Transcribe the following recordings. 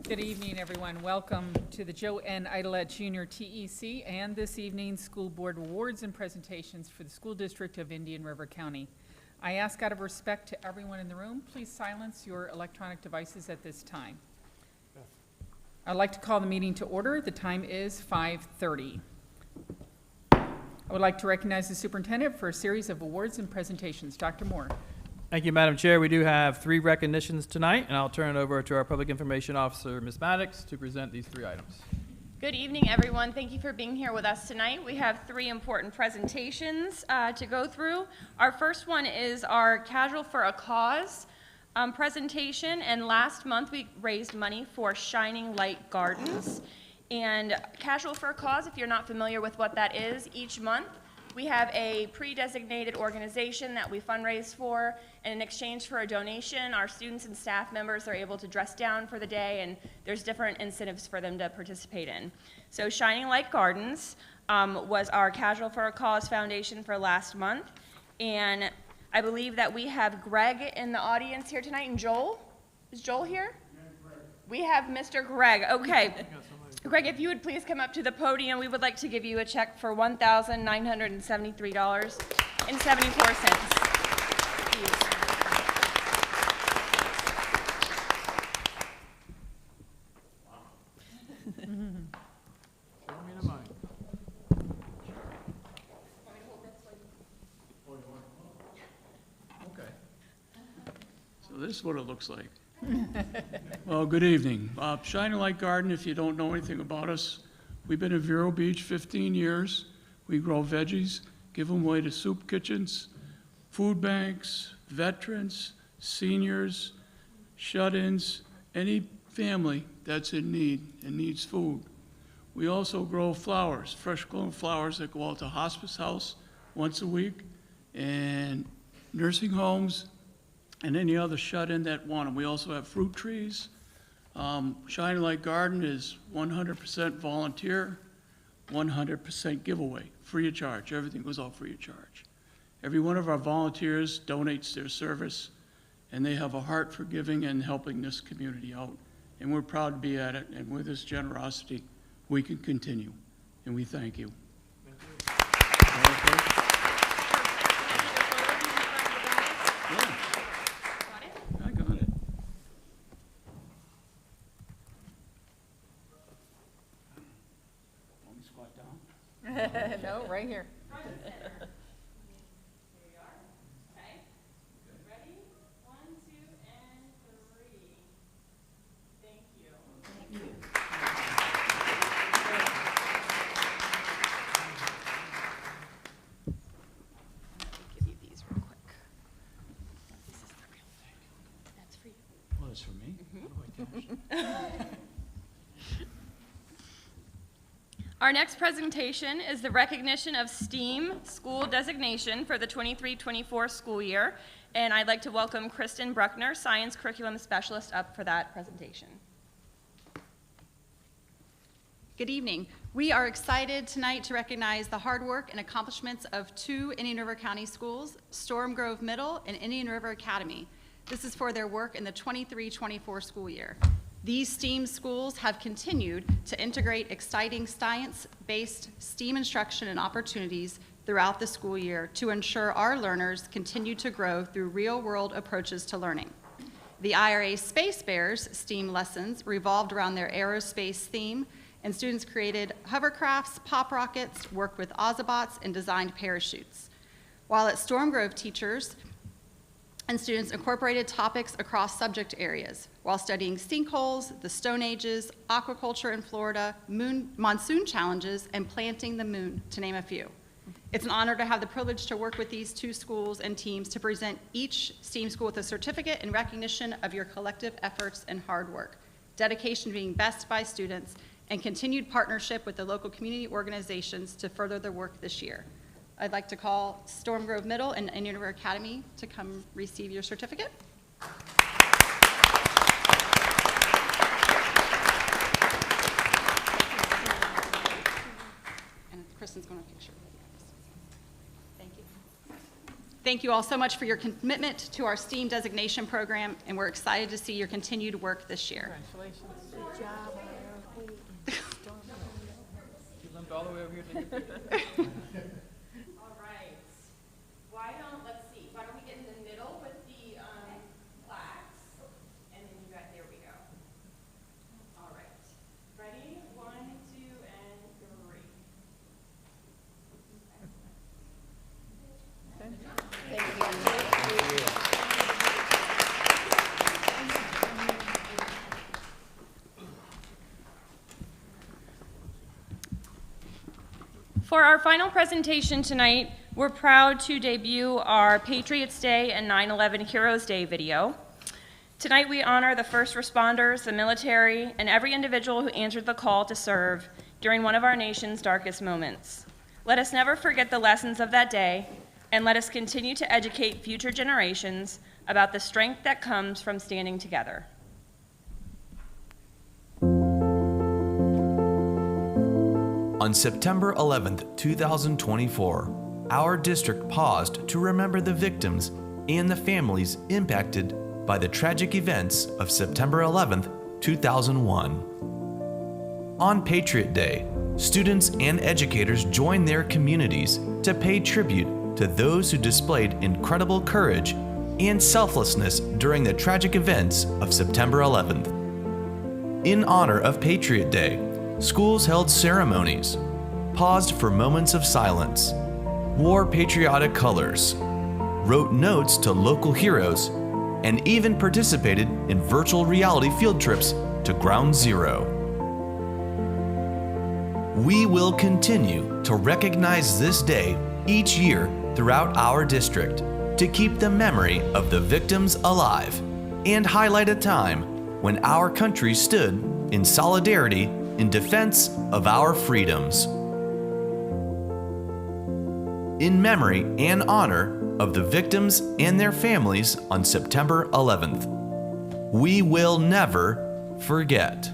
Good evening, everyone. Welcome to the Joe N. Idelette Jr. TEC and this evening's School Board Awards and presentations for the School District of Indian River County. I ask out of respect to everyone in the room, please silence your electronic devices at this time. I'd like to call the meeting to order. The time is 5:30. I would like to recognize the superintendent for a series of awards and presentations. Dr. Moore. Thank you, Madam Chair. We do have 3 recognitions tonight, and I'll turn it over to our Public Information Officer, Ms. Maddox, to present these 3 items. Good evening, everyone. Thank you for being here with us tonight. We have 3 important presentations to go through. Our first one is our Casual for a Cause presentation, and last month we raised money for Shining Light Gardens. And Casual for a Cause, if you're not familiar with what that is, each month we have a pre-designated organization that we fundraise for, and in exchange for a donation, our students and staff members are able to dress down for the day, and there's different incentives for them to participate in. So Shining Light Gardens was our Casual for a Cause foundation for last month, and I believe that we have Greg in the audience here tonight, and Joel? Is Joel here? We have Mr. Greg. Okay. Greg, if you would please come up to the podium, we would like to give you a check for $1,973.74. Show me the money. Okay. So this is what it looks like. Well, good evening. Shining Light Garden, if you don't know anything about us, we've been in Vero Beach 15 years. We grow veggies, give them away to soup kitchens, food banks, veterans, seniors, shut-ins, any family that's in need and needs food. We also grow flowers, fresh grown flowers that go out to hospice house once a week, and nursing homes, and any other shut-in that want them. We also have fruit trees. Shining Light Garden is 100% volunteer, 100% giveaway, free of charge. Everything goes out free of charge. Every one of our volunteers donates their service, and they have a heart for giving and helping this community out. And we're proud to be at it, and with this generosity, we can continue. And we thank you. I got it. Want me to squat down? No, right here. Well, it's for me. How do I cash? Our next presentation is the recognition of STEAM school designation for the 23-24 school year, and I'd like to welcome Kristen Bruckner, Science Curriculum Specialist, up for that presentation. Good evening. We are excited tonight to recognize the hard work and accomplishments of 2 Indian River County schools, Storm Grove Middle and Indian River Academy. This is for their work in the 23-24 school year. These STEAM schools have continued to integrate exciting science-based STEAM instruction and opportunities throughout the school year to ensure our learners continue to grow through real-world approaches to learning. The IRA Space Bears STEAM lessons revolved around their aerospace theme, and students created hovercrafts, pop rockets, worked with Ozobots, and designed parachutes. While at Storm Grove, teachers and students incorporated topics across subject areas while studying sinkholes, the Stone Ages, aquaculture in Florida, monsoon challenges, and planting the moon, to name a few. It's an honor to have the privilege to work with these 2 schools and teams to present each STEAM school with a certificate in recognition of your collective efforts and hard work, dedication to being best by students, and continued partnership with the local community organizations to further their work this year. I'd like to call Storm Grove Middle and Indian River Academy to come receive your certificate. And Kristen's going to picture. Thank you. Thank you all so much for your commitment to our STEAM designation program, and we're excited to see your continued work this year. Congratulations. You limped all the way over here to get All right. Why don't we get in the middle with the plaques? And then you got, there we go. All right. Ready? 1, 2, and 3. For our final presentation tonight, we're proud to debut our Patriots Day and 9/11 Heroes Day video. Tonight we honor the first responders, the military, and every individual who answered the call to serve during one of our nation's darkest moments. Let us never forget the lessons of that day, and let us continue to educate future generations about the strength that comes from standing together. On September 11th, 2024, our district paused to remember the victims and the families impacted by the tragic events of September 11th, 2001. On Patriot Day, students and educators joined their communities to pay tribute to those who displayed incredible courage and selflessness during the tragic events of September 11th. In honor of Patriot Day, schools held ceremonies, paused for moments of silence, wore patriotic colors, wrote notes to local heroes, and even participated in virtual reality field trips to Ground Zero. We will continue to recognize this day each year throughout our district to keep the memory of the victims alive and highlight a time when our country stood in solidarity in defense of our freedoms. In memory and honor of the victims and their families on September 11th, we will never forget.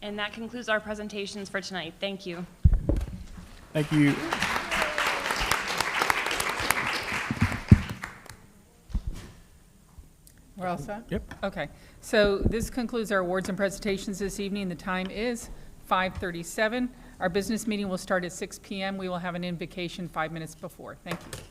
And that concludes our presentations for tonight. Thank you. Thank you. We're all set? Yep. Okay, so this concludes our awards and presentations this evening. The time is 5:37. Our business meeting will start at 6 p.m. We will have an invocation 5 minutes before. Thank you.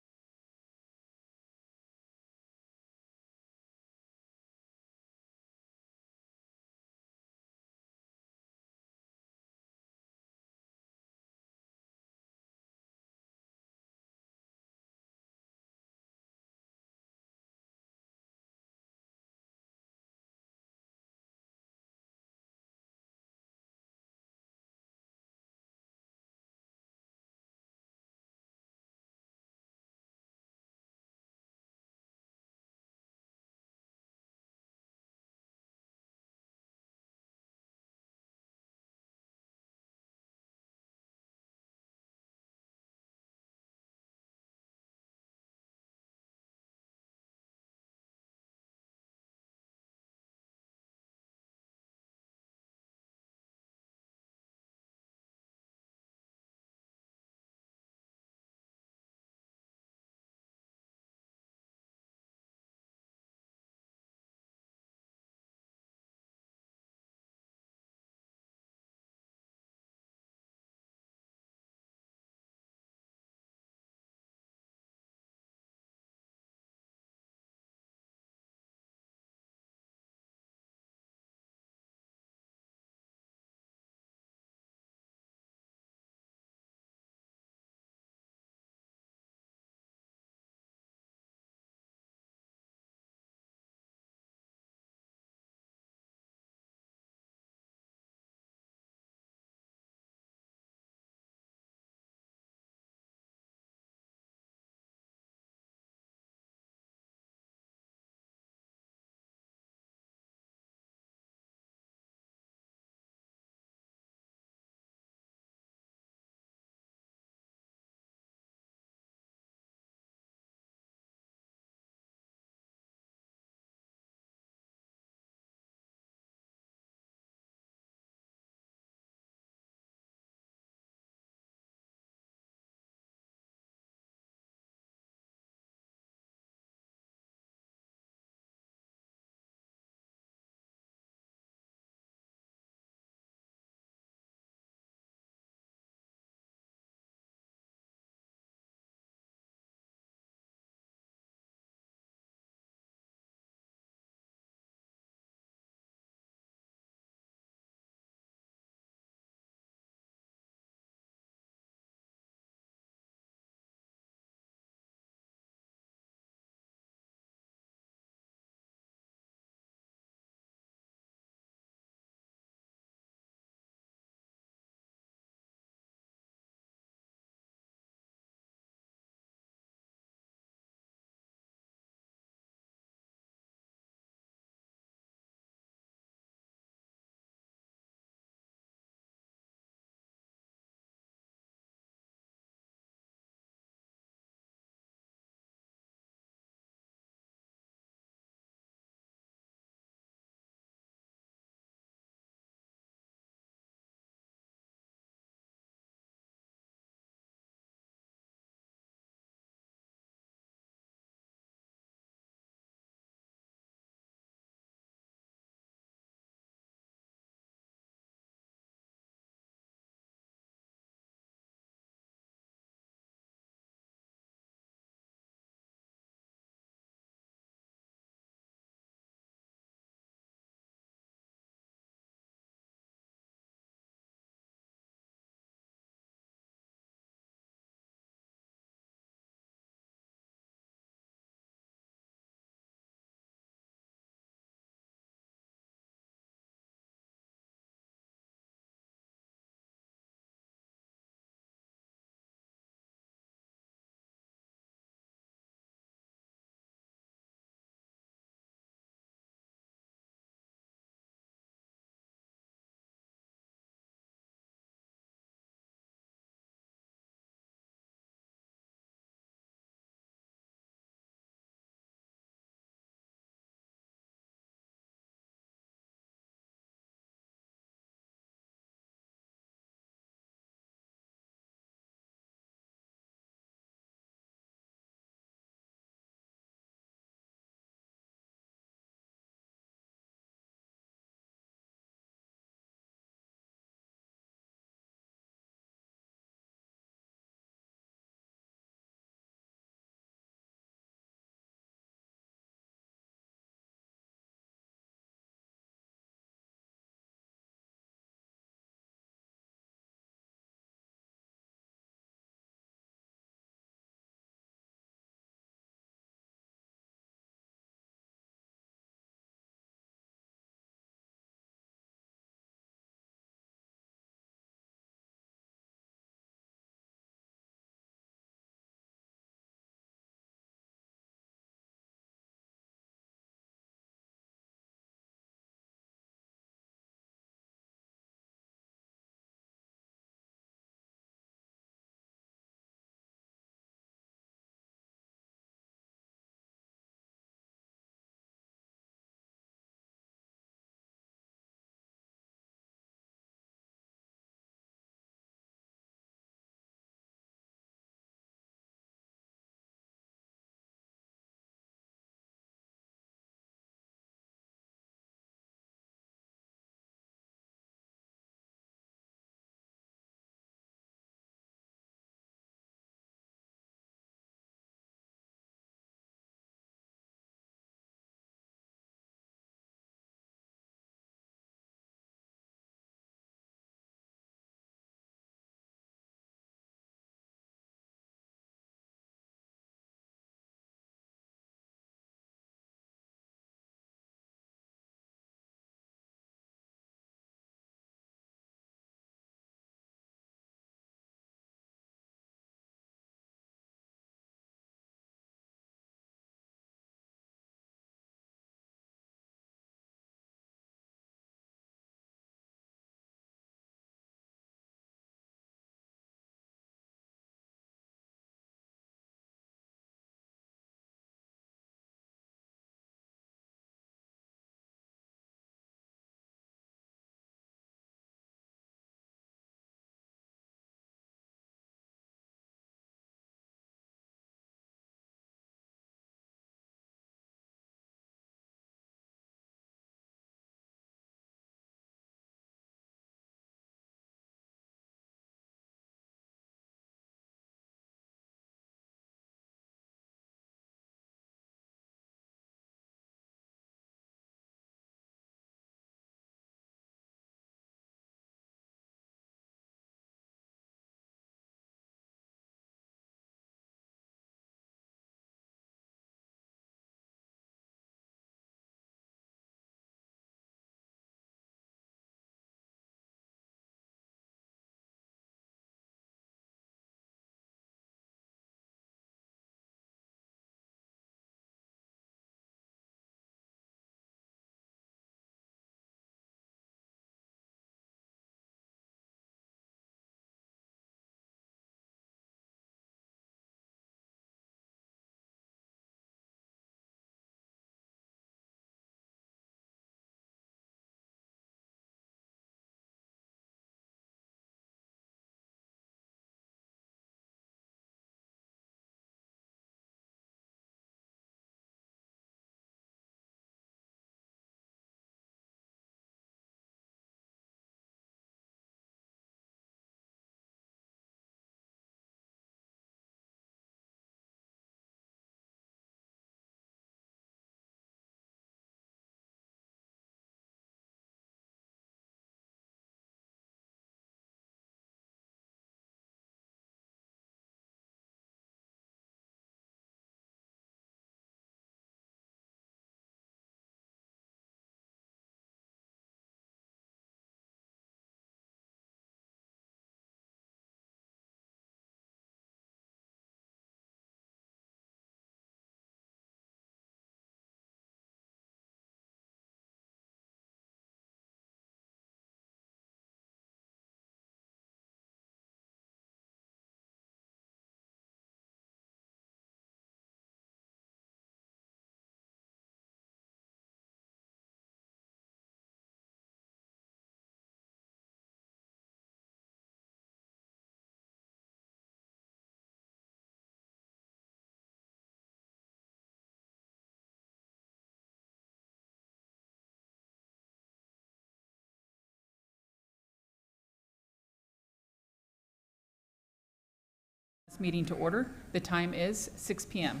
this meeting to order. The time is 6 p.m.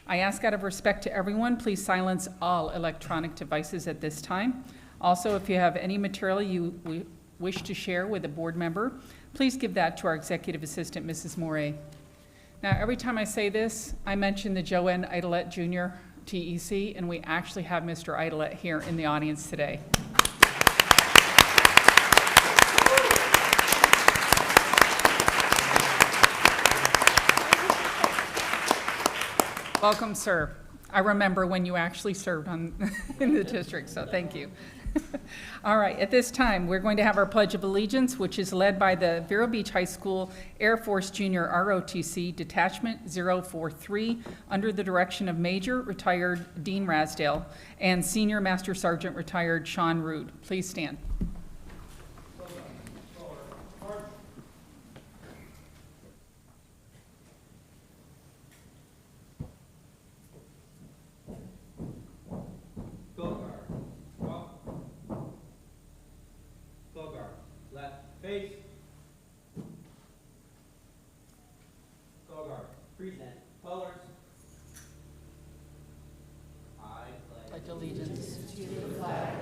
I ask out of respect to everyone, please silence all electronic devices at this time. Also, if you have any material you wish to share with a board member, please give that to our executive assistant, Mrs. Morey. Now, every time I say this, I mention the Joanne Idlett Jr. TEC, and we actually have Mr. Idlett here in the audience today. Welcome, sir. I remember when you actually served in the district, so thank you. All right, at this time, we're going to have our Pledge of Allegiance, which is led by the Vero Beach High School Air Force Junior ROTC Detachment 043 under the direction of Major Retired Dean Rasdale and Senior Master Sergeant Retired Sean Rood. Please stand. Face. Go guard. Present. Colors. I Pledge allegiance. To the flag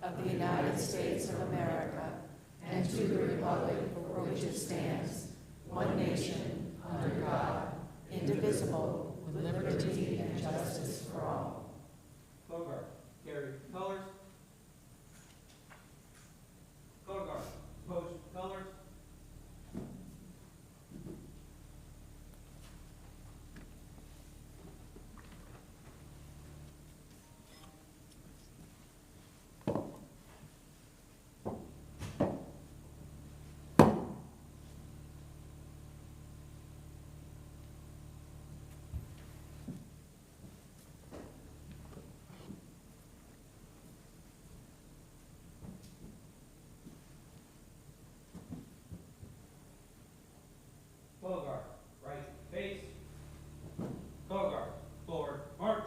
of the United States of America and to the republic for which it stands, one nation, under God, indivisible, with liberty and justice for all. Go guard. Carry. Colors. Go guard. Post. Colors. Beauregard, right face. Beauregard, forward, march.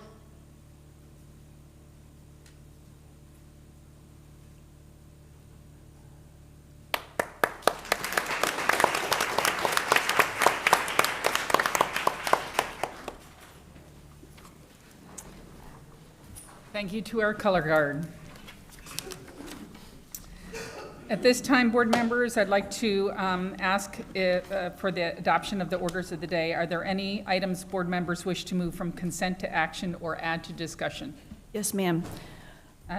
Thank you to our color guard. At this time, board members, I'd like to ask for the adoption of the orders of the day. Are there any items board members wish to move from consent to action or add to discussion? Yes, ma'am.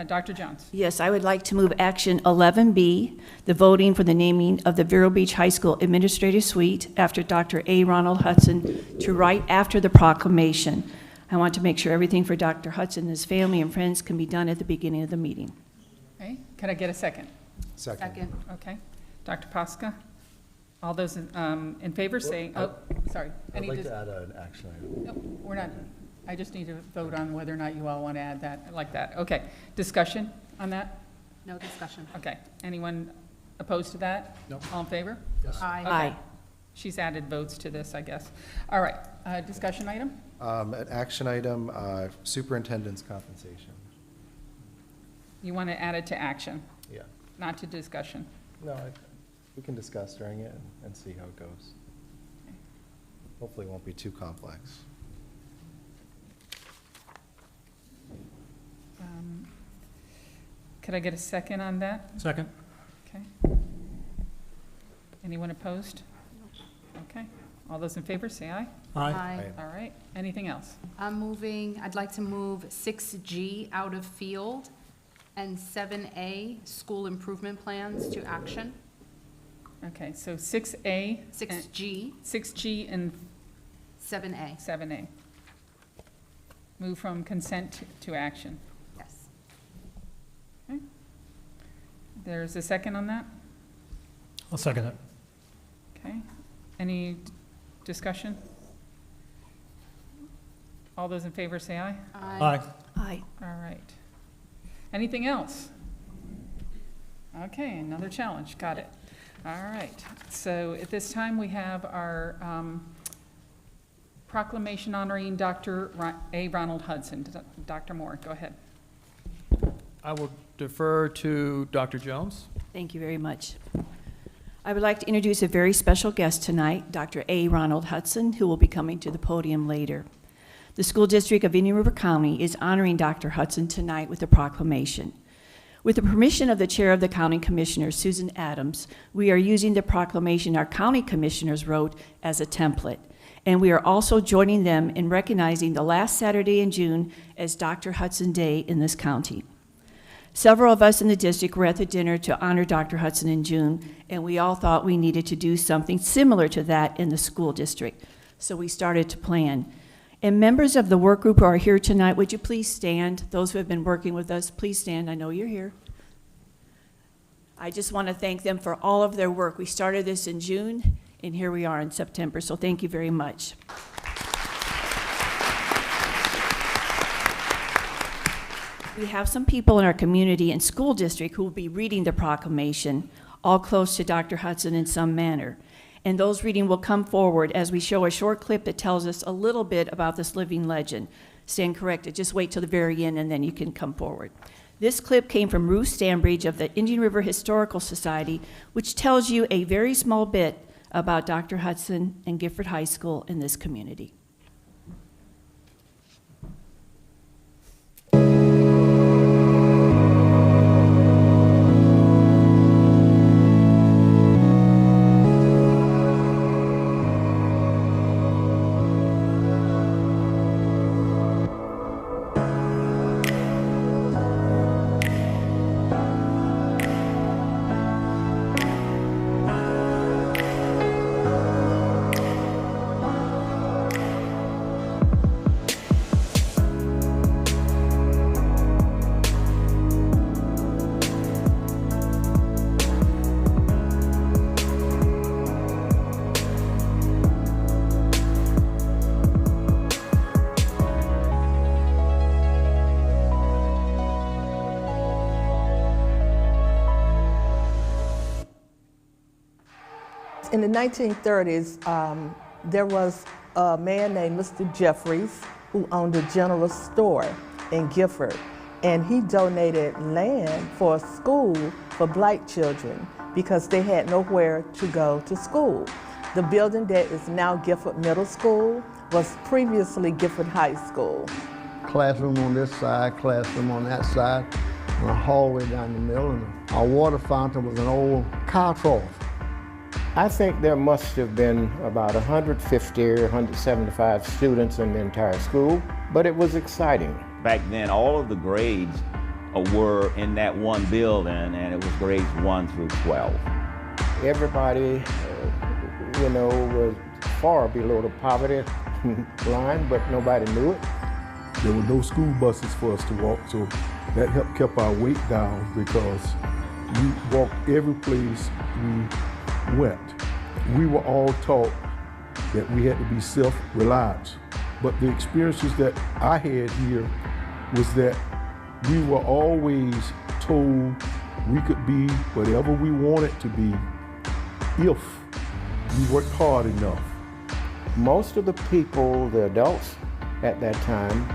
Dr. Jones? Yes, I would like to move action 11B, the voting for the naming of the Vero Beach High School Administrative Suite after Dr. A. Ronald Hudson to right after the proclamation. I want to make sure everything for Dr. Hudson and his family and friends can be done at the beginning of the meeting. Okay, can I get a second? Second. Okay. Dr. Posca? All those in favor say, oh, sorry. I'd like to add an action item. Nope, we're not, I just need to vote on whether or not you all want to add that, like that. Okay, discussion on that? No discussion. Okay, anyone opposed to that? No. All in favor? Yes. Aye. Aye. She's added votes to this, I guess. All right, discussion item? An action item, superintendent's compensation. You want to add it to action, Yeah. not to discussion? No, we can discuss during it and see how it goes. Hopefully it won't be too complex. Could I get a second on that? Second. Okay. Anyone opposed? Okay. All those in favor, say aye. Aye. All right. Anything else? I'd like to move 6G out of field and 7A, school improvement plans to action. Okay, so 6A. 6G, 6G and 7A, 7A. Move from consent to action. yes. There's a second on that? I'll second it. Okay. Any discussion? All those in favor say aye. Aye. Aye. All right. Anything else? Okay, another challenge, got it. All right, so at this time, we have our proclamation honoring Dr. A. Ronald Hudson. Dr. Moore, go ahead. I will defer to Dr. Jones. Thank you very much. I would like to introduce a very special guest tonight, Dr. A. Ronald Hudson, who will be coming to the podium later. The School District of Indian River County is honoring Dr. Hudson tonight with a proclamation. With the permission of the Chair of the County Commissioners, Susan Adams, we are using the proclamation our county commissioners wrote as a template. And we are also joining them in recognizing the last Saturday in June as Dr. Hudson Day in this county. Several of us in the district were at the dinner to honor Dr. Hudson in June, and we all thought we needed to do something similar to that in the school district. So we started to plan. And members of the work group who are here tonight, would you please stand? Those who have been working with us, please stand. I know you're here. I just want to thank them for all of their work. We started this in June, and here we are in September, so thank you very much. We have some people in our community and school district who will be reading the proclamation, all close to Dr. Hudson in some manner. And those reading will come forward as we show a short clip that tells us a little bit about this living legend. Stand corrected, just wait till the very end and then you can come forward. This clip came from Ruth Stambridge of the Indian River Historical Society, which tells you a very small bit about Dr. Hudson and Gifford High School in this community. In the 1930s, there was a man named Mr. Jeffries who owned a general store in Gifford, and he donated land for a school for black children because they had nowhere to go to school. The building that is now Gifford Middle School was previously Gifford High School. Classroom on this side, classroom on that side, and a hallway down the middle, and our water fountain was an old cow trough. I think there must have been about 150 or 175 students in the entire school, but it was exciting. Back then, all of the grades were in that one building, and it was grades 1 through 12. Everybody, was far below the poverty line, but nobody knew it. There were no school buses for us to walk, so that helped keep our weight down because we walked every place we went. We were all taught that we had to be self-reliant. But the experiences that I had here was that we were always told we could be whatever we wanted to be if we worked hard enough. Most of the people, the adults at that time,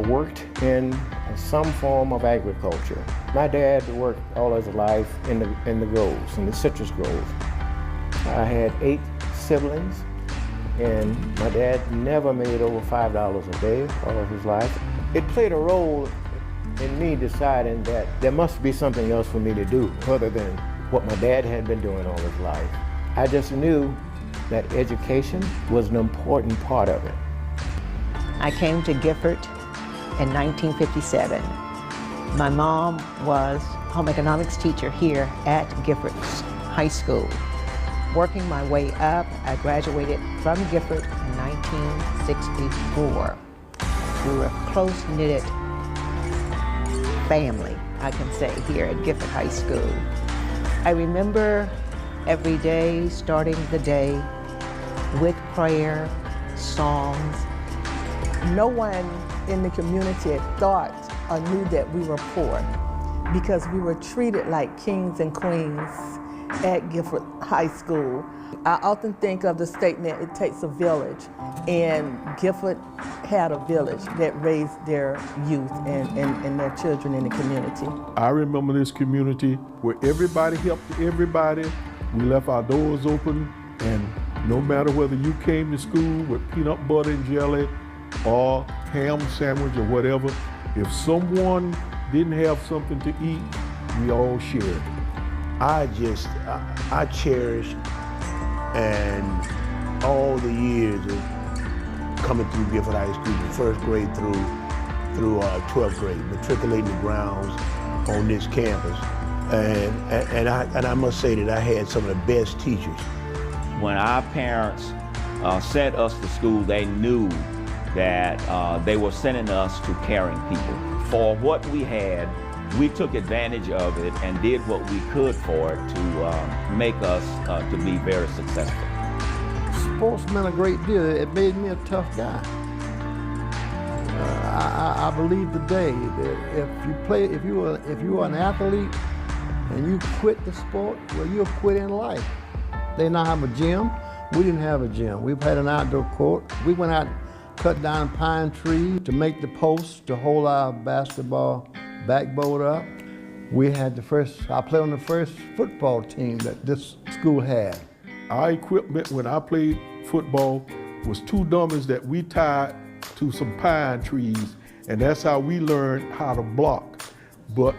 worked in some form of agriculture. My dad worked all his life in the groves, in the citrus groves. I had 8 siblings, and my dad never made over $5 a day all of his life. It played a role in me deciding that there must be something else for me to do other than what my dad had been doing all his life. I just knew that education was an important part of it. I came to Gifford in 1957. My mom was home economics teacher here at Gifford High School. Working my way up, I graduated from Gifford in 1964. We were a close-knitted family, I can say, here at Gifford High School. I remember every day, starting the day with prayer, songs. No one in the community thought or knew that we were poor because we were treated like kings and queens at Gifford High School. I often think of the statement, it takes a village, and Gifford had a village that raised their youth and their children in the community. I remember this community where everybody helped everybody We left our doors open, and no matter whether you came to school with peanut butter and jelly or ham sandwich or whatever, if someone didn't have something to eat, we all shared. I cherish and all the years of coming through Gifford High School, from first grade through 12th grade, matriculating the grounds on this campus. And I must say that I had some of the best teachers. When our parents sent us to school, they knew that they were sending us to caring people. For what we had, we took advantage of it and did what we could for it to make us to be very successful. Sports meant a great deal. It made me a tough guy. I believe today that if you were an athlete and you quit the sport, well, you'll quit in life. They now have a gym. We didn't have a gym. We've had an outdoor court. We went out, cut down a pine tree to make the posts to hold our basketball backboard up. I played on the first football team that this school had. Our equipment when I played football was two dummies that we tied to some pine trees, and that's how we learned how to block. But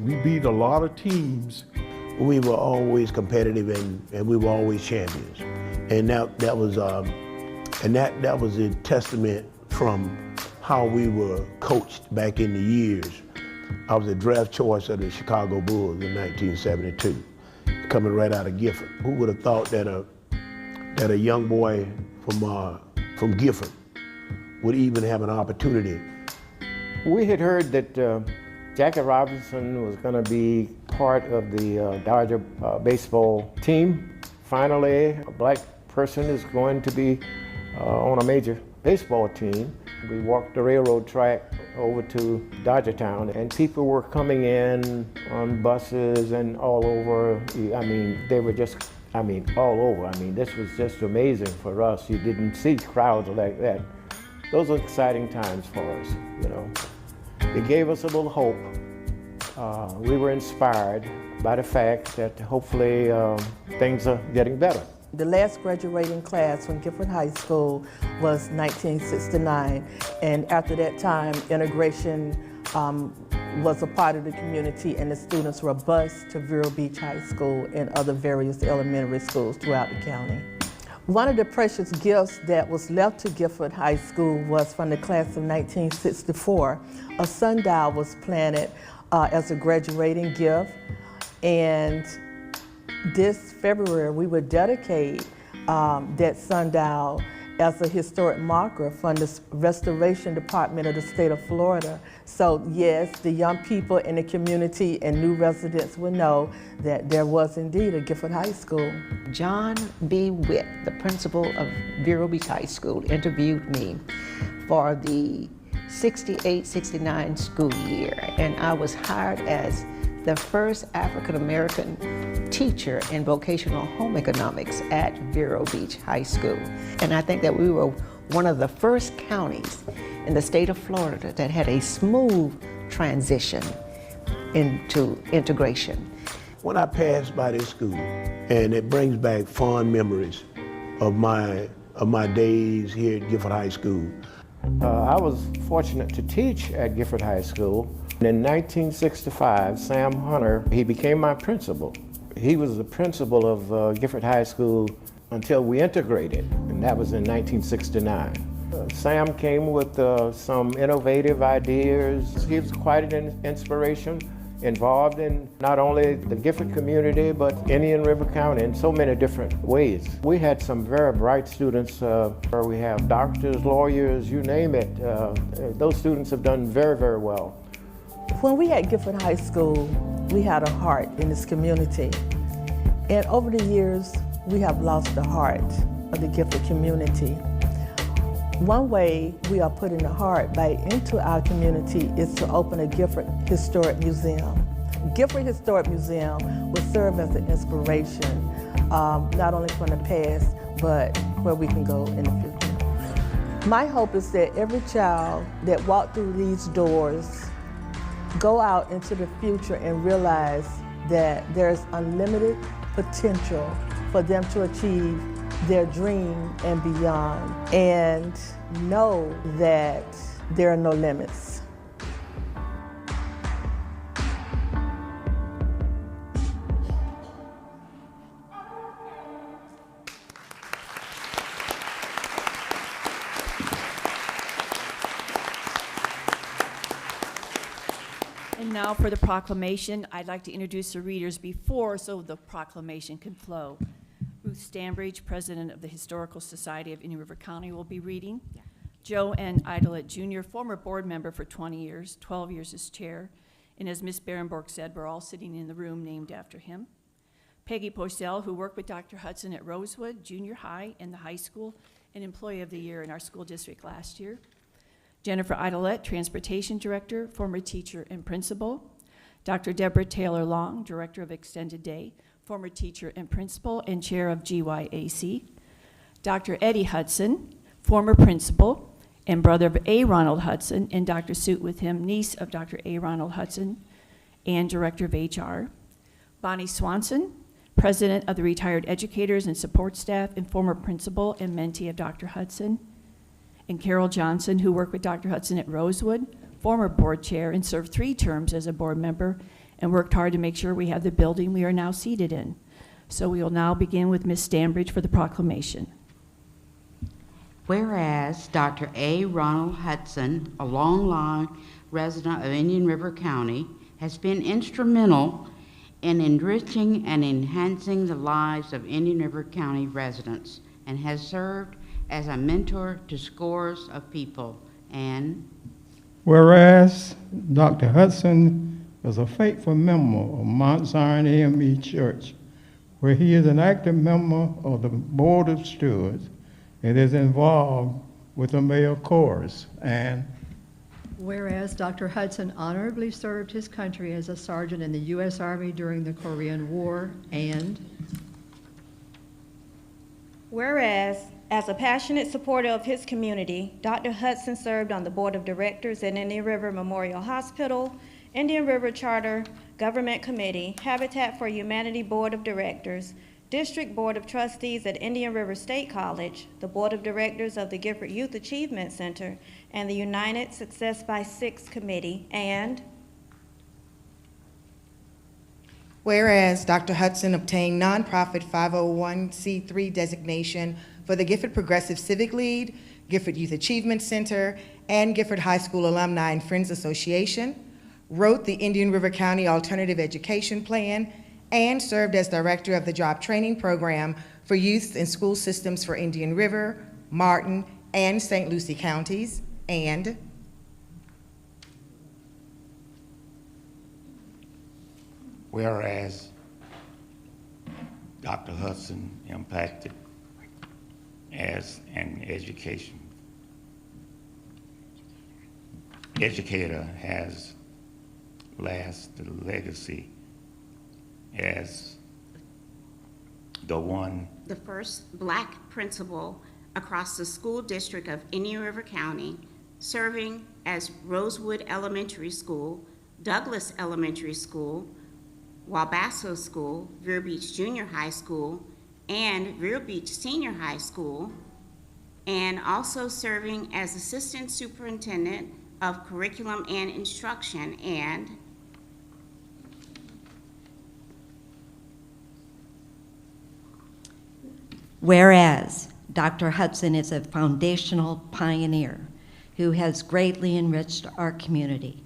we beat a lot of teams. We were always competitive and we were always champions. And that was a testament from how we were coached back in the years. I was a draft choice of the Chicago Bulls in 1972, coming right out of Gifford. Who would have thought that a young boy from Gifford would even have an opportunity? We had heard that Jackie Robinson was going to be part of the Dodger baseball team. Finally, a black person is going to be on a major baseball team. We walked the railroad track over to Dodgertown, and people were coming in on buses and all over. I mean, they were just, all over. I mean, this was just amazing for us. You didn't see crowds like that. Those are exciting times for us, you know. It gave us a little hope. We were inspired by the fact that hopefully things are getting better. The last graduating class from Gifford High School was 1969, and after that time, integration was a part of the community, and the students were bused to Vero Beach High School and other various elementary schools throughout the county. One of the precious gifts that was left to Gifford High School was from the class of 1964. A sundial was planted as a graduating gift, and this February we would dedicate that sundial as a historic marker from the Restoration Department of the state of Florida. So yes, the young people in the community and new residents will know that there was indeed a Gifford High School. John B. Witt, the principal of Vero Beach High School, interviewed me for the 68-69 school year, and I was hired as the first African-American teacher in vocational home economics at Vero Beach High School. And I think that we were one of the first counties in the state of Florida that had a smooth transition into integration. When I pass by this school, and it brings back fond memories of my days here at Gifford High School. I was fortunate to teach at Gifford High School. In 1965, Sam Hunter, he became my principal. He was the principal of Gifford High School until we integrated, and that was in 1969. Sam came with some innovative ideas. He was quite an inspiration, involved in not only the Gifford community, but Indian River County in so many different ways. We had some very bright students. We have doctors, lawyers, you name it. Those students have done very, very well. When we at Gifford High School, we had a heart in this community. And over the years, we have lost the heart of the Gifford community. One way we are putting the heart back into our community is to open a Gifford Historic Museum. Gifford Historic Museum will serve as an inspiration, not only from the past, but where we can go in the future. My hope is that every child that walks through these doors go out into the future and realize that there's unlimited potential for them to achieve their dream and beyond, and know that there are no limits. And now for the proclamation, I'd like to introduce the readers before so the proclamation can flow. Ruth Stambridge, President of the Historical Society of Indian River County, will be reading. Joe N. Idelett Jr., former board member for 20 years, 12 years as chair, and as Ms. Berenborg said, we're all sitting in the room named after him. Peggy Poisel, who worked with Dr. Hudson at Rosewood Junior High and the high school, and Employee of the Year in our school district last year. Jennifer Idelett, Transportation Director, former teacher and principal. Dr. Deborah Taylor Long, Director of Extended Day, former teacher and principal and chair of GYAC. Dr. Eddie Hudson, former principal and brother of A. Ronald Hudson, and Dr. Suit with him, niece of Dr. A. Ronald Hudson, and Director of HR. Bonnie Swanson, President of the Retired Educators and Support Staff and former principal and mentee of Dr. Hudson. And Carol Johnson, who worked with Dr. Hudson at Rosewood, former board chair, and served 3 terms as a board member, and worked hard to make sure we have the building we are now seated in. So we will now begin with Ms. Stambridge for the proclamation. Whereas Dr. A. Ronald Hudson, a long resident of Indian River County, has been instrumental in enriching and enhancing the lives of Indian River County residents and has served as a mentor to scores of people. And whereas Dr. Hudson is a faithful member of Mount Zion AME Church, where he is an active member of the Board of Stewards and is involved with the Mayor Chorus. And whereas Dr. Hudson honorably served his country as a sergeant in the U.S. Army during the Korean War. And whereas, as a passionate supporter of his community, Dr. Hudson served on the Board of Directors at Indian River Memorial Hospital, Indian River Charter Government Committee, Habitat for Humanity Board of Directors, District Board of Trustees at Indian River State College, the Board of Directors of the Gifford Youth Achievement Center, and the United Success by 6 Committee. And whereas Dr. Hudson obtained nonprofit 501c3 designation for the Gifford Progressive Civic League, Gifford Youth Achievement Center, and Gifford High School Alumni and Friends Association, wrote the Indian River County Alternative Education Plan, and served as director of the Job Training Program for Youth and School Systems for Indian River, Martin, and St. Lucie counties. And whereas Dr. Hudson impacted as an educator has lasted the legacy as the first Black principal across the school district of Indian River County, serving as Rosewood Elementary School, Douglas Elementary School, Wabasso School, Vero Beach Junior High School, and Vero Beach Senior High School, and also serving as Assistant Superintendent of Curriculum and Instruction. And whereas Dr. Hudson is a foundational pioneer who has greatly enriched our community,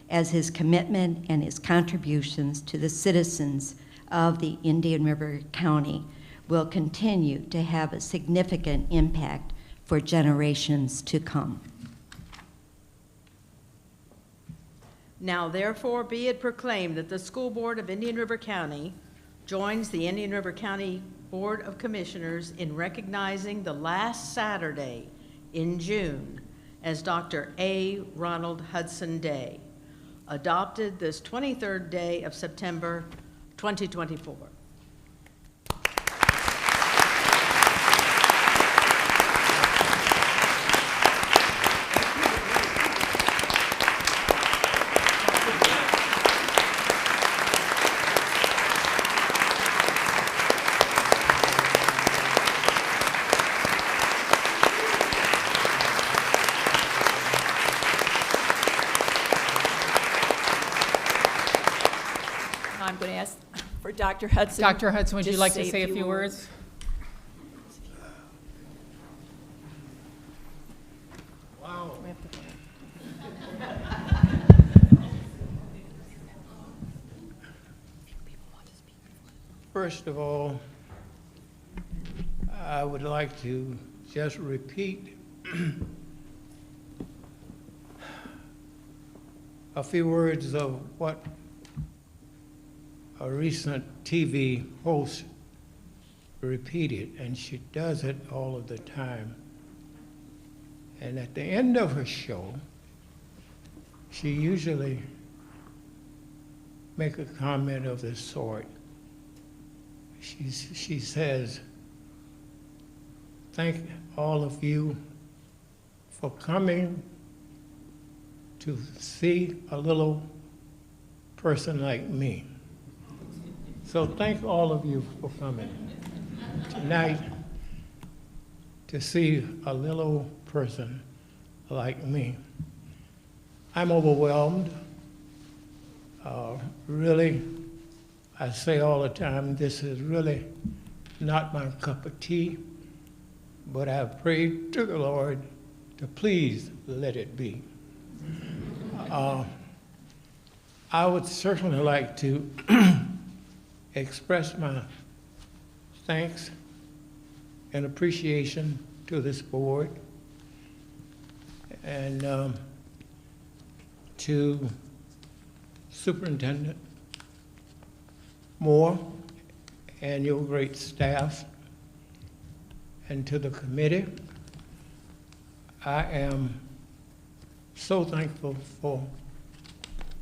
as his commitment and his contributions to the citizens of the Indian River County will continue to have a significant impact for generations to come. Now therefore be it proclaimed that the School Board of Indian River County joins the Indian River County Board of Commissioners in recognizing the last Saturday in June as Dr. A. Ronald Hudson Day, adopted this 23rd day of September 2024. Dr. Hudson. Dr. Hudson, would you just like to say a few words? Wow. First of all, I would like to just repeat a few words of what a recent TV host repeated, and she does it all of the time. And at the end of her show, she usually make a comment of this sort. She says, "Thank all of you for coming to see a little person like me." So thank all of you for coming tonight to see a little person like me. I'm overwhelmed. Really, I say all the time, this is really not my cup of tea, but I've prayed to the Lord to please let it be. I would certainly like to express my thanks and appreciation to this board and to Superintendent Moore and your great staff, and to the committee. I am so thankful for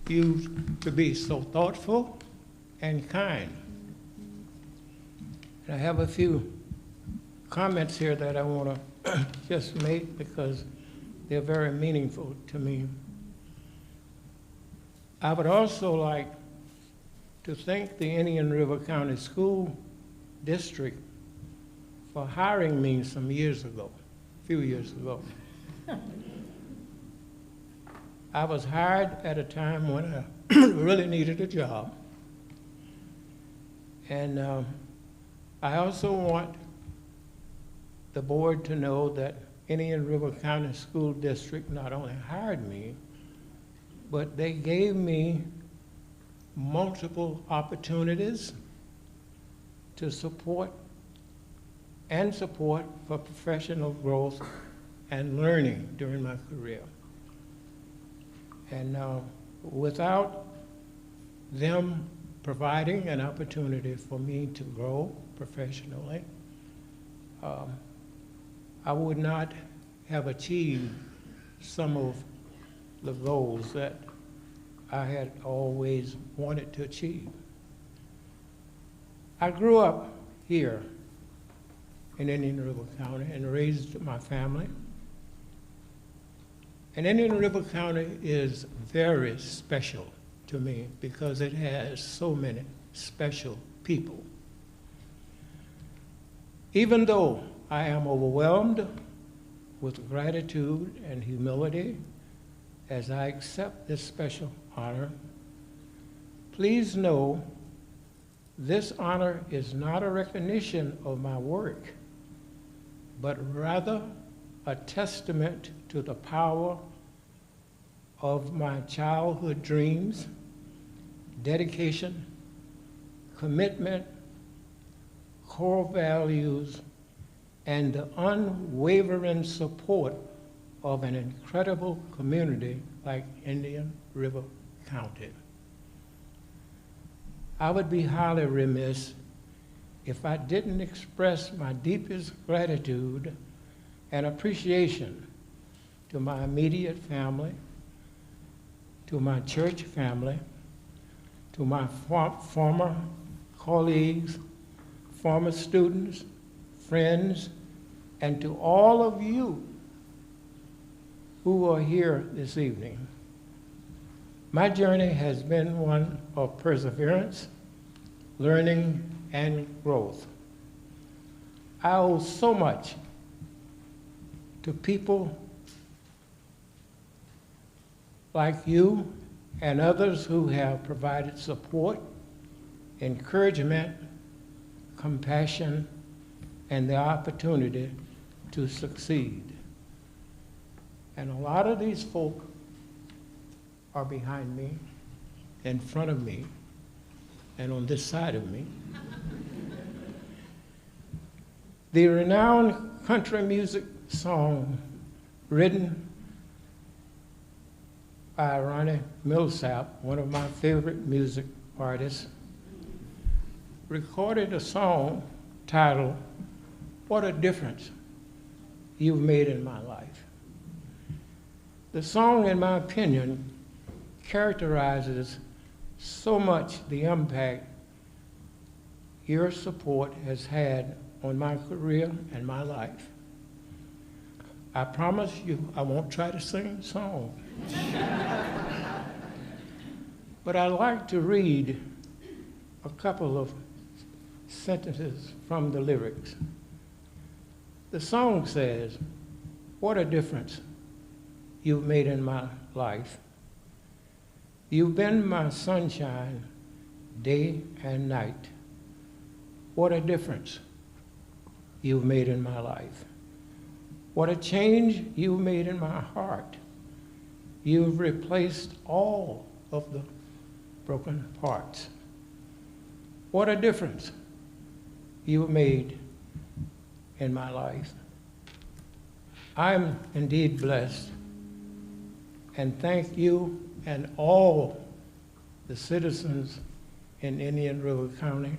you to be so thoughtful and kind. And I have a few comments here that I want to just make because they're very meaningful to me. I would also like to thank the Indian River County School District for hiring me some years ago, a few years ago. I was hired at a time when I really needed a job. And I also want the board to know that Indian River County School District not only hired me, but they gave me multiple opportunities to support for professional growth and learning during my career. And without them providing an opportunity for me to grow professionally, I would not have achieved some of the goals that I had always wanted to achieve. I grew up here in Indian River County and raised my family. And Indian River County is very special to me because it has so many special people. Even though I am overwhelmed with gratitude and humility as I accept this special honor, please know this honor is not a recognition of my work, but rather a testament to the power of my childhood dreams, dedication, commitment, core values, and the unwavering support of an incredible community like Indian River County. I would be highly remiss if I didn't express my deepest gratitude and appreciation to my immediate family, to my church family, to my former colleagues, former students, friends, and to all of you who are here this evening. My journey has been one of perseverance, learning, and growth. I owe so much to people like you and others who have provided support, encouragement, compassion, and the opportunity to succeed. And a lot of these folk are behind me, in front of me, and on this side of me. The renowned country music song written by Ronnie Millsap, one of my favorite music artists, recorded a song titled, "What a Difference You've Made in My Life." The song, in my opinion, characterizes so much the impact your support has had on my career and my life. I promise you I won't try to sing the song. But I'd like to read a couple of sentences from the lyrics. The song says, "What a difference you've made in my life. You've been my sunshine day and night. What a difference you've made in my life. What a change you've made in my heart. You've replaced all of the broken parts. What a difference you've made in my life. I'm indeed blessed, and thank you and all the citizens in Indian River County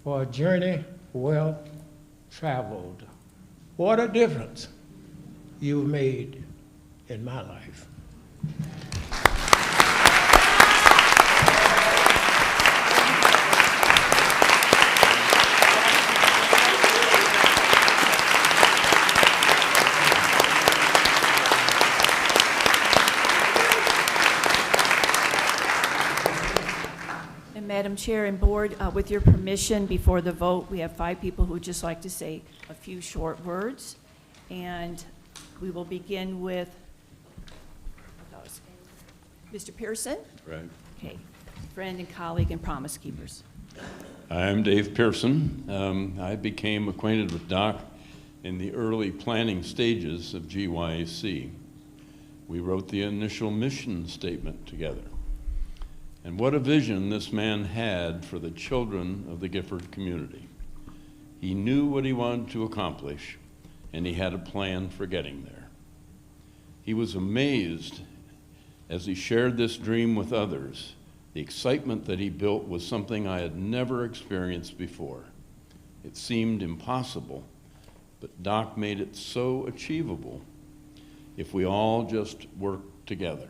for a journey well traveled. What a difference you've made in my life." And Madam Chair and Board, with your permission, before the vote, we have 5 people who would just like to say a few short words. And we will begin with Mr. Pearson. Right. Okay, friend and colleague and Promise Keepers. I'm Dave Pearson. I became acquainted with Doc in the early planning stages of GYAC. We wrote the initial mission statement together. And what a vision this man had for the children of the Gifford community. He knew what he wanted to accomplish, and he had a plan for getting there. He was amazed as he shared this dream with others. The excitement that he built was something I had never experienced before. It seemed impossible, but Doc made it so achievable if we all just worked together.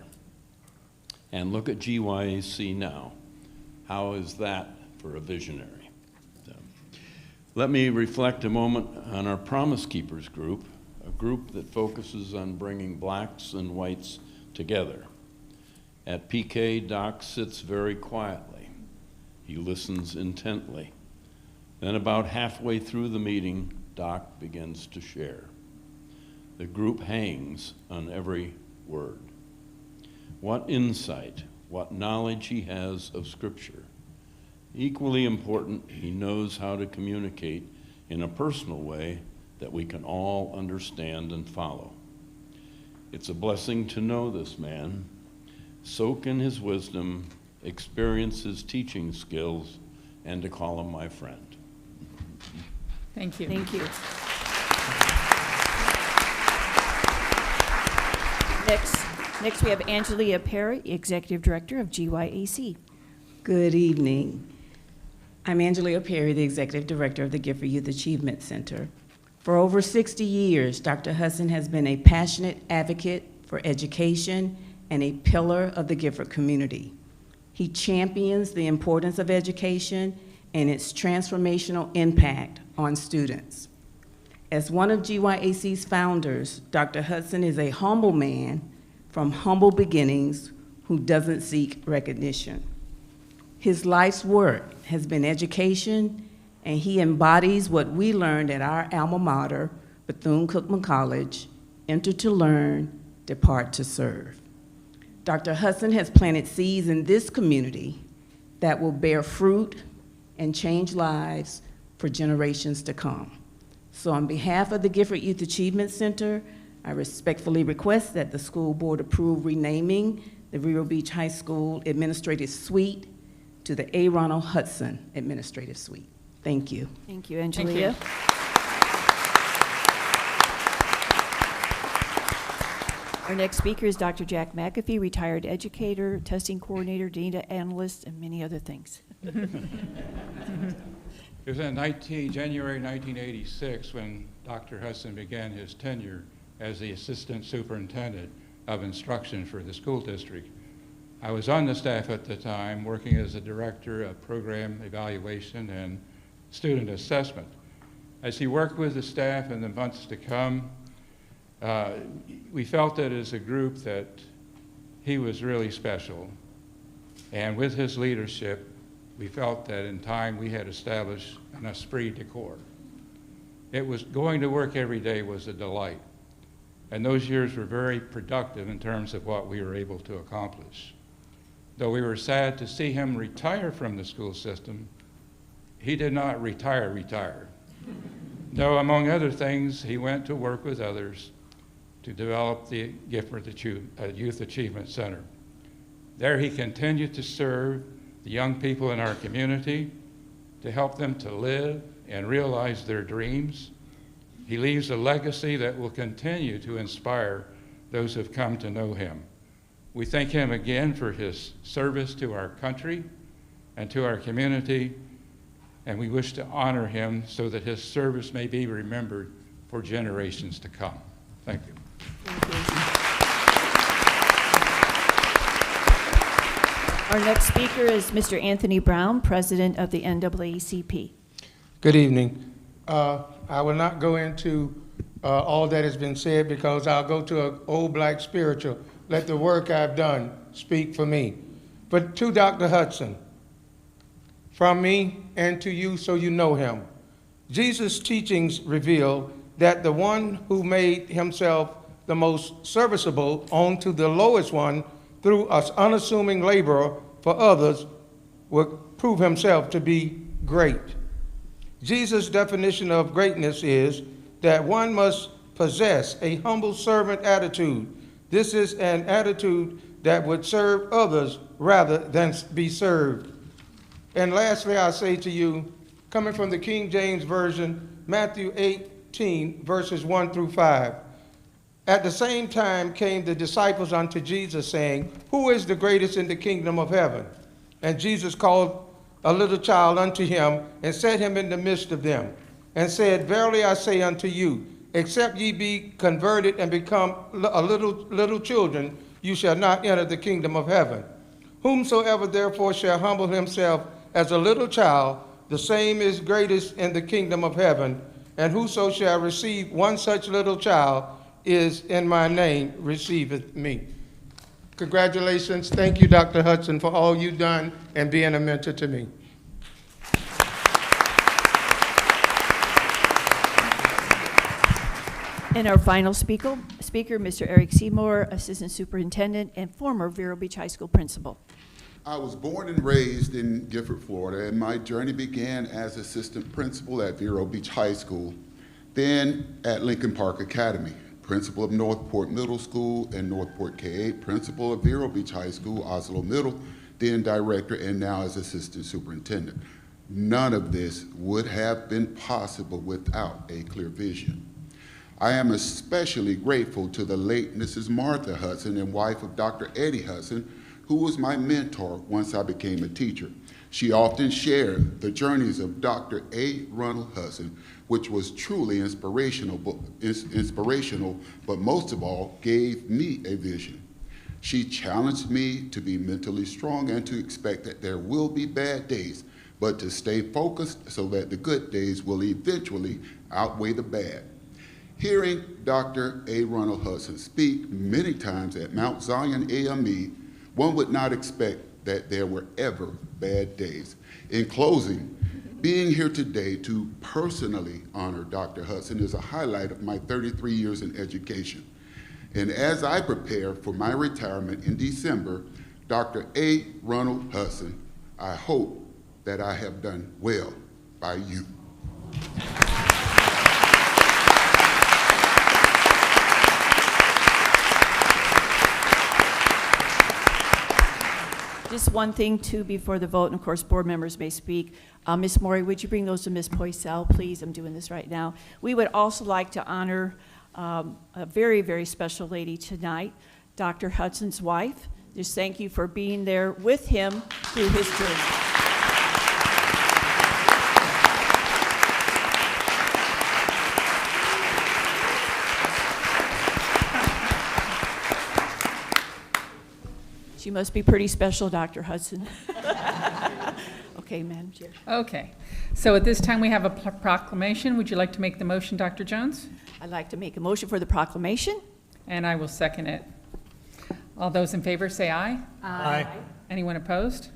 And look at GYAC now. How is that for a visionary? Let me reflect a moment on our Promise Keepers group, a group that focuses on bringing blacks and whites together. At PK, Doc sits very quietly. He listens intently. Then about halfway through the meeting, Doc begins to share. The group hangs on every word. What insight, what knowledge he has of Scripture. Equally important, he knows how to communicate in a personal way that we can all understand and follow. It's a blessing to know this man, soak in his wisdom, experience his teaching skills, and to call him my friend. Thank you. Thank you. Next we have Angelia Perry, Executive Director of GYAC. Good evening. I'm Angelia Perry, the Executive Director of the Gifford Youth Achievement Center. For over 60 years, Dr. Hudson has been a passionate advocate for education and a pillar of the Gifford community. He champions the importance of education and its transformational impact on students. As one of GYAC's founders, Dr. Hudson is a humble man from humble beginnings who doesn't seek recognition. His life's work has been education, and he embodies what we learned at our alma mater, Bethune-Cookman College: enter to learn, depart to serve. Dr. Hudson has planted seeds in this community that will bear fruit and change lives for generations to come. So on behalf of the Gifford Youth Achievement Center, I respectfully request that the school board approve renaming the Vero Beach High School Administrative Suite to the A. Ronald Hudson Administrative Suite. Thank you. Thank you, Angelia. Our next speaker is Dr. Jack McAfee, retired educator, testing coordinator, data analyst, and many other things. It was in January 1986 when Dr. Hudson began his tenure as the Assistant Superintendent of Instruction for the school district. I was on the staff at the time, working as a Director of Program Evaluation and Student Assessment. As he worked with the staff in the months to come, we felt that as a group that he was really special. And with his leadership, we felt that in time we had established an esprit de corps. It was going to work every day was a delight. And those years were very productive in terms of what we were able to accomplish. Though we were sad to see him retire from the school system, he did not retire. No, among other things, he went to work with others to develop the Gifford Youth Achievement Center. There he continued to serve the young people in our community, to help them to live and realize their dreams. He leaves a legacy that will continue to inspire those who have come to know him. We thank him again for his service to our country and to our community, and we wish to honor him so that his service may be remembered for generations to come. Thank you. Our next speaker is Mr. Anthony Brown, President of the NAACP. Good evening. I will not go into all that has been said because I'll go to an old black spiritual. Let the work I've done speak for me. But to Dr. Hudson, from me and to you so you know him, Jesus' teachings reveal that the one who made himself the most serviceable onto the lowest one through an unassuming laborer for others will prove himself to be great. Jesus' definition of greatness is that one must possess a humble servant attitude. This is an attitude that would serve others rather than be served. And lastly, I say to you, coming from the King James Version, Matthew 18, verses 1 through 5. At the same time came the disciples unto Jesus, saying, Who is the greatest in the kingdom of heaven? And Jesus called a little child unto him, and set him in the midst of them, and said, Verily I say unto you, except ye be converted and become little children, you shall not enter the kingdom of heaven. Whomsoever therefore shall humble himself as a little child, the same is greatest in the kingdom of heaven. And whoso shall receive one such little child is in my name receiveth me. Congratulations. Thank you, Dr. Hudson, for all you've done and being a mentor to me. And our final speaker, Mr. Eric Seymour, Assistant Superintendent and former Vero Beach High School Principal. I was born and raised in Gifford, Florida, and my journey began as assistant principal at Vero Beach High School, then at Lincoln Park Academy, principal of Northport Middle School and Northport K-8, principal of Vero Beach High School, Oslo Middle, then director, and now as assistant superintendent. None of this would have been possible without a clear vision. I am especially grateful to the late Mrs. Martha Hudson and wife of Dr. Eddie Hudson, who was my mentor once I became a teacher. She often shared the journeys of Dr. A. Ronald Hudson, which was truly inspirational, but most of all, gave me a vision. She challenged me to be mentally strong and to expect that there will be bad days, but to stay focused so that the good days will eventually outweigh the bad. Hearing Dr. A. Ronald Hudson speak many times at Mount Zion AME, one would not expect that there were ever bad days. In closing, being here today to personally honor Dr. Hudson is a highlight of my 33 years in education. And as I prepare for my retirement in December, Dr. A. Ronald Hudson I hope that I have done well by you. Just one thing, too, before the vote, and of course, board members may speak. Ms. Maury, would you bring those to Ms. Poisel, please? I'm doing this right now. We would also like to honor a very, very special lady tonight, Dr. Hudson's wife. Just thank you for being there with him through his journey. She must be pretty special, Dr. Hudson. Okay, Madam Chair. Okay, so at this time, we have a proclamation. Would you like to make the motion, Dr. Jones? I'd like to make a motion for the proclamation. And I will second it. All those in favor say aye. Aye. Anyone opposed?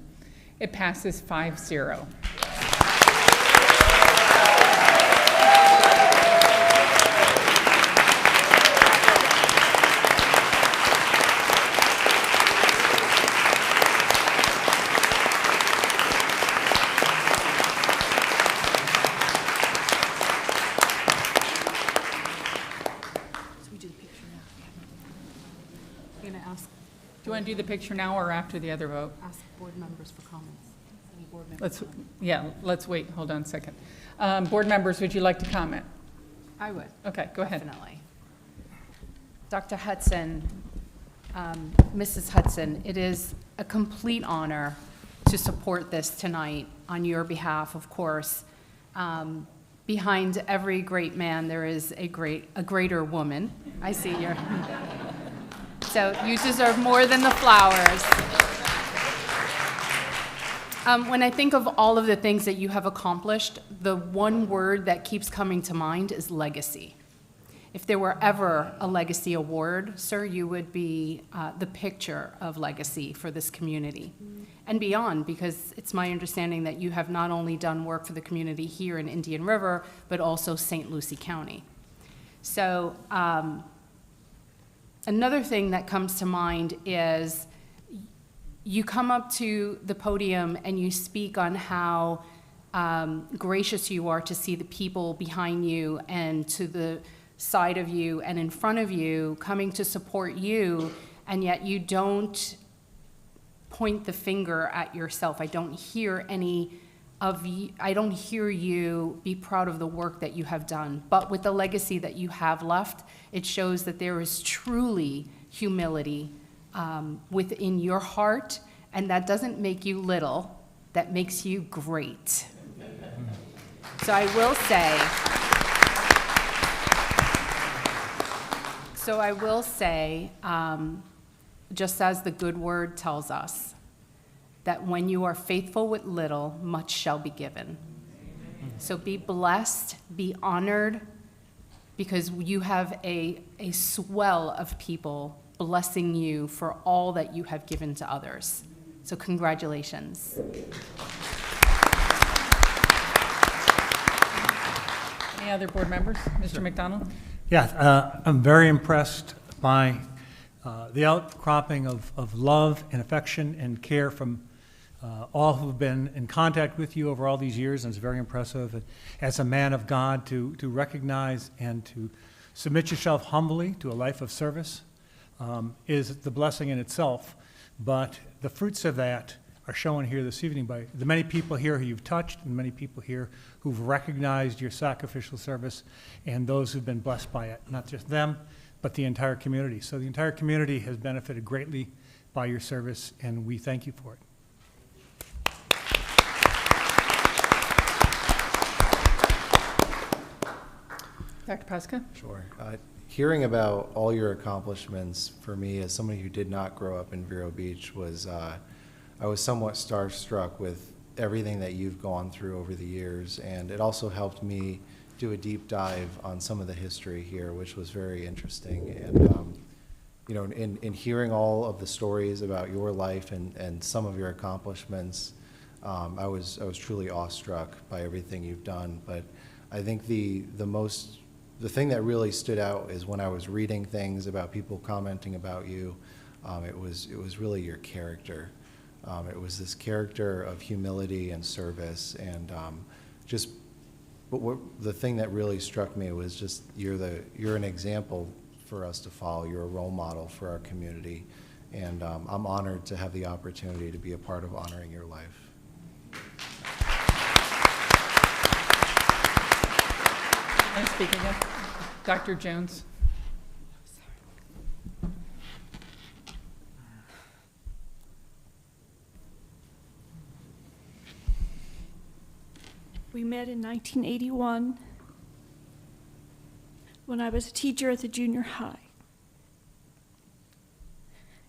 It passes 5-0. Do you want to do the picture now or after the other vote? Ask board members for comments. Any board members? Let's wait. Hold on a second. Board members, would you like to comment? I would. Okay, go ahead. Definitely. Dr. Hudson, Mrs. Hudson, it is a complete honor to support this tonight on your behalf, of course. Behind every great man, there is a greater woman. I see your... So you deserve more than the flowers. When I think of all of the things that you have accomplished, the one word that keeps coming to mind is legacy. If there were ever a legacy award, sir, you would be the picture of legacy for this community and beyond, because it's my understanding that you have not only done work for the community here in Indian River, but also St. Lucie County. So, another thing that comes to mind is you come up to the podium and you speak on how gracious you are to see the people behind you and to the side of you and in front of you coming to support you, and yet you don't point the finger at yourself. I don't hear you be proud of the work that you have done. But with the legacy that you have left, it shows that there is truly humility within your heart, and that doesn't make you little, that makes you great. So I will say, just as the good word tells us, that when you are faithful with little, much shall be given. So be blessed, be honored, because you have a swell of people blessing you for all that you have given to others. So congratulations. Any other board members? Mr. McDonald? Yeah, I'm very impressed by the outcropping of love and affection and care from all who've been in contact with you over all these years, and it's very impressive. As a man of God, to recognize and to submit yourself humbly to a life of service is the blessing in itself. But the fruits of that are shown here this evening by the many people here who you've touched and many people here who've recognized your sacrificial service and those who've been blessed by it. Not just them, but the entire community. So the entire community has benefited greatly by your service, and we thank you for it. Dr. Pesca? Sure. Hearing about all your accomplishments for me as somebody who did not grow up in Vero Beach was, I was somewhat starstruck with everything that you've gone through over the years, and it also helped me do a deep dive on some of the history here, which was very interesting. And you know, in hearing all of the stories about your life and some of your accomplishments, I was truly awestruck by everything you've done. But I think the thing that really stood out is when I was reading things about people commenting about you, it was really your character. It was this character of humility and service, and the thing that really struck me was just you're an example for us to follow. You're a role model for our community, and I'm honored to have the opportunity to be a part of honoring your life. Can I speak again? Dr. Jones. We met in 1981 when I was a teacher at the junior high.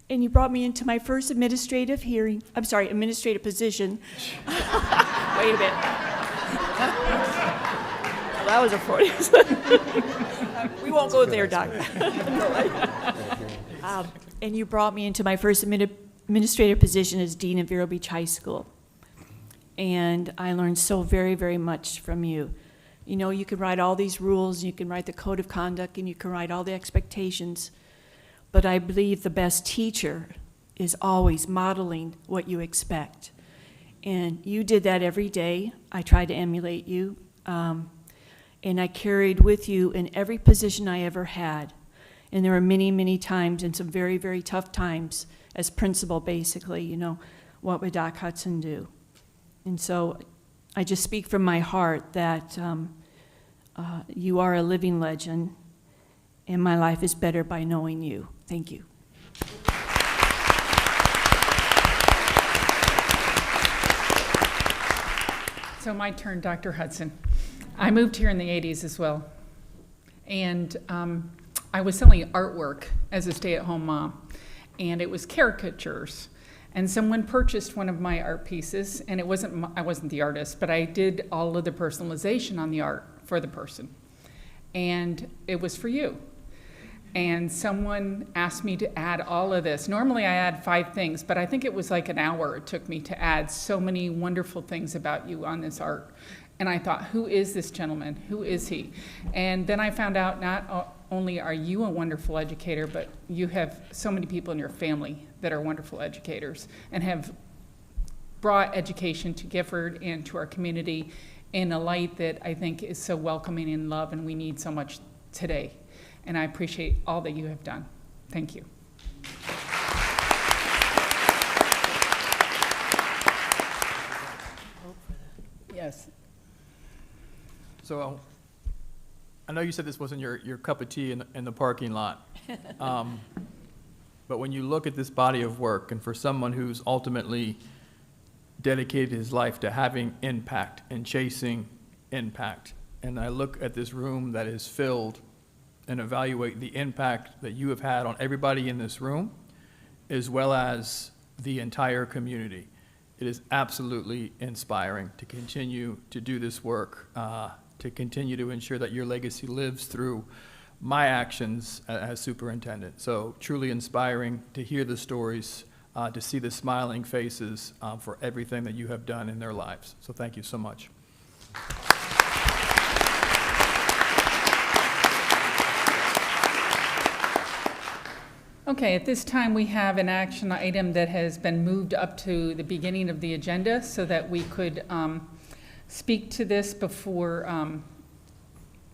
And you brought me into my first administrative position. Wait a minute. Well, that was a 40. We won't go there, Doc. And you brought me into my first administrative position as Dean of Vero Beach High School. And I learned so very, very much from you. You know, you can write all these rules, you can write the code of conduct, and you can write all the expectations, but I believe the best teacher is always modeling what you expect. And you did that every day. I tried to emulate you, and I carried with you in every position I ever had. And there were many, many times, and some very, very tough times, as principal, basically, you know, what would Doc Hudson do? And so I just speak from my heart that you are a living legend, and my life is better by knowing you. Thank you. So my turn, Dr. Hudson. I moved here in the 80s as well. And I was selling artwork as a stay-at-home mom. And it was caricatures. And someone purchased one of my art pieces, and I wasn't the artist, but I did all of the personalization on the art for the person. And it was for you. And someone asked me to add all of this. Normally I add 5 things, but I think it was like an hour it took me to add so many wonderful things about you on this art. And I thought, who is this gentleman? Who is he? And then I found out not only are you a wonderful educator, but you have so many people in your family that are wonderful educators and have brought education to Gifford and to our community in a light that I think is so welcoming and love, and we need so much today. And I appreciate all that you have done. Thank you. Yes. So I know you said this wasn't your cup of tea in the parking lot. But when you look at this body of work, and for someone who's ultimately dedicated his life to having impact and chasing impact, and I look at this room that is filled and evaluate the impact that you have had on everybody in this room, as well as the entire community, it is absolutely inspiring to continue to do this work, to continue to ensure that your legacy lives through my actions as superintendent. So truly inspiring to hear the stories, to see the smiling faces for everything that you have done in their lives. So thank you so much. Okay, at this time we have an action item that has been moved up to the beginning of the agenda so that we could speak to this before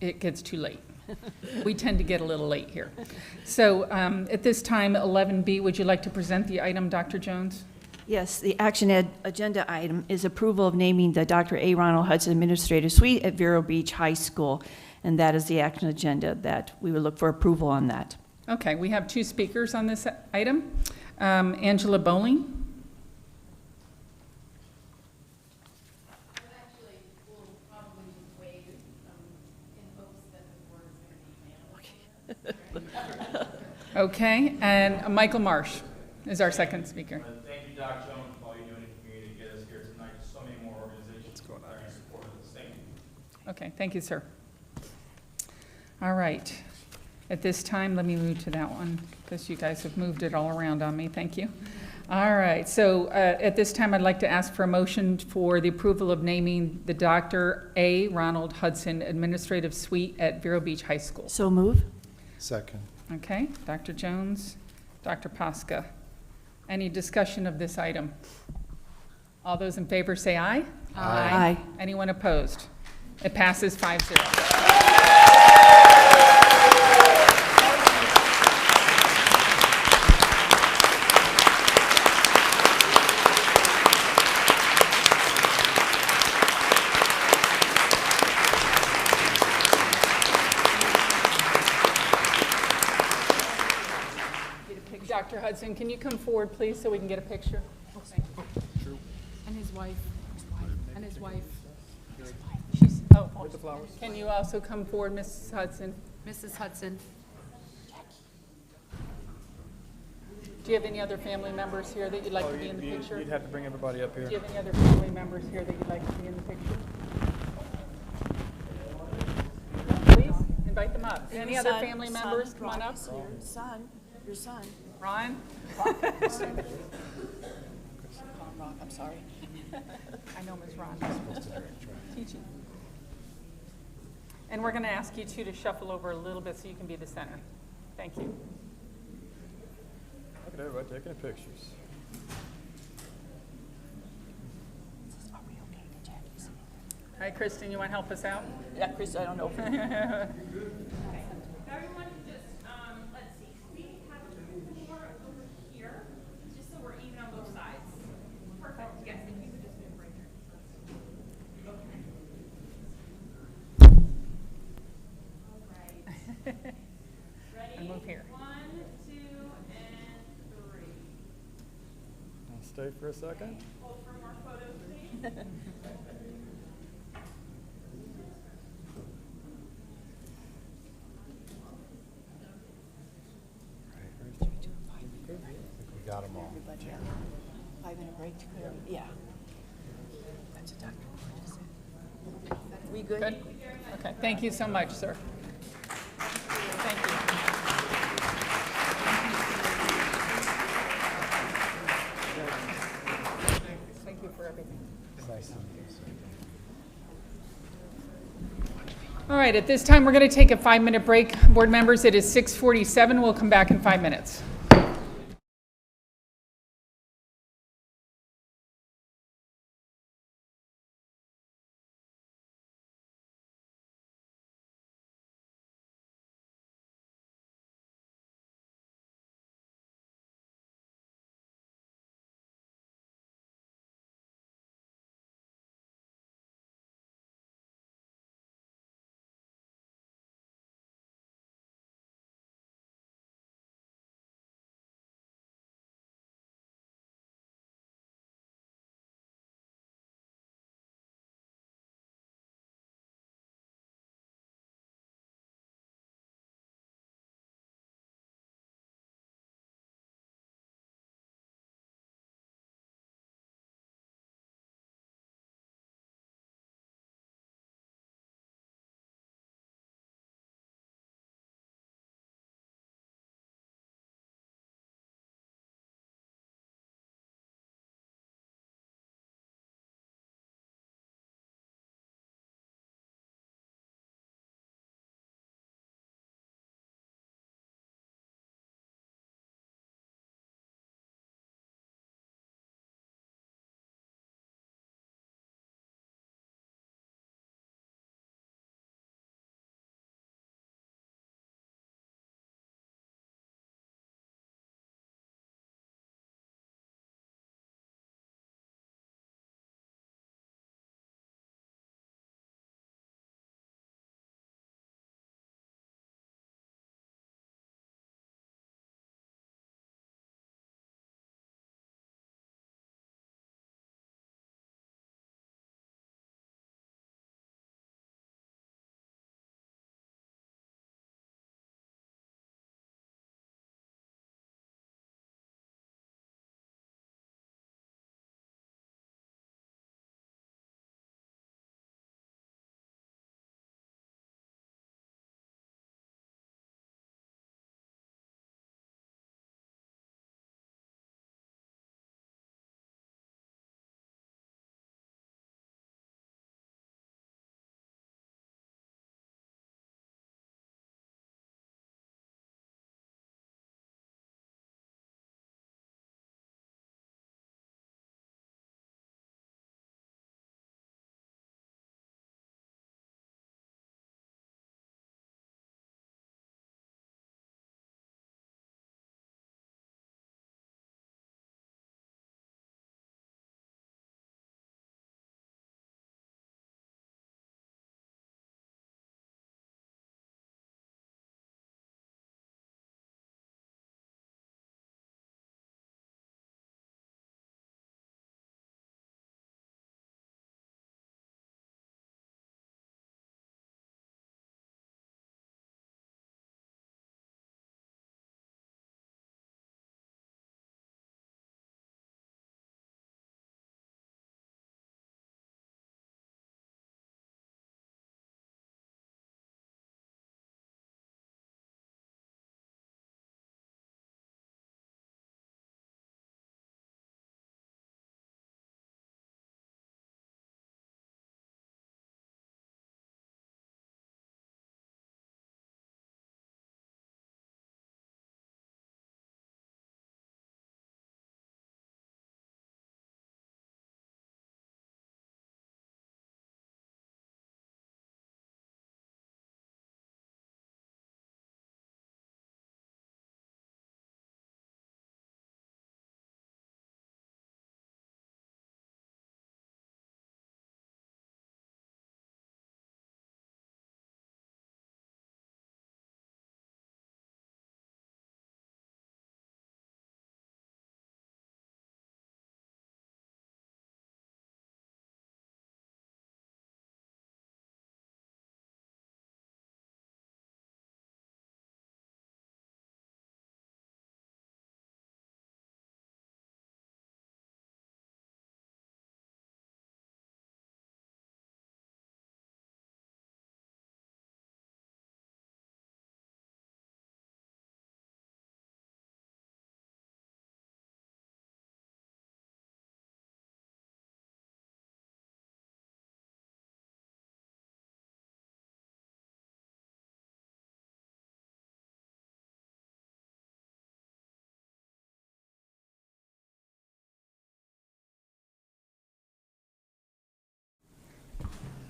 it gets too late. We tend to get a little late here. So at this time, 11B, would you like to present the item, Dr. Jones? Yes, the action agenda item is approval of naming the Dr. A. Ronald Hudson Administrative Suite at Vero Beach High School, and that is the action agenda that we would look for approval on that. Okay, we have 2 speakers on this item. Angela Bowling. Okay, and Michael Marsh is our second speaker. Thank you, Dr. Jones, for all you're doing in the community to get us here tonight. So many more organizations that are in support of this. Thank you. Okay, thank you, sir. All right. At this time, let me move to that one because you guys have moved it all around on me. Thank you. All right, so at this time, I'd like to ask for a motion for the approval of naming the Dr. A. Ronald Hudson Administrative Suite at Vero Beach High School. So move. Second. Okay, Dr. Jones, Dr. Posca. Any discussion of this item? All those in favor say aye. Aye. Anyone opposed? It passes 5-0. Dr. Hudson, can you come forward, please, so we can get a picture? And his wife. And his wife. She's, oh, can you also come forward, Mrs. Hudson? Mrs. Hudson. Do you have any other family members here that you'd like to be in the picture? You'd have to bring everybody up Do here. you have any other family members here that you'd like to be in the picture? Please, invite them up. Any other family members? Come on up. Your son. Ron? Ron, I'm sorry. I know Ms. Ron. Teaching. And we're going to ask you two to shuffle over a little bit so you can be the center. Thank you. Look at everybody taking pictures. Hi, Kristen, you want to help us out? Yeah, Chris, I don't know. Everyone just, let's see, we have four over here, just so we're even on both sides. Perfect, yes, if you could just move right there. Okay. All right. Ready? And move here. 1, 2, and 3. Now stay for a second. Hold for more photos, please. We got them all. 5-minute break. Yeah. That's a doctor. We good? Good? Okay, thank you so much, sir. Thank you. Thank you for everything. Nice to meet you. All right, at this time, we're going to take a 5-minute break. Board members, it is 6:47. We'll come back in 5 minutes.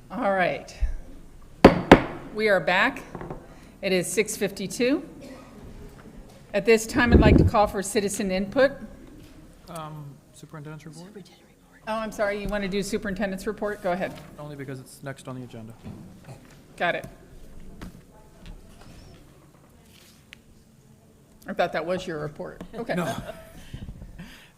All right. We are back. It is 6:52. At this time, I'd like to call for citizen input. Superintendent's report? Oh, I'm sorry, you want to do superintendent's report? Go ahead. Only because it's next on the agenda. Got it. I thought that was your report. Okay. No.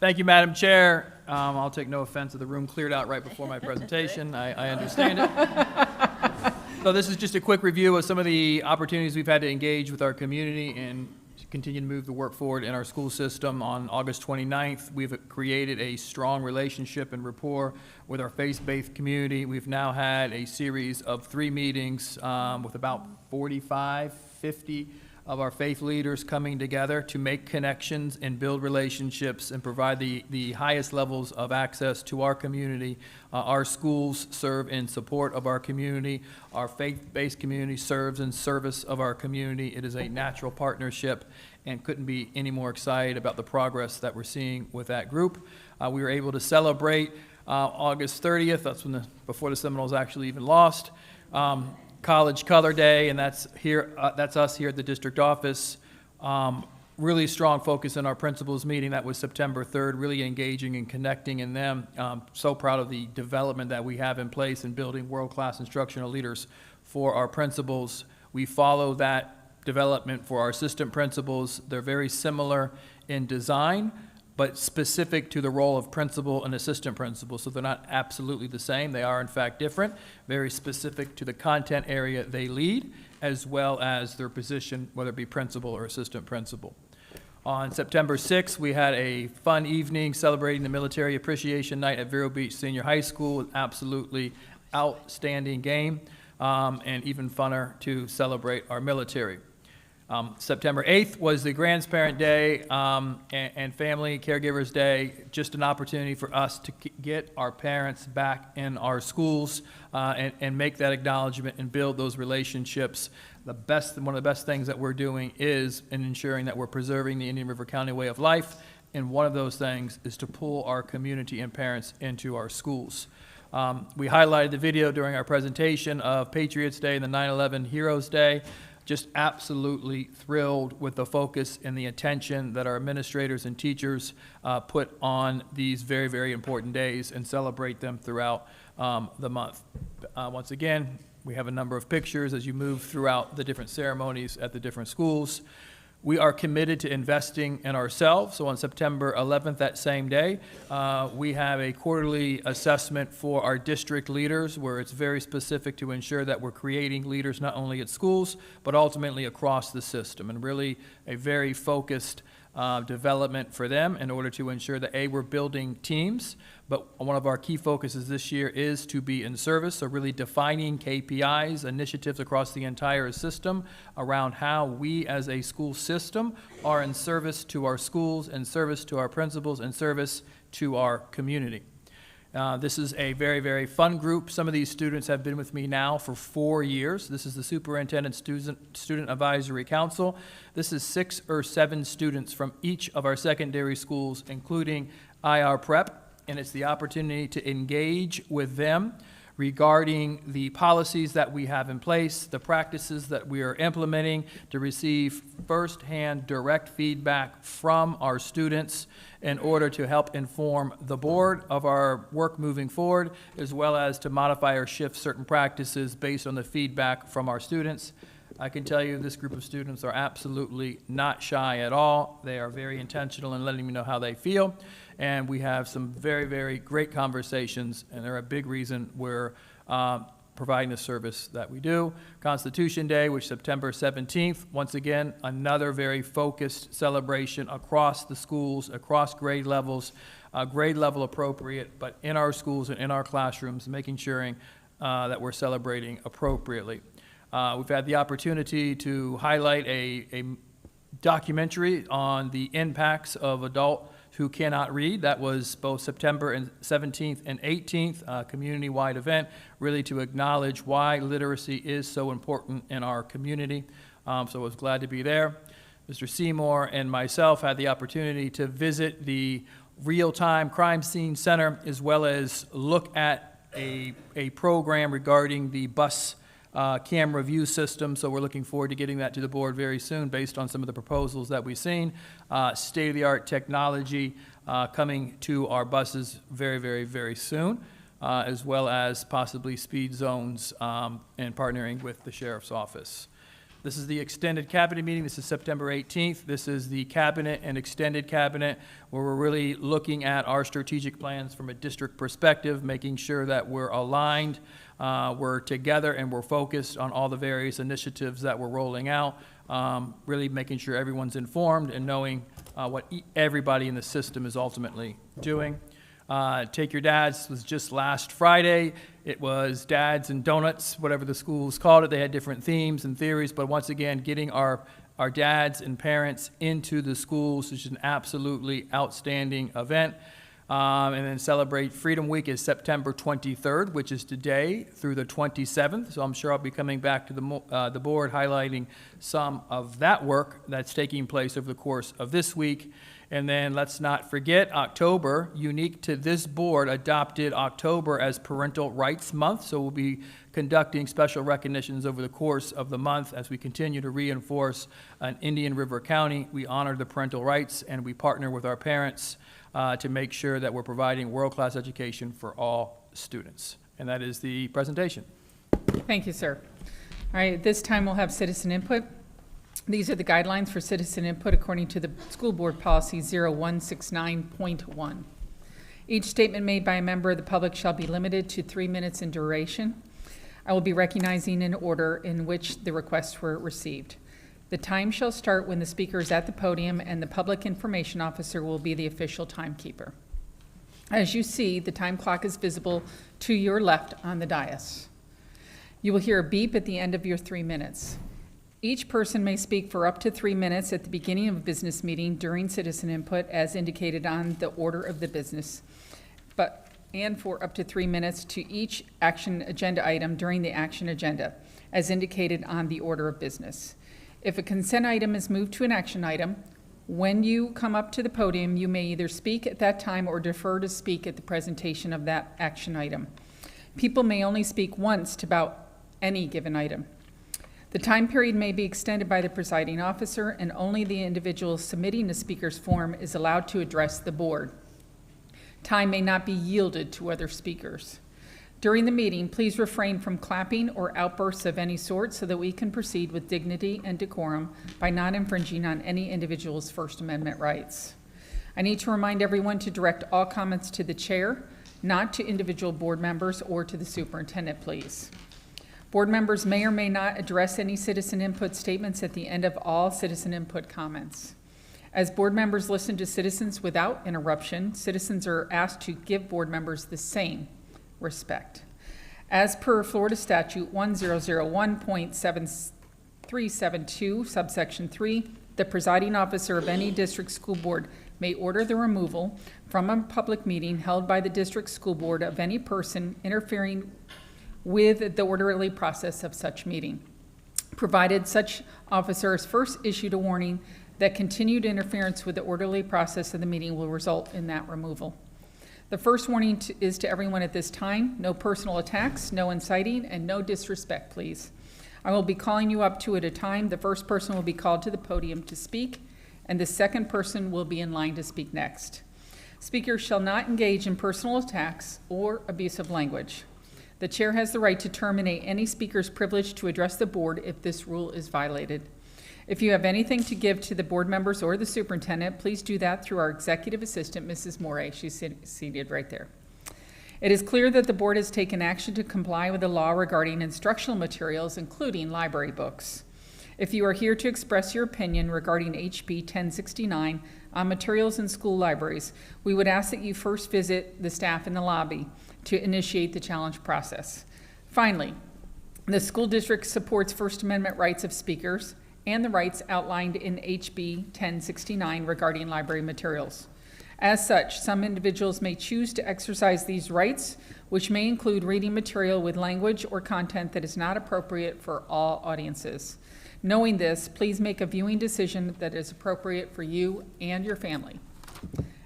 Thank you, Madam Chair. I'll take no offense that the room cleared out right before my presentation. I understand it. So this is just a quick review of some of the opportunities we've had to engage with our community and continue to move the work forward in our school system. On August 29th, we've created a strong relationship and rapport with our faith-based community. We've now had a series of 3 meetings with about 45, 50 of our faith leaders coming together to make connections and build relationships and provide the highest levels of access to our community. Our schools serve in support of our community. Our faith-based community serves in service of our community. It is a natural partnership and couldn't be any more excited about the progress that we're seeing with that group. We were able to celebrate August 30th, that's when before the Seminoles actually even lost, College Color Day, and that's us here at the district office. Really strong focus in our principals meeting. That was September 3rd, really engaging and connecting in them. So proud of the development that we have in place in building world-class instructional leaders for our principals. We follow that development for our assistant principals. They're very similar in design, but specific to the role of principal and assistant principal. So they're not absolutely the same. They are, in fact, different, very specific to the content area they lead, as well as their position, whether it be principal or assistant principal. On September 6th, we had a fun evening celebrating the Military Appreciation Night at Vero Beach Senior High School. Absolutely outstanding game, and even funner to celebrate our military. September 8th was the Grandparent Day and Family Caregivers Day, just an opportunity for us to get our parents back in our schools and make that acknowledgement and build those relationships. One of the best things that we're doing is in ensuring that we're preserving the Indian River County way of life, and one of those things is to pull our community and parents into our schools. We highlighted the video during our presentation of Patriots Day and the 9/11 Heroes Day. Just absolutely thrilled with the focus and the attention that our administrators and teachers put on these very, very important days and celebrate them throughout the month. Once again, we have a number of pictures as you move throughout the different ceremonies at the different schools. We are committed to investing in ourselves. So on September 11th, that same day, we have a quarterly assessment for our district leaders where it's very specific to ensure that we're creating leaders not only at schools, but ultimately across the system, and really a very focused development for them in order to ensure that, A, we're building teams, but one of our key focuses this year is to be in service, so really defining KPIs, initiatives across the entire system around how we as a school system are in service to our schools, in service to our principals, in service to our community. This is a very, very fun group. Some of these students have been with me now for 4 years. This is the Superintendent Student Advisory Council. This is 6 or 7 students from each of our secondary schools, including IR Prep, and it's the opportunity to engage with them regarding the policies that we have in place, the practices that we are implementing, to receive firsthand direct feedback from our students in order to help inform the board of our work moving forward, as well as to modify or shift certain practices based on the feedback from our students. I can tell you this group of students are absolutely not shy at all. They are very intentional in letting me know how they feel. And we have some very, very great conversations, and they're a big reason we're providing the service that we do. Constitution Day, which is September 17th, once again, another very focused celebration across the schools, across grade levels, grade level appropriate, but in our schools and in our classrooms, making sure that we're celebrating appropriately. We've had the opportunity to highlight a documentary on the impacts of adult who cannot read. That was both September 17th and 18th, a community-wide event, really to acknowledge why literacy is so important in our community. So I was glad to be there. Mr. Seymour and myself had the opportunity to visit the real-time crime scene center, as well as look at a program regarding the bus camera view system, so we're looking forward to getting that to the board very soon based on some of the proposals that we've seen. State-of-the-art technology coming to our buses very, very, very soon, as well as possibly speed zones and partnering with the sheriff's office. This is the extended cabinet meeting. This is September 18th. This is the cabinet and extended cabinet where we're really looking at our strategic plans from a district perspective, making sure that we're aligned, we're together, and we're focused on all the various initiatives that we're rolling out, really making sure everyone's informed and knowing what everybody in the system is ultimately doing. Take Your Dads was just last Friday. It was Dads and Donuts, whatever the schools called it. They had different themes and theories, but once again, getting our dads and parents into the schools is an absolutely outstanding event. And then Celebrate Freedom Week is September 23rd, which is today, through the 27th. So I'm sure I'll be coming back to the board highlighting some of that work that's taking place over the course of this week. And then let's not forget October, unique to this board, adopted October as Parental Rights Month. So we'll be conducting special recognitions over the course of the month as we continue to reinforce in Indian River County. We honor the parental rights and we partner with our parents to make sure that we're providing world-class education for all students. And that is the presentation. Thank you, sir. All right, at this time we'll have citizen input. These are the guidelines for citizen input according to the School Board Policy 0169.1. Each statement made by a member of the public shall be limited to 3 minutes in duration. I will be recognizing in order in which the requests were received. The time shall start when the speaker is at the podium, and the public information officer will be the official timekeeper. As you see, the time clock is visible to your left on the dais. You will hear a beep at the end of your 3 minutes. Each person may speak for up to 3 minutes at the beginning of a business meeting during citizen input as indicated on the order of the business, and for up to 3 minutes to each action agenda item during the action agenda as indicated on the order of business. If a consent item is moved to an action item, when you come up to the podium, you may either speak at that time or defer to speak at the presentation of that action item. People may only speak once about any given item. The time period may be extended by the presiding officer, and only the individual submitting the speaker's form is allowed to address the board. Time may not be yielded to other speakers. During the meeting, please refrain from clapping or outbursts of any sort so that we can proceed with dignity and decorum by not infringing on any individual's First Amendment rights. I need to remind everyone to direct all comments to the chair, not to individual board members or to the superintendent, please. Board members may or may not address any citizen input statements at the end of all citizen input comments. As board members listen to citizens without interruption, citizens are asked to give board members the same respect. As per Florida Statute 1001.7372, subsection 3, the presiding officer of any district school board may order the removal from a public meeting held by the district school board of any person interfering with the orderly process of such meeting, provided such officer is first issued a warning that continued interference with the orderly process of the meeting will result in that removal. The first warning is to everyone at this time: no personal attacks, no inciting, and no disrespect, please. I will be calling you up two at a time. The first person will be called to the podium to speak, and the second person will be in line to speak next. Speakers shall not engage in personal attacks or abusive language. The chair has the right to terminate any speaker's privilege to address the board if this rule is violated. If you have anything to give to the board members or the superintendent, please do that through our executive assistant, Mrs. Morey. She's seated right there. It is clear that the board has taken action to comply with the law regarding instructional materials, including library books. If you are here to express your opinion regarding HB 1069 on materials in school libraries, we would ask that you first visit the staff in the lobby to initiate the challenge process. Finally, the school district supports First Amendment rights of speakers and the rights outlined in HB 1069 regarding library materials. As such, some individuals may choose to exercise these rights, which may include reading material with language or content that is not appropriate for all audiences. Knowing this, please make a viewing decision that is appropriate for you and your family.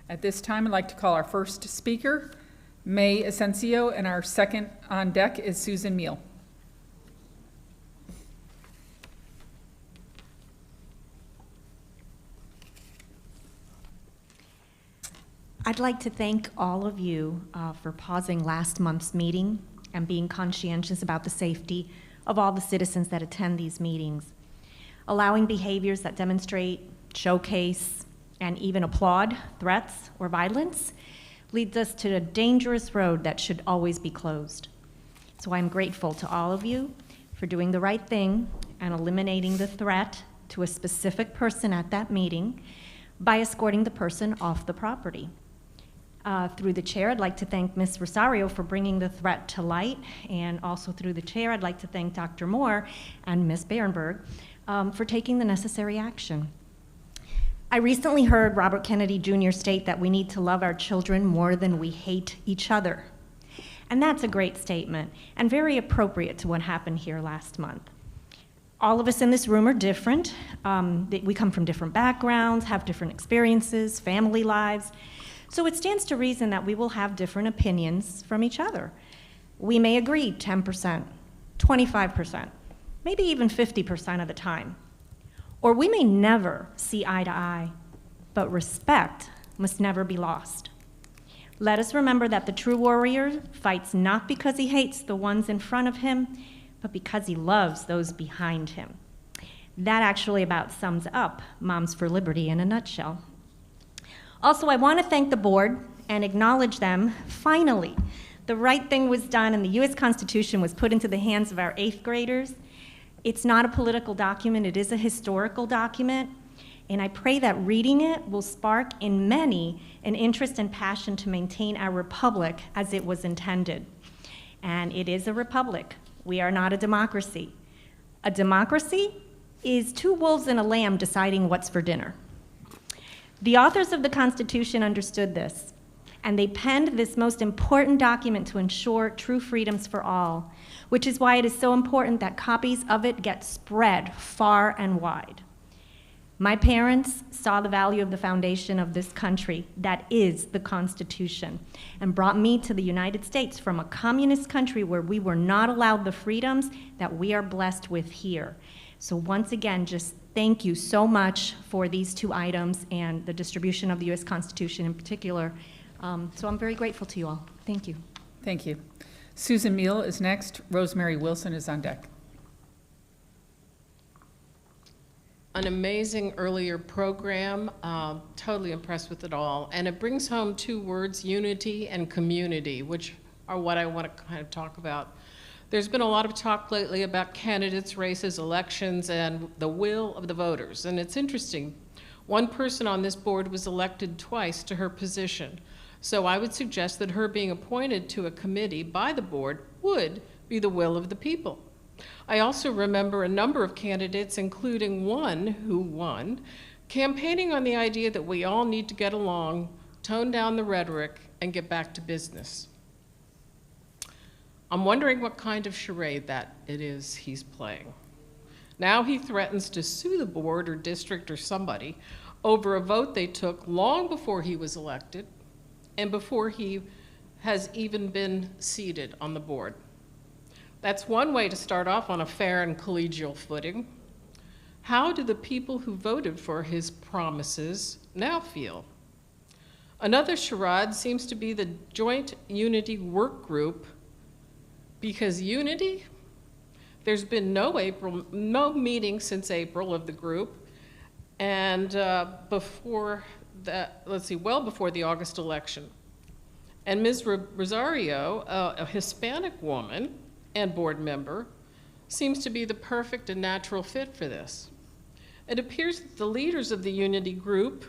At this time, I'd like to call our first speaker, May Asensio, and our second on deck is Susan Meal. I'd like to thank all of you for pausing last month's meeting and being conscientious about the safety of all the citizens that attend these meetings. Allowing behaviors that demonstrate, showcase, and even applaud threats or violence leads us to a dangerous road that should always be closed. So I'm grateful to all of you for doing the right thing and eliminating the threat to a specific person at that meeting by escorting the person off the property. Through the chair, I'd like to thank Ms. Rosario for bringing the threat to light, and also through the chair, I'd like to thank Dr. Moore and Ms. Berenberg for taking the necessary action. I recently heard Robert Kennedy Jr. state that we need to love our children more than we hate each other. And that's a great statement, and very appropriate to what happened here last month. All of us in this room are different. We come from different backgrounds, have different experiences, family lives. So it stands to reason that we will have different opinions from each other. We may agree 10%, 25%, maybe even 50% of the time. Or we may never see eye to eye, but respect must never be lost. Let us remember that the true warrior fights not because he hates the ones in front of him, but because he loves those behind him. That actually about sums up Moms for Liberty in a nutshell. Also, I want to thank the board and acknowledge them. Finally, the right thing was done and the U.S. Constitution was put into the hands of our 8th graders. It's not a political document, it is a historical document, and I pray that reading it will spark in many an interest and passion to maintain our republic as it was intended. And it is a republic. We are not a democracy. A democracy is 2 wolves and a lamb deciding what's for dinner. The authors of the Constitution understood this, and they penned this most important document to ensure true freedoms for all, which is why it is so important that copies of it get spread far and wide. My parents saw the value of the foundation of this country, that is the Constitution, and brought me to the United States from a communist country where we were not allowed the freedoms that we are blessed with here. So once again, just thank you so much for these 2 items and the distribution of the U.S. Constitution in particular. So I'm very grateful to you all. Thank you. Thank you. Susan Meal is next. Rosemary Wilson is on deck. An amazing earlier program, totally impressed with it all. And it brings home 2 words, unity and community, which are what I want to kind of talk about. There's been a lot of talk lately about candidates, races, elections, and the will of the voters. And it's interesting, one person on this board was elected twice to her position. So I would suggest that her being appointed to a committee by the board would be the will of the people. I also remember a number of candidates, including one who won, campaigning on the idea that we all need to get along, tone down the rhetoric, and get back to business. I'm wondering what kind of charade that it is he's playing. Now he threatens to sue the board or district or somebody over a vote they took long before he was elected and before he has even been seated on the board. That's one way to start off on a fair and collegial footing. How do the people who voted for his promises now feel? Another charade seems to be the Joint Unity Work Group, because unity, there's been no meeting since April of the group, and well before the August election. And Ms. Rosario, a Hispanic woman and board member, seems to be the perfect and natural fit for this. It appears that the leaders of the unity group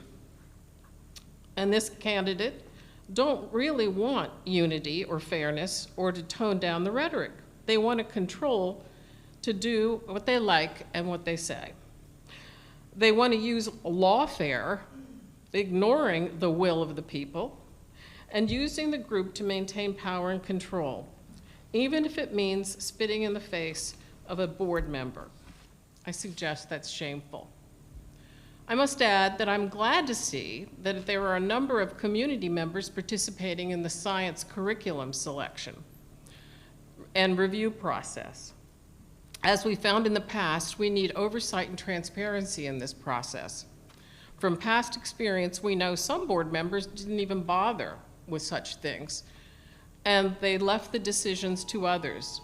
and this candidate don't really want unity or fairness or to tone down the rhetoric. They want to control to do what they like and what they say. They want to use lawfare, ignoring the will of the people, and using the group to maintain power and control, even if it means spitting in the face of a board member. I suggest that's shameful. I must add that I'm glad to see that there are a number of community members participating in the science curriculum selection and review process. As we found in the past, we need oversight and transparency in this process. From past experience, we know some board members didn't even bother with such things, and they left the decisions to others.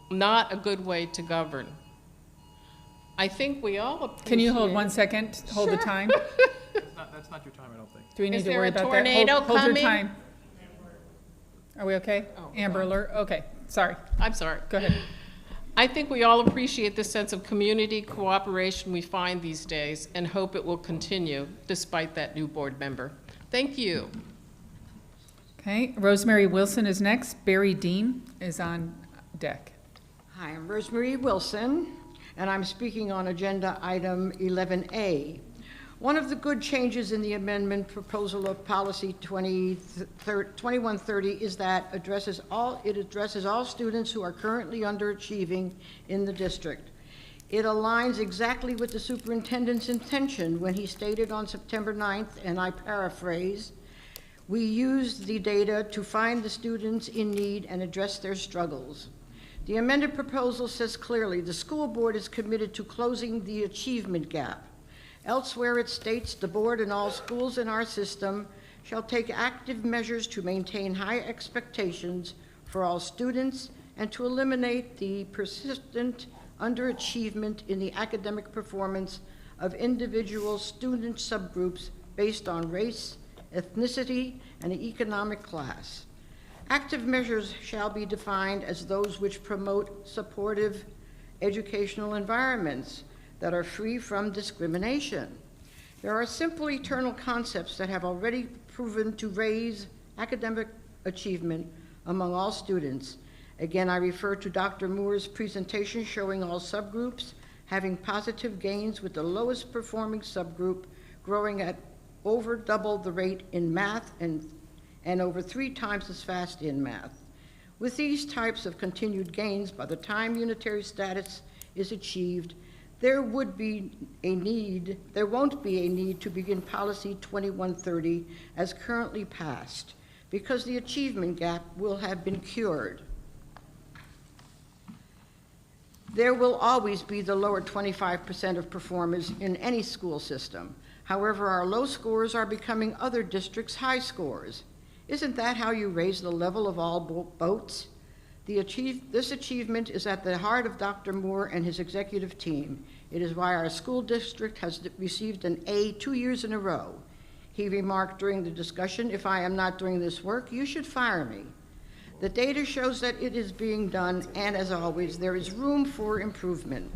Not a good way to govern. I think we all appreciate... Can you hold 1 second? Hold the time. That's not your time, I don't think. Do we need Is to there worry a about that? tornado Hold your coming? time. Are we okay? Oh, Amber God. Alert? Okay, sorry. I'm sorry. Go ahead. I think we all appreciate the sense of community cooperation we find these days and hope it will continue despite that new board member. Thank you. Okay, Rosemary Wilson is next. Barry Dean is on deck. Hi, I'm Rosemary Wilson, and I'm speaking on agenda item 11A. One of the good changes in the amendment proposal of policy 2130 is that it addresses all students who are currently underachieving in the district. It aligns exactly with the superintendent's intention when he stated on September 9th, and I paraphrase, "We used the data to find the students in need and address their struggles." The amended proposal says clearly the school board is committed to closing the achievement gap. Elsewhere, it states the board and all schools in our system shall take active measures to maintain high expectations for all students and to eliminate the persistent underachievement in the academic performance of individual student subgroups based on race, ethnicity, and economic class. Active measures shall be defined as those which promote supportive educational environments that are free from discrimination. There are simple eternal concepts that have already proven to raise academic achievement among all students. Again, I refer to Dr. Moore's presentation showing all subgroups having positive gains, with the lowest performing subgroup growing at over double the rate in math and over 3 times as fast in math. With these types of continued gains, by the time unitary status is achieved, there won't be a need to begin policy 2130 as currently passed, because the achievement gap will have been cured. There will always be the lower 25% of performers in any school system. However, our low scores are becoming other districts' high scores. Isn't that how you raise the level of all boats? This achievement is at the heart of Dr. Moore and his executive team. It is why our school district has received an A 2 years in a row. He remarked during the discussion, "If I am not doing this work, you should fire me." The data shows that it is being done, and as always, there is room for improvement.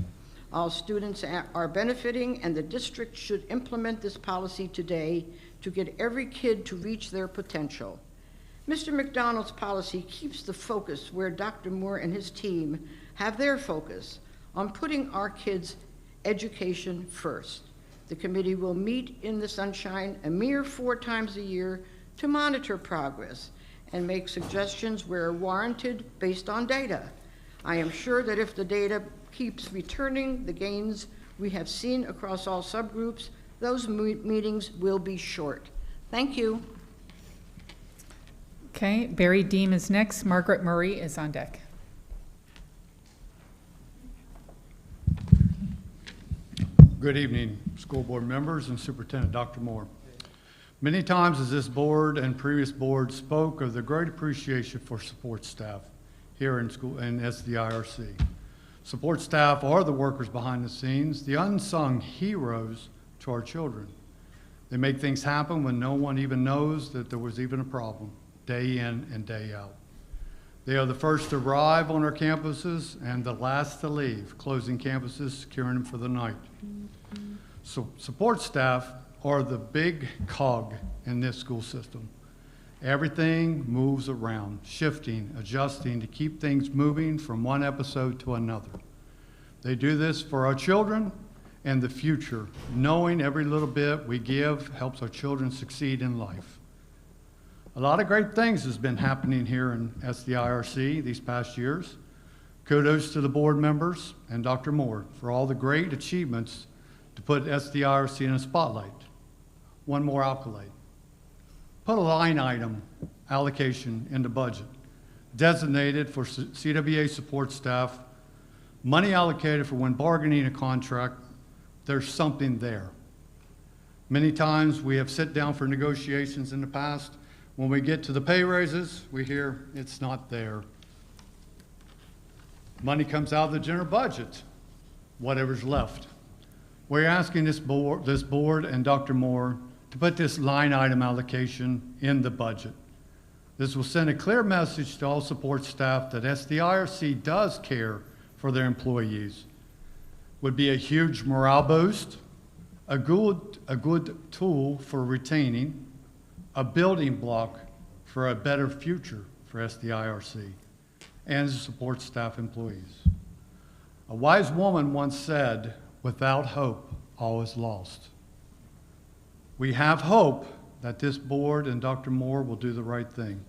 All students are benefiting, and the district should implement this policy today to get every kid to reach their potential. Mr. McDonald's policy keeps the focus where Dr. Moore and his team have their focus, on putting our kids' education first. The committee will meet in the sunshine a mere 4 times a year to monitor progress and make suggestions where warranted based on data. I am sure that if the data keeps returning the gains we have seen across all subgroups, those meetings will be short. Thank you. Okay, Barry Deem is next. Margaret Murray is on deck. Good evening, school board members and Superintendent Dr. Moore. Many times as this board and previous boards spoke of the great appreciation for support staff here in school and SDIRC. Support staff are the workers behind the scenes, the unsung heroes to our children. They make things happen when no one even knows that there was even a problem, day in and day out. They are the first to arrive on our campuses and the last to leave, closing campuses, securing them for the night. So support staff are the big cog in this school system. Everything moves around, shifting, adjusting to keep things moving from one episode to another. They do this for our children and the future, knowing every little bit we give helps our children succeed in life. A lot of great things has been happening here in SDIRC these past years. Kudos to the board members and Dr. Moore for all the great achievements to put SDIRC in a spotlight. One more accolade. Put a line item allocation in the budget, designated for CWA support staff, money allocated for when bargaining a contract, there's something there. Many times we have sit down for negotiations in the past. When we get to the pay raises, we hear it's not there. Money comes out of the general budget, whatever's left. We're asking this board and Dr. Moore to put this line item allocation in the budget. This will send a clear message to all support staff that SDIRC does care for their employees. Would be a huge morale boost, a good tool for retaining, a building block for a better future for SDIRC and support staff employees. A wise woman once said, "Without hope, all is lost." We have hope that this board and Dr. Moore will do the right thing.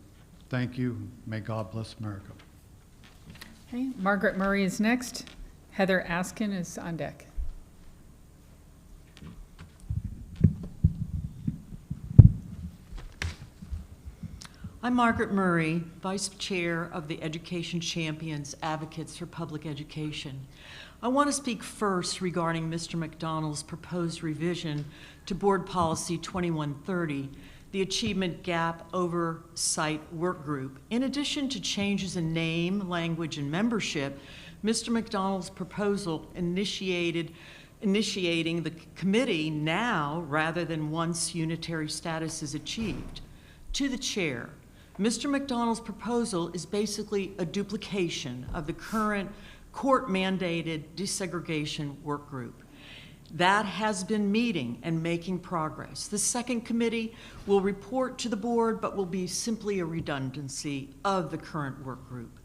Thank you. May God bless America. Okay, Margaret Murray is next. Heather Askin is on deck. I'm Margaret Murray, Vice Chair of the Education Champions Advocates for Public Education. I want to speak first regarding Mr. McDonald's proposed revision to Board Policy 2130, the Achievement Gap Oversight Work Group. In addition to changes in name, language, and membership, Mr. McDonald's proposal initiating the committee now rather than once unitary status is achieved. To the chair, Mr. McDonald's proposal is basically a duplication of the current court-mandated desegregation work group. That has been meeting and making progress. The second committee will report to the board, but will be simply a redundancy of the current work group.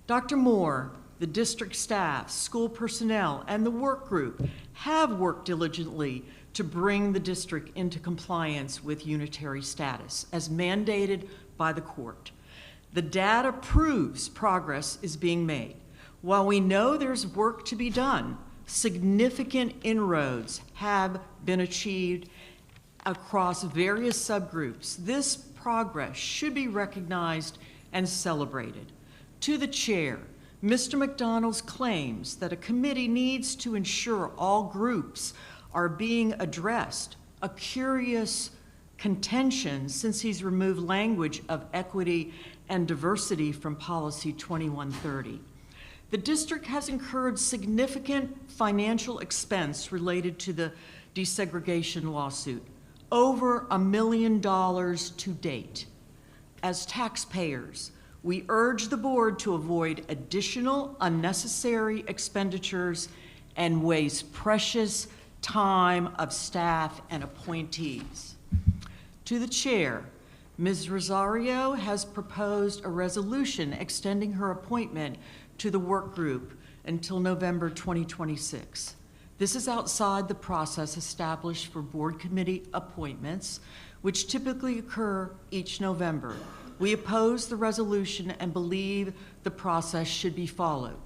Dr. Moore, the district staff, school personnel, and the work group have worked diligently to bring the district into compliance with unitary status as mandated by the court. The data proves progress is being made. While we know there's work to be done, significant inroads have been achieved across various subgroups. This progress should be recognized and celebrated. To the chair, Mr. McDonald's claims that a committee needs to ensure all groups are being addressed, a curious contention since he's removed language of equity and diversity from Policy 2130. The district has incurred significant financial expense related to the desegregation lawsuit, over $1 million to date. As taxpayers, we urge the board to avoid additional unnecessary expenditures and waste precious time of staff and appointees. To the chair, Ms. Rosario has proposed a resolution extending her appointment to the work group until November 2026. This is outside the process established for board committee appointments, which typically occur each November. We oppose the resolution and believe the process should be followed.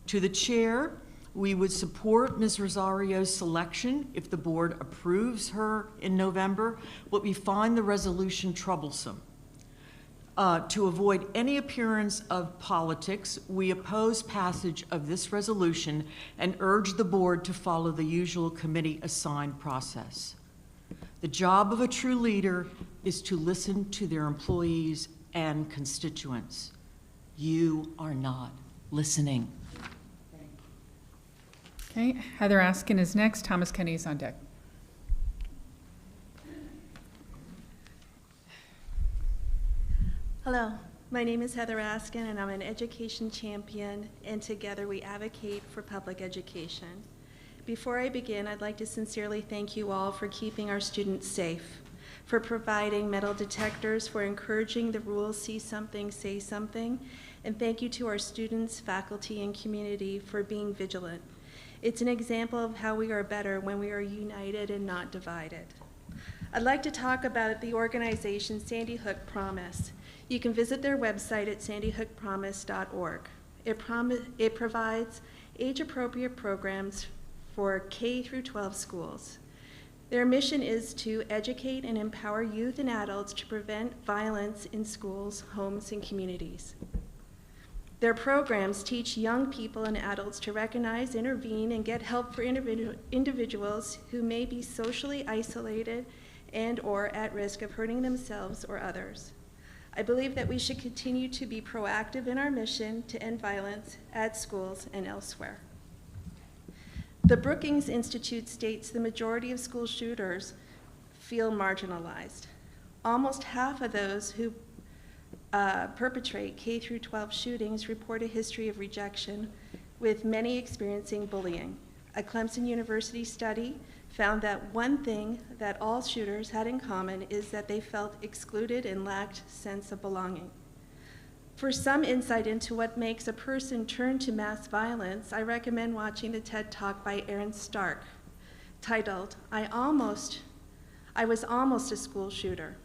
To the chair, we would support Ms. Rosario's selection if the board approves her in November, but we find the resolution troublesome. To avoid any appearance of politics, we oppose passage of this resolution and urge the board to follow the usual committee-assigned process. The job of a true leader is to listen to their employees and constituents. You are not listening. Okay, Heather Askin is next. Thomas Kenny is on deck. Hello, my name is Heather Askin, and I'm an education champion, and together we advocate for public education. Before I begin, I'd like to sincerely thank you all for keeping our students safe, for providing metal detectors, for encouraging the rule, see something, say something, and thank you to our students, faculty, and community for being vigilant. It's an example of how we are better when we are united and not divided. I'd like to talk about the organization Sandy Hook Promise. You can visit their website at sandyhookpromise.org. It provides age-appropriate programs for K through 12 schools. Their mission is to educate and empower youth and adults to prevent violence in schools, homes, and communities. Their programs teach young people and adults to recognize, intervene, and get help for individuals who may be socially isolated and/or at risk of hurting themselves or others. I believe that we should continue to be proactive in our mission to end violence at schools and elsewhere. The Brookings Institute states the majority of school shooters feel marginalized. Almost half of those who perpetrate K through 12 shootings report a history of rejection, with many experiencing bullying. A Clemson University study found that one thing that all shooters had in common is that they felt excluded and lacked sense of belonging. For some insight into what makes a person turn to mass violence, I recommend watching the TED Talk by Aaron Stark, titled, I Was Almost a School Shooter.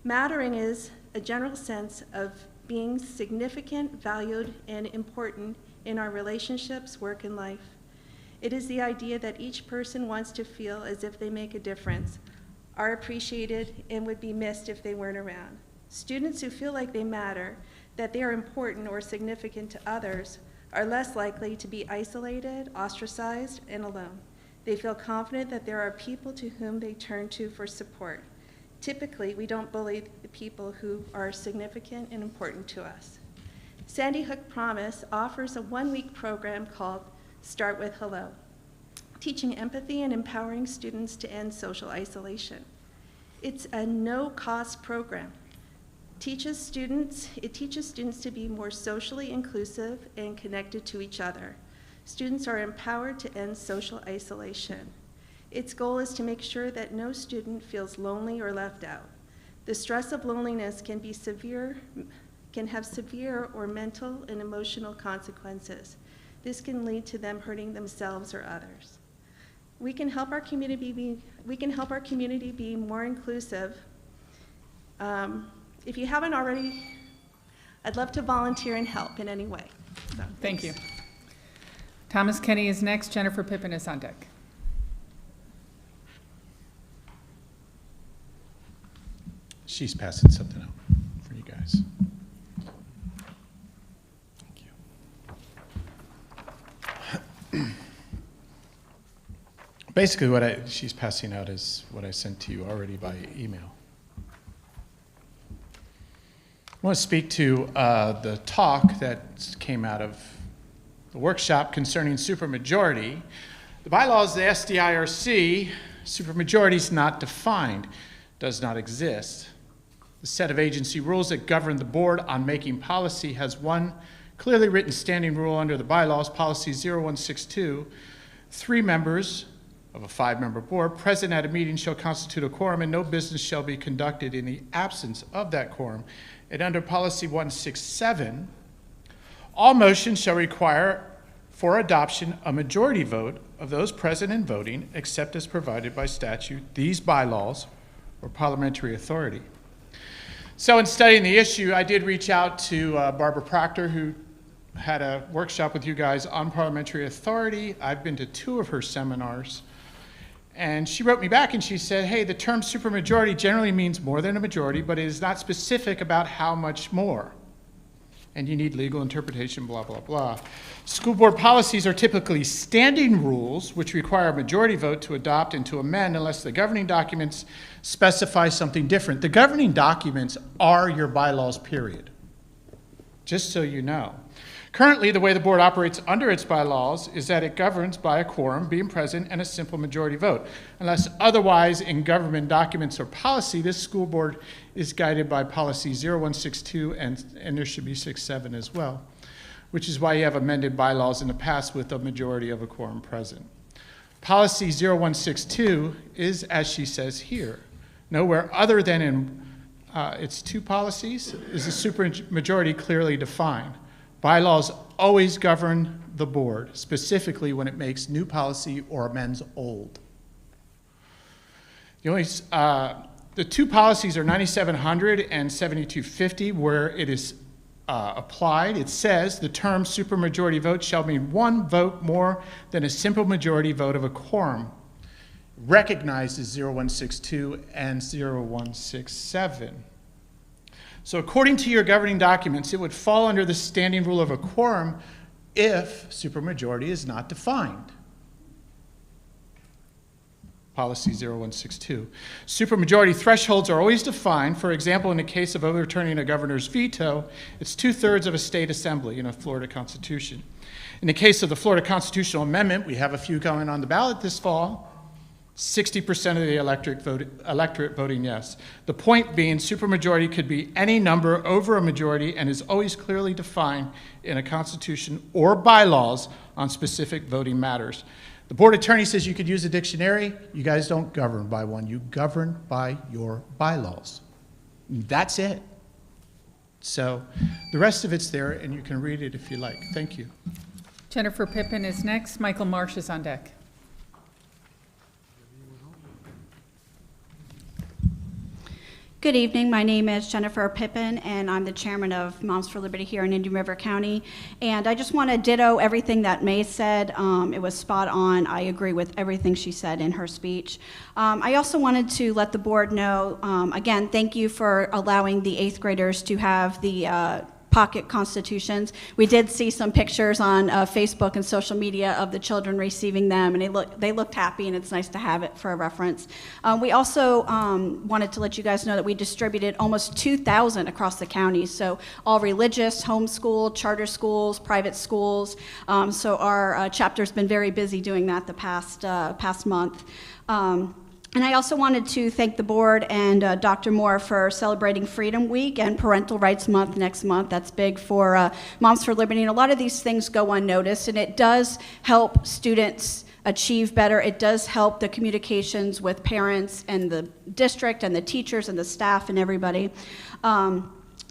Mattering is a general sense of being significant, valued, and important in our relationships, work, and life. It is the idea that each person wants to feel as if they make a difference, are appreciated, and would be missed if they weren't around. Students who feel like they matter, that they are important or significant to others, are less likely to be isolated, ostracized, and alone. They feel confident that there are people to whom they turn to for support. Typically, we don't bully the people who are significant and important to us. Sandy Hook Promise offers a one-week program called Start with Hello, teaching empathy and empowering students to end social isolation. It's a no-cost program. It teaches students to be more socially inclusive and connected to each other. Students are empowered to end social isolation. Its goal is to make sure that no student feels lonely or left out. The stress of loneliness can have severe or mental and emotional consequences. This can lead to them hurting themselves or others. We can help our community be more inclusive. If you haven't already, I'd love to volunteer and help in any way. So, Thank you. Thomas Kenny is next. Jennifer Pippin is on deck. She's passing something out for you guys. Thank you. Basically, what she's passing out is what I sent to you already by email. I want to speak to the talk that came out of the workshop concerning supermajority. The bylaws of the SDIRC, supermajority is not defined, does not exist. The set of agency rules that govern the board on making policy has one clearly written standing rule under the bylaws, policy 0162. 3 members of a 5-member board present at a meeting shall constitute a quorum, and no business shall be conducted in the absence of that quorum. And under policy 167, all motions shall require for adoption a majority vote of those present and voting, except as provided by statute, these bylaws, or parliamentary authority. So in studying the issue, I did reach out to Barbara Proctor, who had a workshop with you guys on parliamentary authority. I've been to 2 of her seminars. And she wrote me back and she said, hey, the term supermajority generally means more than a majority, but it is not specific about how much more. And you need legal interpretation, blah, blah, blah. School board policies are typically standing rules which require a majority vote to adopt and to amend unless the governing documents specify something different. The governing documents are your bylaws, period. Just so you know. Currently, the way the board operates under its bylaws is that it governs by a quorum being present and a simple majority vote. Unless otherwise in government documents or policy, this school board is guided by policy 0162, and there should be 67 as well, which is why you have amended bylaws in the past with a majority of a quorum present. Policy 0162 is, as she says here, nowhere other than in its 2 policies is the supermajority clearly defined. Bylaws always govern the board, specifically when it makes new policy or amends old. The 2 policies are 9700 and 7250, where it is applied, it says the term supermajority vote shall mean one vote more than a simple majority vote of a quorum, recognized as 0162 and 0167. So according to your governing documents, it would fall under the standing rule of a quorum if supermajority is not defined. Policy 0162. Supermajority thresholds are always defined. For example, in the case of overturning a governor's veto, it's 2/3 of a state assembly in a Florida Constitution. In the case of the Florida Constitutional Amendment, we have a few going on the ballot this fall, 60% of the electorate voting yes. The point being, supermajority could be any number over a majority and is always clearly defined in a constitution or bylaws on specific voting matters. The board attorney says you could use a dictionary. You guys don't govern by one. You govern by your bylaws. That's it. So the rest of it's there, and you can read it if you like. Thank you. Jennifer Pippin is next. Michael Marsh is on deck. Good evening. My name is Jennifer Pippin, and I'm the chairman of Moms for Liberty here in Indian River County. And I just want to ditto everything that May said. It was spot on. I agree with everything she said in her speech. I also wanted to let the board know, again, thank you for allowing the 8th graders to have the pocket constitutions. We did see some pictures on Facebook and social media of the children receiving them, and they looked happy, and it's nice to have it for a reference. We also wanted to let you guys know that we distributed almost 2,000 across the county, so all religious, homeschool, charter schools, private schools. So our chapter's been very busy doing that the past month. And I also wanted to thank the board and Dr. Moore for celebrating Freedom Week and Parental Rights Month next month. That's big for Moms for Liberty. And a lot of these things go unnoticed, and it does help students achieve better. It does help the communications with parents and the district and the teachers and the staff and everybody.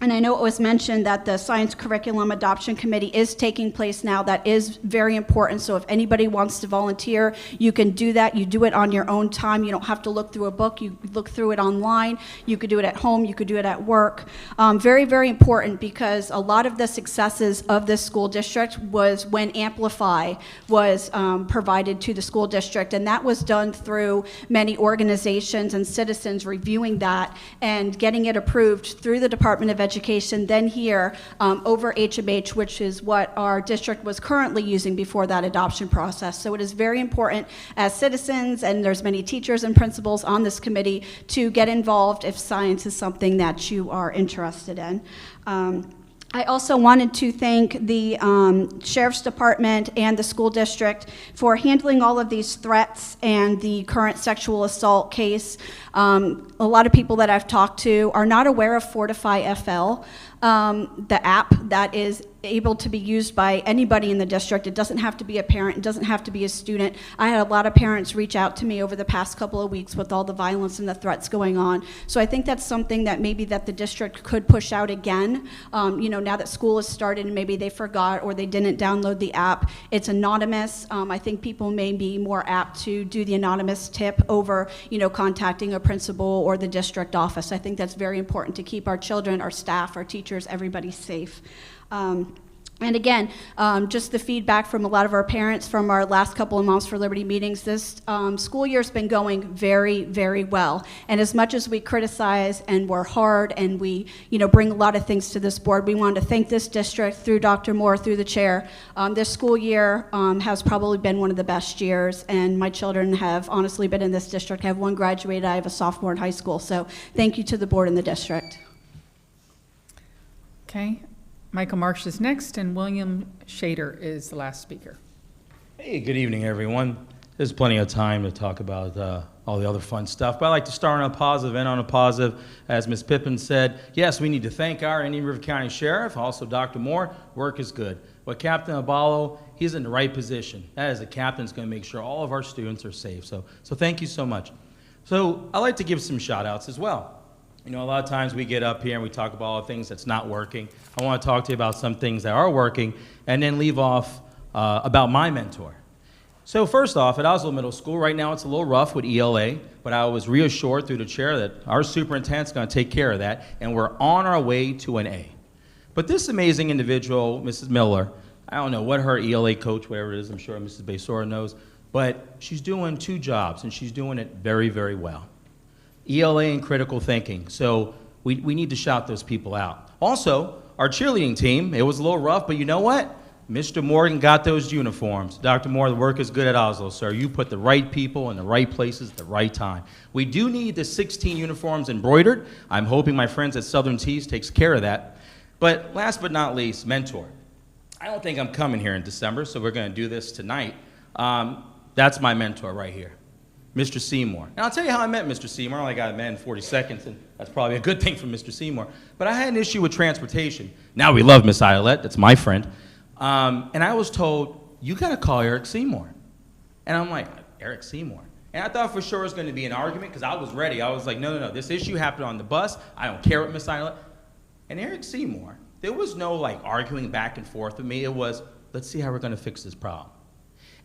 And I know it was mentioned that the Science Curriculum Adoption Committee is taking place now. That is very important. So if anybody wants to volunteer, you can do that. You do it on your own time. You don't have to look through a book. You look through it online. You could do it at home. You could do it at work. Very, very important, because a lot of the successes of this school district was when Amplify was provided to the school district. And that was done through many organizations and citizens reviewing that and getting it approved through the Department of Education, then here over HMH, which is what our district was currently using before that adoption process. So it is very important as citizens, and there's many teachers and principals on this committee, to get involved if science is something that you are interested in. I also wanted to thank the Sheriff's Department and the school district for handling all of these threats and the current sexual assault case. A lot of people that I've talked to are not aware of Fortify FL, the app that is able to be used by anybody in the district. It doesn't have to be a parent. It doesn't have to be a student. I had a lot of parents reach out to me over the past couple of weeks with all the violence and the threats going on. So I think that's something that maybe that the district could push out again. Now that school has started and maybe they forgot or they didn't download the app. It's anonymous. I think people may be more apt to do the anonymous tip over, contacting a principal or the district office. I think that's very important to keep our children, our staff, our teachers, everybody safe. And again, just the feedback from a lot of our parents from our last couple of Moms for Liberty meetings, this school year's been going very, very well. And as much as we criticize and we're hard and we, bring a lot of things to this board, we want to thank this district through Dr. Moore, through the chair. This school year has probably been one of the best years, and my children have honestly been in this district. I have one graduated, I have a sophomore in high school. So thank you to the board and the district. Okay. Michael Marsh is next, and William Shader is the last speaker. Hey, good evening, everyone. There's plenty of time to talk about all the other fun stuff, but I'd like to start on a positive, end on a positive. As Ms. Pippin said, yes, we need to thank our Indian River County Sheriff, also Dr. Moore. Work is good. But Captain Abalo, he's in the right position. That is, the captain's going to make sure all of our students are safe. So thank you so much. So I'd like to give some shout-outs as well. A lot of times we get up here and we talk about all the things that's not working. I want to talk to you about some things that are working and then leave off about my mentor. So first off, at Oslo Middle School, right now it's a little rough with ELA, but I was reassured through the chair that our superintendent's going to take care of that, and we're on our way to an A. But this amazing individual, Mrs. Miller, I don't know what her ELA coach, whatever it is, I'm sure Mrs. Besora knows, but she's doing 2 jobs, and she's doing it very, very well. ELA and critical thinking. So we need to shout those people out. Also, our cheerleading team, it was a little rough, but you know what? Mr. Morgan got those uniforms. Dr. Moore, the work is good at Oslo, sir. You put the right people in the right places at the right time. We do need the 16 uniforms embroidered. I'm hoping my friends at Southern Tees takes care of that. But last but not least, mentor. I don't think I'm coming here in December, so we're going to do this tonight. That's my mentor right here, Mr. Seymour. And I'll tell you how I met Mr. Seymour. I only got him in 40 seconds, and that's probably a good thing for Mr. Seymour. But I had an issue with transportation. Now we love Miss Eilette. That's my friend. And I was told, you got to call Eric Seymour. And I'm like, Eric Seymour? And I thought for sure it was going to be an argument because I was ready. I was like, no, this issue happened on the bus. I don't care what Miss Eilette. And Eric Seymour, there was no like arguing back and forth with me. It was, let's see how we're going to fix this problem.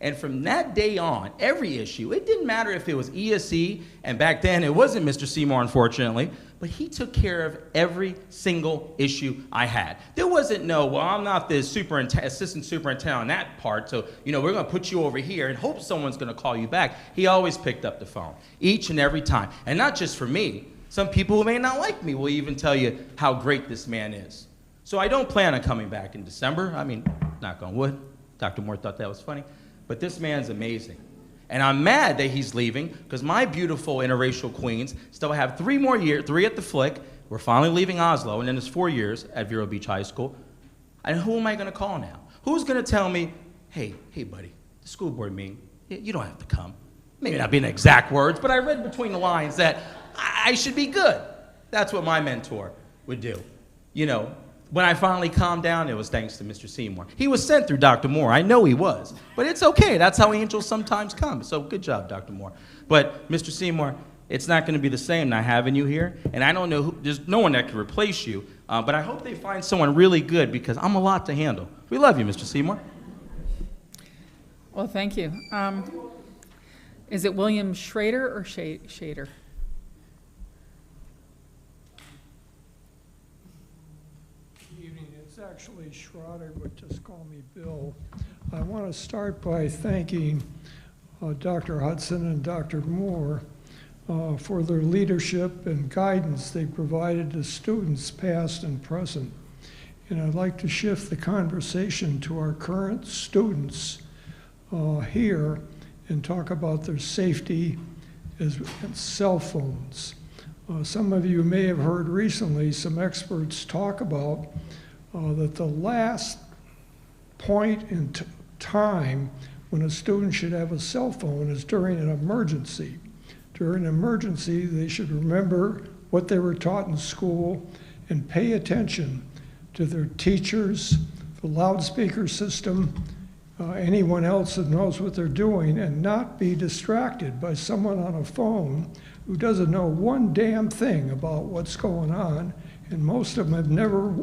And from that day on, every issue, it didn't matter if it was ESE, and back then it wasn't Mr. Seymour, unfortunately, but he took care of every single issue I had. There wasn't no, well, I'm not the assistant superintendent on that part, so, we're going to put you over here and hope someone's going to call you back. He always picked up the phone, each and every time. And not just for me. Some people who may not like me will even tell you how great this man is. So I don't plan on coming back in December. I mean, knock on wood. Dr. Moore thought that was funny. But this man's amazing. And I'm mad that he's leaving because my beautiful interracial queens still have 3 more years, 3 at the Flick. We're finally leaving Oslo, and then there's 4 years at Vero Beach High School. And who am I going to call now? Who's going to tell me, hey, buddy, the school board meeting, you don't have to come. Maybe not be in exact words, but I read between the lines that I should be good. That's what my mentor would do. When I finally calmed down, it was thanks to Mr. Seymour. He was sent through Dr. Moore. I know he was. But it's okay. That's how angels sometimes come. So good job, Dr. Moore. But Mr. Seymour, it's not going to be the same not having you here. And I don't know, there's no one that can replace you. But I hope they find someone really good because I'm a lot to handle. We love you, Mr. Seymour. Well, thank you. Is it William Schrader or Shader? It's actually Schroeder, but just call me Bill. I want to start by thanking Dr. Hudson and Dr. Moore for their leadership and guidance they provided to students past and present. And I'd like to shift the conversation to our current students here and talk about their safety and cell phones. Some of you may have heard recently some experts talk about that the last point in time when a student should have a cell phone is during an emergency. During an emergency, they should remember what they were taught in school and pay attention to their teachers, the loudspeaker system, anyone else that knows what they're doing, and not be distracted by someone on a phone who doesn't know one damn thing about what's going on, and most of them have never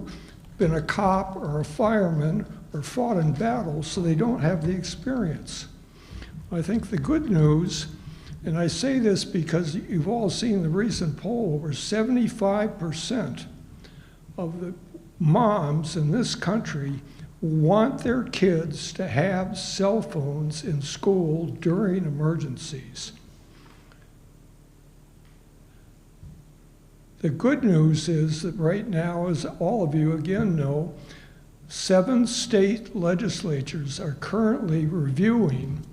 been a cop or a fireman or fought in battle, so they don't have the experience. I think the good news, and I say this because you've all seen the recent poll, over 75% of the moms in this country want their kids to have cell phones in school during emergencies. The good news is that right now, as all of you again know, 7 state legislatures are currently reviewing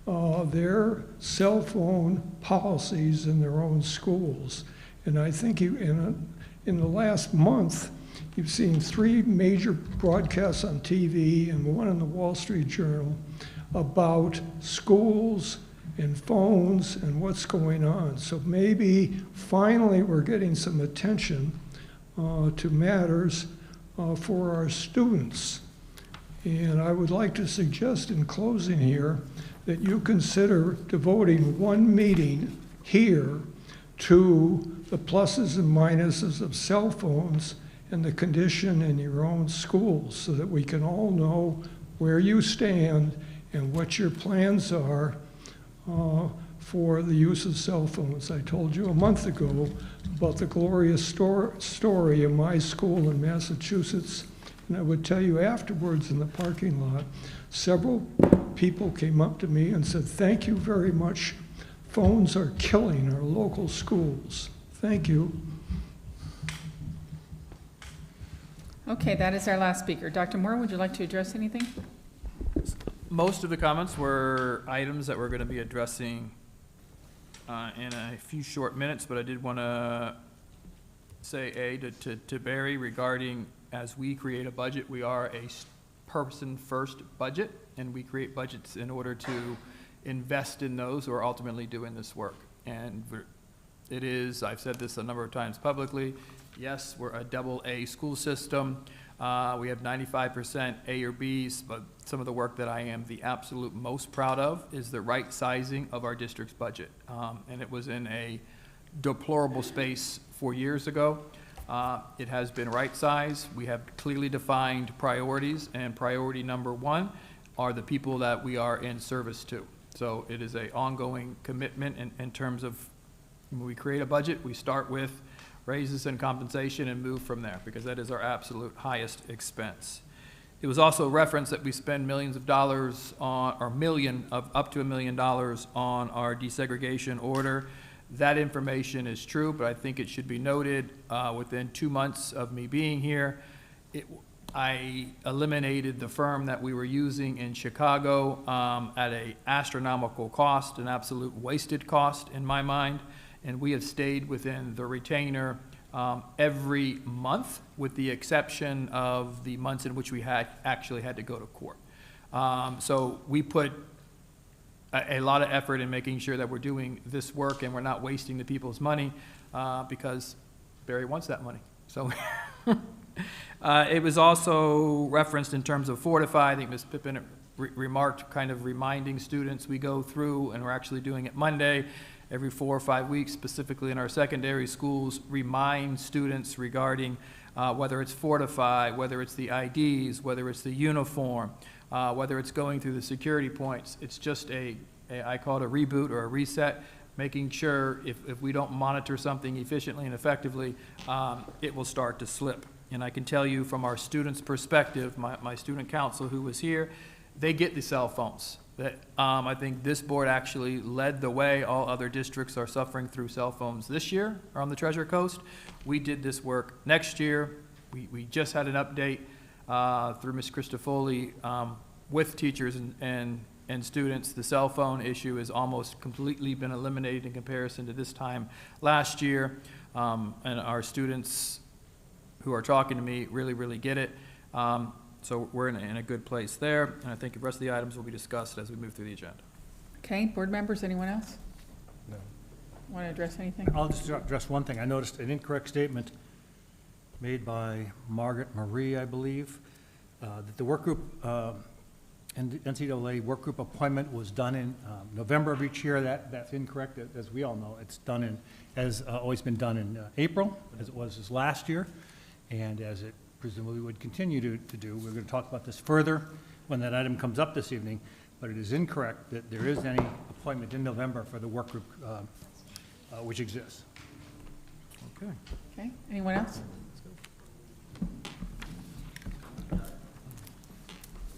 their cell phone policies in their own schools. And I think in the last month, you've seen 3 major broadcasts on TV and 1 in the Wall Street Journal about schools and phones and what's going on. So maybe finally we're getting some attention to matters for our students. And I would like to suggest in closing here that you consider devoting 1 meeting here to the pluses and minuses of cell phones and the condition in your own schools so that we can all know where you stand and what your plans are for the use of cell phones. I told you a month ago about the glorious story of my school in Massachusetts And I would tell you afterwards in the parking lot, several people came up to me and said, "Thank you very much. Phones are killing our local schools." Thank you. Okay, that is our last speaker. Dr. Moore, would you like to address anything? Most of the comments were items that we're going to be addressing in a few short minutes, but I did want to say to Barry regarding, as we create a budget, we are a person-first budget, and we create budgets in order to invest in those who are ultimately doing this work. And it is, I've said this a number of times publicly, yes, we're a AA school system. We have 95% A or Bs, but some of the work that I am the absolute most proud of is the right sizing of our district's budget. And it was in a deplorable space 4 years ago. It has been right sized. We have clearly defined priorities, and priority number one are the people that we are in service to. So it is an ongoing commitment in terms of when we create a budget, we start with raises and compensation and move from there, because that is our absolute highest expense. It was also referenced that we spend millions of dollars on, or up to $1 million on our desegregation order. That information is true, but I think it should be noted, within 2 months of me being here, I eliminated the firm that we were using in Chicago at an astronomical cost, an absolute wasted cost in my mind. And we have stayed within the retainer every month, with the exception of the months in which we actually had to go to court. So we put a lot of effort in making sure that we're doing this work and we're not wasting the people's money, because Barry wants that money. So it was also referenced in terms of Fortify. I think Ms. Pippin remarked, kind of reminding students we go through, and we're actually doing it Monday, every 4 or 5 weeks, specifically in our secondary schools, remind students regarding whether it's Fortify, whether it's the IDs, whether it's the uniform, whether it's going through the security points. It's just I call it a reboot or a reset, making sure if we don't monitor something efficiently and effectively, it will start to slip. And I can tell you from our students' perspective, my student council who was here, they get the cell phones. That I think this board actually led the way. All other districts are suffering through cell phones this year on the Treasure Coast. We did this work next year. We just had an update through Ms. Christofoli with teachers and students. The cell phone issue has almost completely been eliminated in comparison to this time last year. And our students who are talking to me really get it. So we're in a good place there, and I think the rest of the items will be discussed as we move through the agenda. Okay, board members, anyone else? No. Want to address anything? I'll just address one thing. I noticed an incorrect statement made by Margaret Marie, I believe, that the work group, NCAA work group appointment was done in November of each year. That's incorrect, as we all know. It's done in, has always been done in April, as it was this last year, and as it presumably would continue to do. We're going to talk about this further when that item comes up this evening, but it is incorrect that there is any appointment in November for the work group which exists. Okay. Okay, anyone else?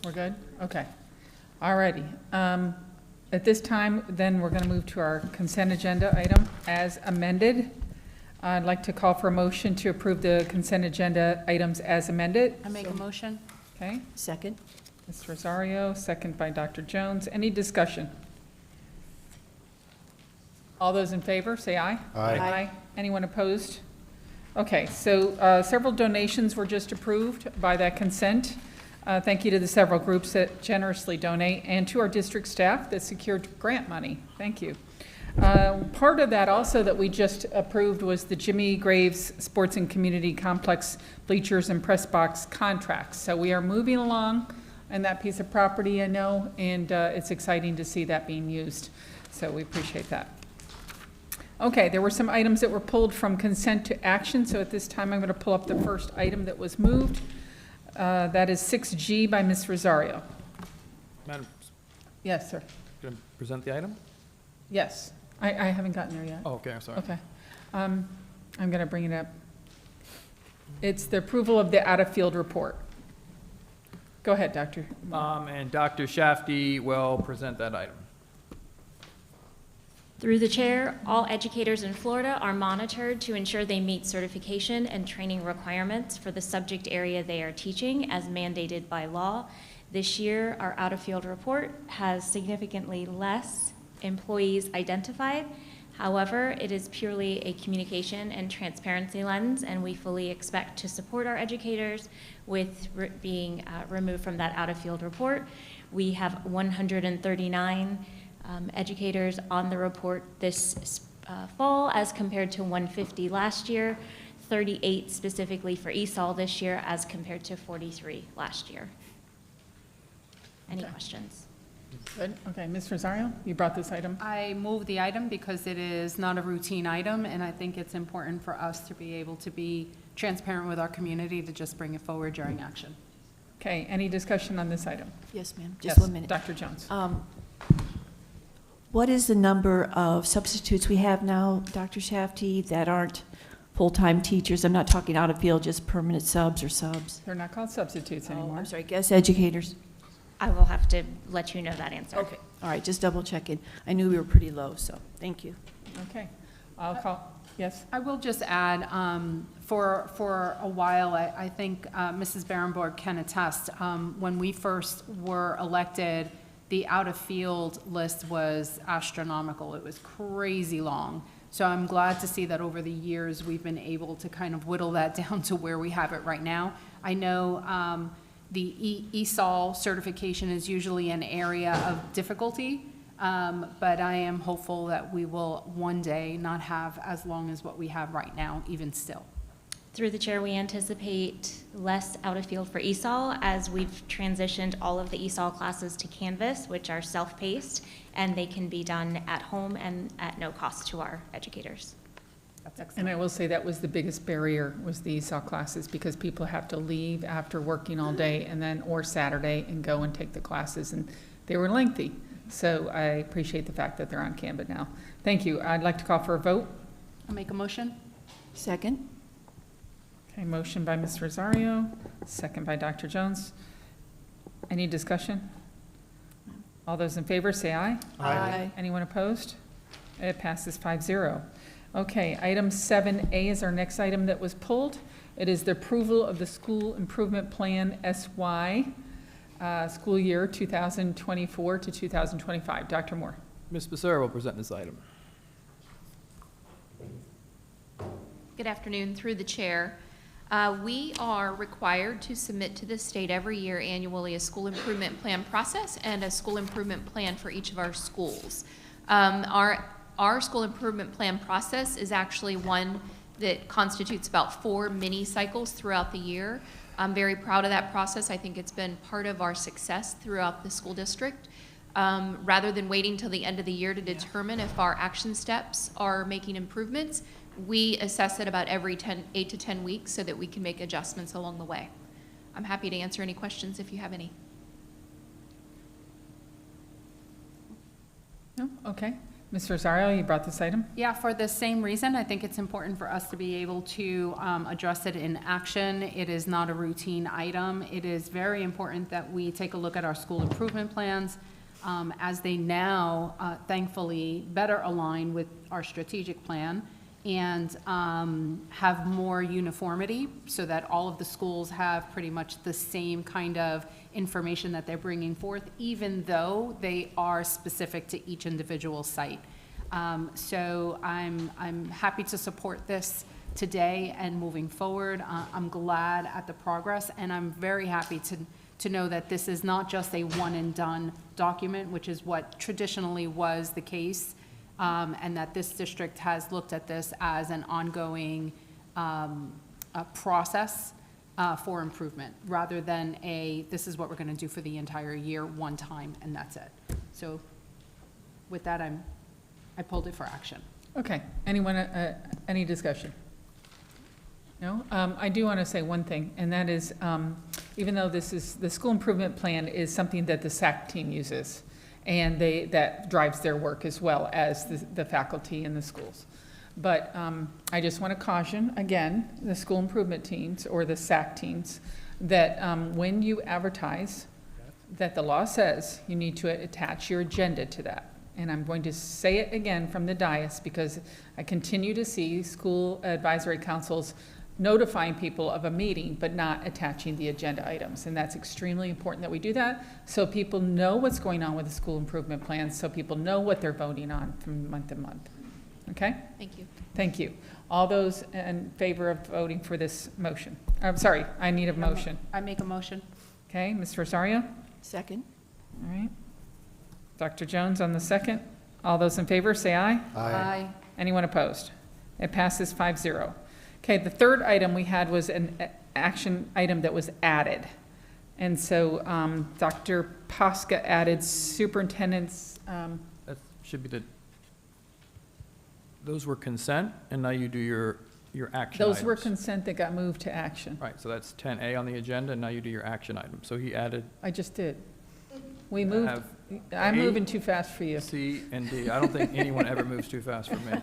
We're good? Okay. All righty. At this time, then, we're going to move to our consent agenda item as amended. I'd like to call for a motion to approve the consent agenda items as amended. I make a motion. Okay, Second. Ms. Rosario, second by Dr. Jones. Any discussion? All those in favor, say aye. Aye. Anyone opposed? Okay, so several donations were just approved by that consent. Thank you to the several groups that generously donate, and to our district staff that secured grant money. Thank you. Part of that also that we just approved was the Jimmy Graves Sports and Community Complex bleachers and press box contracts. So we are moving along in that piece of property, I know, and it's exciting to see that being used. So we appreciate that. Okay, there were some items that were pulled from consent to action. So at this time, I'm going to pull up the first item that was moved. That is 6G by Ms. Rosario. Madam, Yes, sir. going to present the item? Yes. I haven't gotten there yet. Oh, okay, I'm sorry. Okay. I'm going to bring it up. It's the approval of the out-of-field report. Go ahead, Dr. And Dr. Shafty will present that item. Through the chair, all educators in Florida are monitored to ensure they meet certification and training requirements for the subject area they are teaching as mandated by law. This year, our out-of-field report has significantly less employees identified. However, it is purely a communication and transparency lens, and we fully expect to support our educators with being removed from that out-of-field report. We have 139 educators on the report this fall as compared to 150 last year, 38 specifically for ESOL this year as compared to 43 last year. Any questions? Good. Okay, Ms. Rosario, you brought this item. I move the item because it is not a routine item, and I think it's important for us to be able to be transparent with our community to just bring it forward during action. Okay, any discussion on this item? Yes, ma'am. Yes, Just 1 minute. Dr. Jones. What is the number of substitutes we have now, Dr. Shafty, that aren't full-time teachers? I'm not talking out of field, just permanent subs or subs. They're not called substitutes anymore. I'm sorry, guest educators. I will have to let you know that answer. Okay, all right, just double checking. I knew we were pretty low, so thank you. Okay, I'll call, yes? I will just add, for a while, I think Mrs. Barenborg can attest, when we first were elected, the out-of-field list was astronomical. It was crazy long. So I'm glad to see that over the years, we've been able to kind of whittle that down to where we have it right now. I know the ESOL certification is usually an area of difficulty, but I am hopeful that we will one day not have as long as what we have right now, even still. Through the chair, we anticipate less out-of-field for ESOL as we've transitioned all of the ESOL classes to Canvas, which are self-paced, and they can be done at home and at no cost to our educators. That's excellent. And I will say that was the biggest barrier, was the ESOL classes, because people have to leave after working all day and then, or Saturday, and go and take the classes, and they were lengthy. So I appreciate the fact that they're on Canvas now. Thank you. I'd like to call for a vote. I'll make a motion. Second. Okay, motion by Ms. Rosario, second by Dr. Jones. Any discussion? All those in favor, say aye. Aye. Anyone opposed? It passes 5-0. Okay, item 7A is our next item that was pulled. It is the approval of the School Improvement Plan SY, school year 2024 to 2025. Dr. Moore. Ms. Becerra will present this item. Good afternoon, through the chair. We are required to submit to the state every year annually a school improvement plan process and a school improvement plan for each of our schools. Our school improvement plan process is actually one that constitutes about 4 mini cycles throughout the year. I'm very proud of that process. I think it's been part of our success throughout the school district. Rather than waiting till the end of the year to determine if our action steps are making improvements, we assess it about every 8 to 10 weeks so that we can make adjustments along the way. I'm happy to answer any questions if you have any. No? Okay. Ms. Rosario, you brought this item? Yeah, for the same reason, I think it's important for us to be able to address it in action. It is not a routine item. It is very important that we take a look at our school improvement plans as they now, thankfully, better align with our strategic plan and have more uniformity so that all of the schools have pretty much the same kind of information that they're bringing forth, even though they are specific to each individual site. So I'm happy to support this today and moving forward. I'm glad at the progress, and I'm very happy to know that this is not just a one and done document, which is what traditionally was the case, and that this district has looked at this as an ongoing process for improvement, rather than this is what we're going to do for the entire year, one time, and that's it. So with that, I pulled it for action. Okay. Anyone, any discussion? No? I do want to say one thing, and that is, even though this is, the school improvement plan is something that the SAC team uses, and that drives their work as well as the faculty in the schools. But I just want to caution, again, the school improvement teams or the SAC teams, that when you advertise, that the law says you need to attach your agenda to that. And I'm going to say it again from the dais because I continue to see school advisory councils notifying people of a meeting but not attaching the agenda items. And that's extremely important that we do that so people know what's going on with the school improvement plans, so people know what they're voting on from month to month. Okay? Thank you. Thank you. All those in favor of voting for this motion? I'm sorry, I need a motion. I make a motion. Okay, Ms. Rosario? Second. All right. Dr. Jones on the second. All those in favor, say aye. Aye. Anyone opposed? It passes 5-0. Okay, the third item we had was an action item that was added. And so Dr. Posca added superintendent's, That should be those were consent, and now you do your action items. those were consent that got moved to action. Right, so that's 10A on the agenda, and now you do your action items. So he added I just did. We I moved, have I'm A, moving too fast for you. C, and D. I don't think anyone ever moves too fast for me.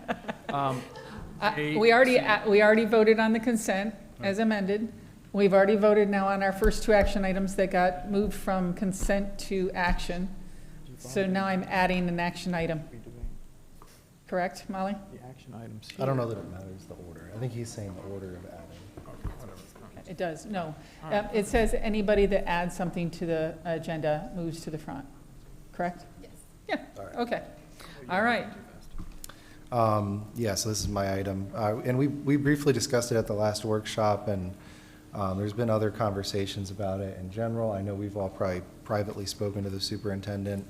A, We C. already voted on the consent as amended. We've already voted now on our first two action items that got moved from consent to action. So now I'm adding an action item. Correct, Molly? The action items. I don't know that it matters the order. I think he's saying the order of adding. It does, no. It says anybody that adds something to the agenda moves to the front, correct? Yes. Yeah, okay. All right. Yeah, so this is my item. And we briefly discussed it at the last workshop, and there's been other conversations about it in general. I know we've all probably privately spoken to the superintendent.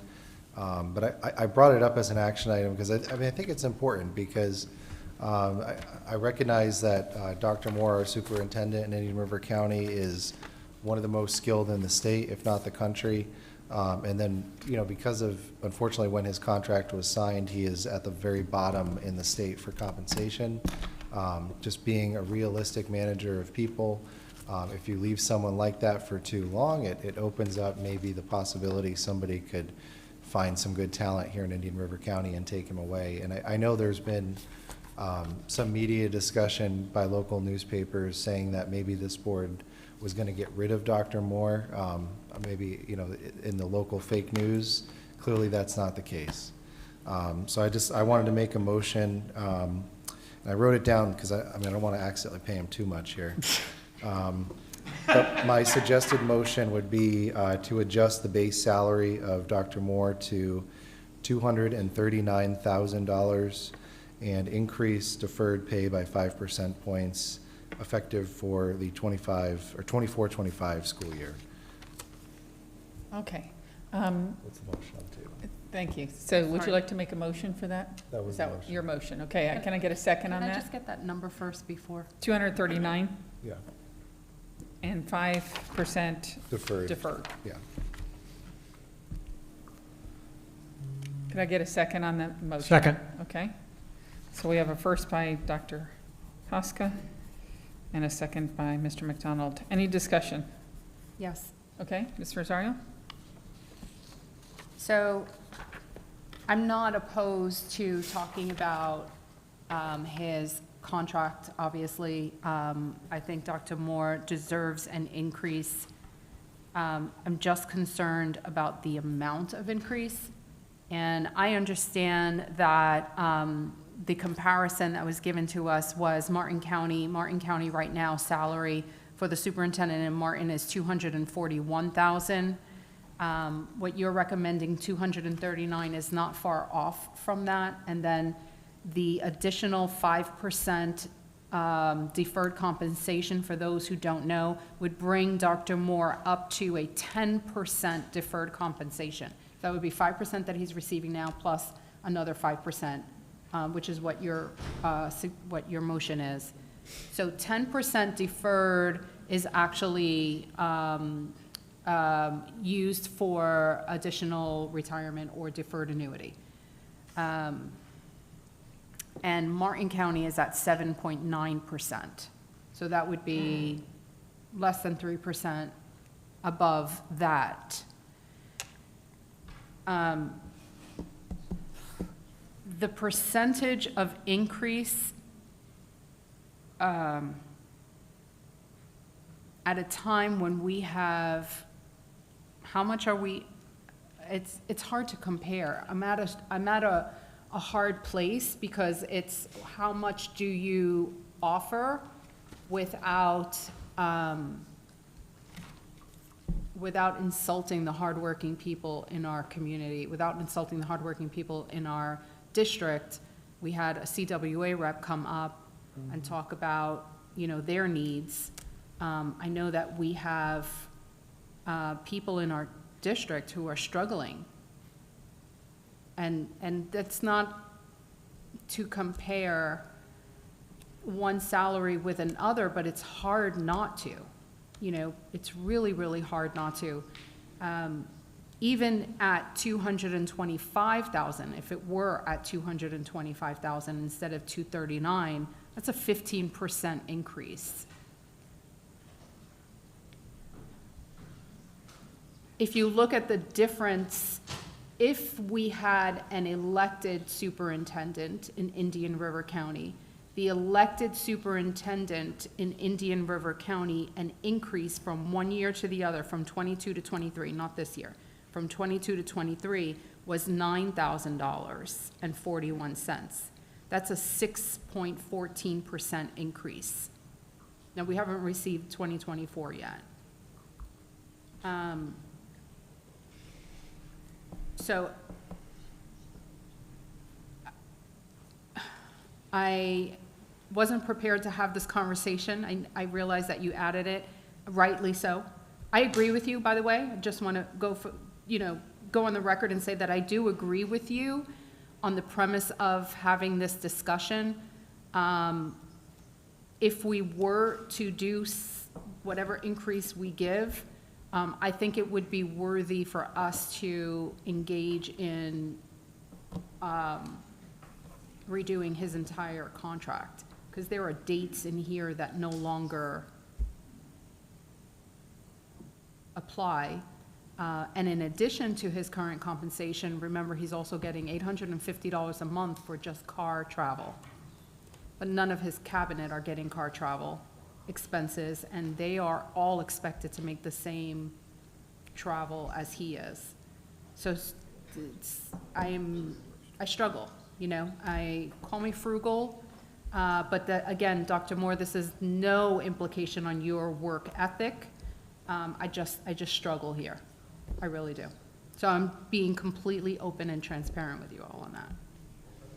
But I brought it up as an action item because I think it's important because I recognize that Dr. Moore, our superintendent in Indian River County, is one of the most skilled in the state, if not the country. And then, because of, unfortunately, when his contract was signed, he is at the very bottom in the state for compensation. Just being a realistic manager of people, if you leave someone like that for too long, it opens up maybe the possibility somebody could find some good talent here in Indian River County and take him away. And I know there's been some media discussion by local newspapers saying that maybe this board was going to get rid of Dr. Moore, maybe, in the local fake news. Clearly, that's not the case. So I wanted to make a motion, and I wrote it down because I don't want to accidentally pay him too much here. But my suggested motion would be to adjust the base salary of Dr. Moore to $239,000 and increase deferred pay by 5% points effective for the 24-25 school year. Okay. What's the motion on to? Thank you. So would you like to make a motion for that? That was Is the that motion. your motion? Okay, can I get a second on Can I that? just get that number first before? 239 Yeah. and 5% Deferred. deferred. Yeah. Could I get a second on that motion? Second. Okay. So we have a first by Dr. Posca and a second by Mr. McDonald. Any discussion? Yes. Okay, Ms. Rosario? So I'm not opposed to talking about his contract, obviously. I think Dr. Moore deserves an increase. I'm just concerned about the amount of increase. And I understand that the comparison that was given to us was Martin County. Martin County right now, salary for the superintendent in Martin is $241,000. What you're recommending, 239, is not far off from that. And then the additional 5% deferred compensation, for those who don't know, would bring Dr. Moore up to a 10% deferred compensation. That would be 5% that he's receiving now plus another 5%, which is what your motion is. So 10% deferred is actually used for additional retirement or deferred annuity. And Martin County is at 7.9%. So that would be less than 3% above that. The percentage of increase, at a time when we have, how much are we, it's hard to compare. I'm at a hard place because it's how much do you offer without, without insulting the hardworking people in our community, without insulting the hardworking people in our district. We had a CWA rep come up and talk about, you know, their needs. I know that we have people in our district who are struggling. And that's not to compare one salary with another, but it's hard not to. You know, it's really, really hard not to. Even at $225,000, if it were at $225,000 instead of $239,000, that's a 15% increase. If you look at the difference, if we had an elected superintendent in Indian River County, the elected superintendent in Indian River County, an increase from one year to the other, from 22 to 23, not this year, from 22 to 23 was $9,000.41. That's a 6.14% increase. Now, we haven't received 2024 yet. So I wasn't prepared to have this conversation. I realize that you added it, rightly so. I agree with you, by the way. I just want to go on the record and say that I do agree with you on the premise of having this discussion. If we were to do whatever increase we give, I think it would be worthy for us to engage in redoing his entire contract, because there are dates in here that no longer apply. And in addition to his current compensation, remember, he's also getting $850 a month for just car travel. But none of his cabinet are getting car travel expenses, and they are all expected to make the same travel as he is. So I struggle, you know. Call me frugal, but again, Dr. Moore, this is no implication on your work ethic. I just struggle here. I really do. So I'm being completely open and transparent with you all on that.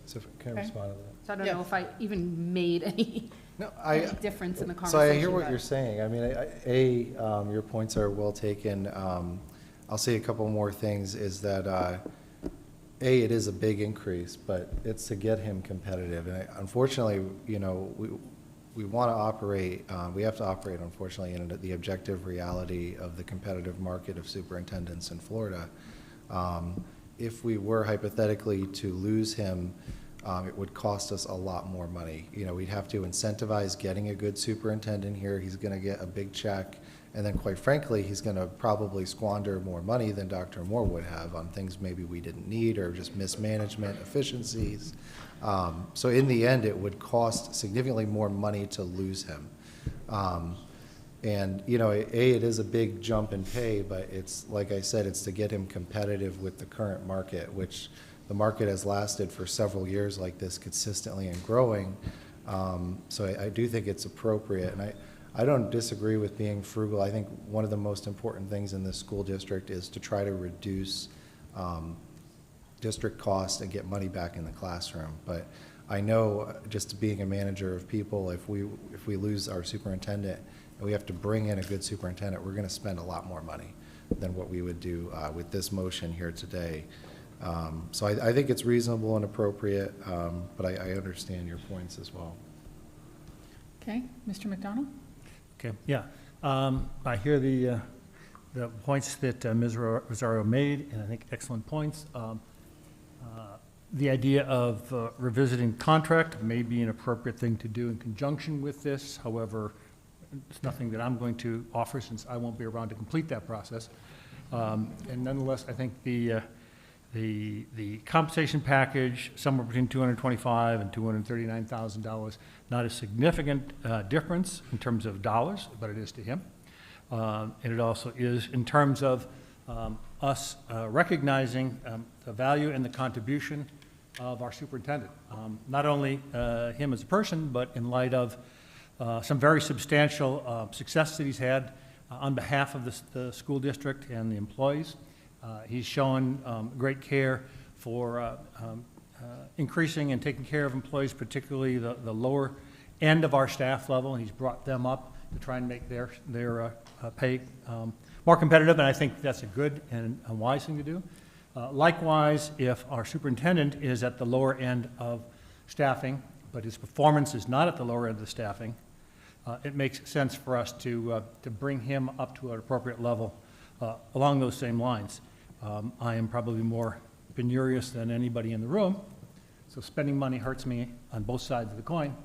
So can I respond to that? So I don't know if I even made any difference in the conversation. So I hear what you're saying. I mean, your points are well taken. I'll say a couple more things is that, it is a big increase, but it's to get him competitive. And unfortunately, you know, we want to operate, we have to operate, unfortunately, in the objective reality of the competitive market of superintendents in Florida. If we were hypothetically to lose him, it would cost us a lot more money. You know, we'd have to incentivize getting a good superintendent here. He's going to get a big check. And then, quite frankly, he's going to probably squander more money than Dr. Moore would have on things maybe we didn't need or just mismanagement, efficiencies. So in the end, it would cost significantly more money to lose him. And, you know, it is a big jump in pay, but it's, like I said, it's to get him competitive with the current market, which the market has lasted for several years like this consistently and growing. So I do think it's appropriate. And I don't disagree with being frugal. I think one of the most important things in this school district is to try to reduce district costs and get money back in the classroom. But I know, just being a manager of people, if we lose our superintendent and we have to bring in a good superintendent, we're going to spend a lot more money than what we would do with this motion here today. So I think it's reasonable and appropriate, but I understand your points as well. Okay, Mr. McDonald? Okay, yeah. I hear the points that Ms. Rosario made, and I think excellent points. The idea of revisiting contract may be an appropriate thing to do in conjunction with this. However, it's nothing that I'm going to offer since I won't be around to complete that process. And nonetheless, I think the compensation package, somewhere between $225,000 and $239,000, not a significant difference in terms of dollars, but it is to him. And it also is in terms of us recognizing the value and the contribution of our superintendent. Not only him as a person, but in light of some very substantial success that he's had on behalf of the school district and the employees. He's shown great care for increasing and taking care of employees, particularly the lower end of our staff level, and he's brought them up to try and make their pay more competitive, and I think that's a good and a wise thing to do. Likewise, if our superintendent is at the lower end of staffing, but his performance is not at the lower end of the staffing, it makes sense for us to bring him up to an appropriate level along those same lines. I am probably more penurious than anybody in the room, so spending money hurts me on both sides of the coin.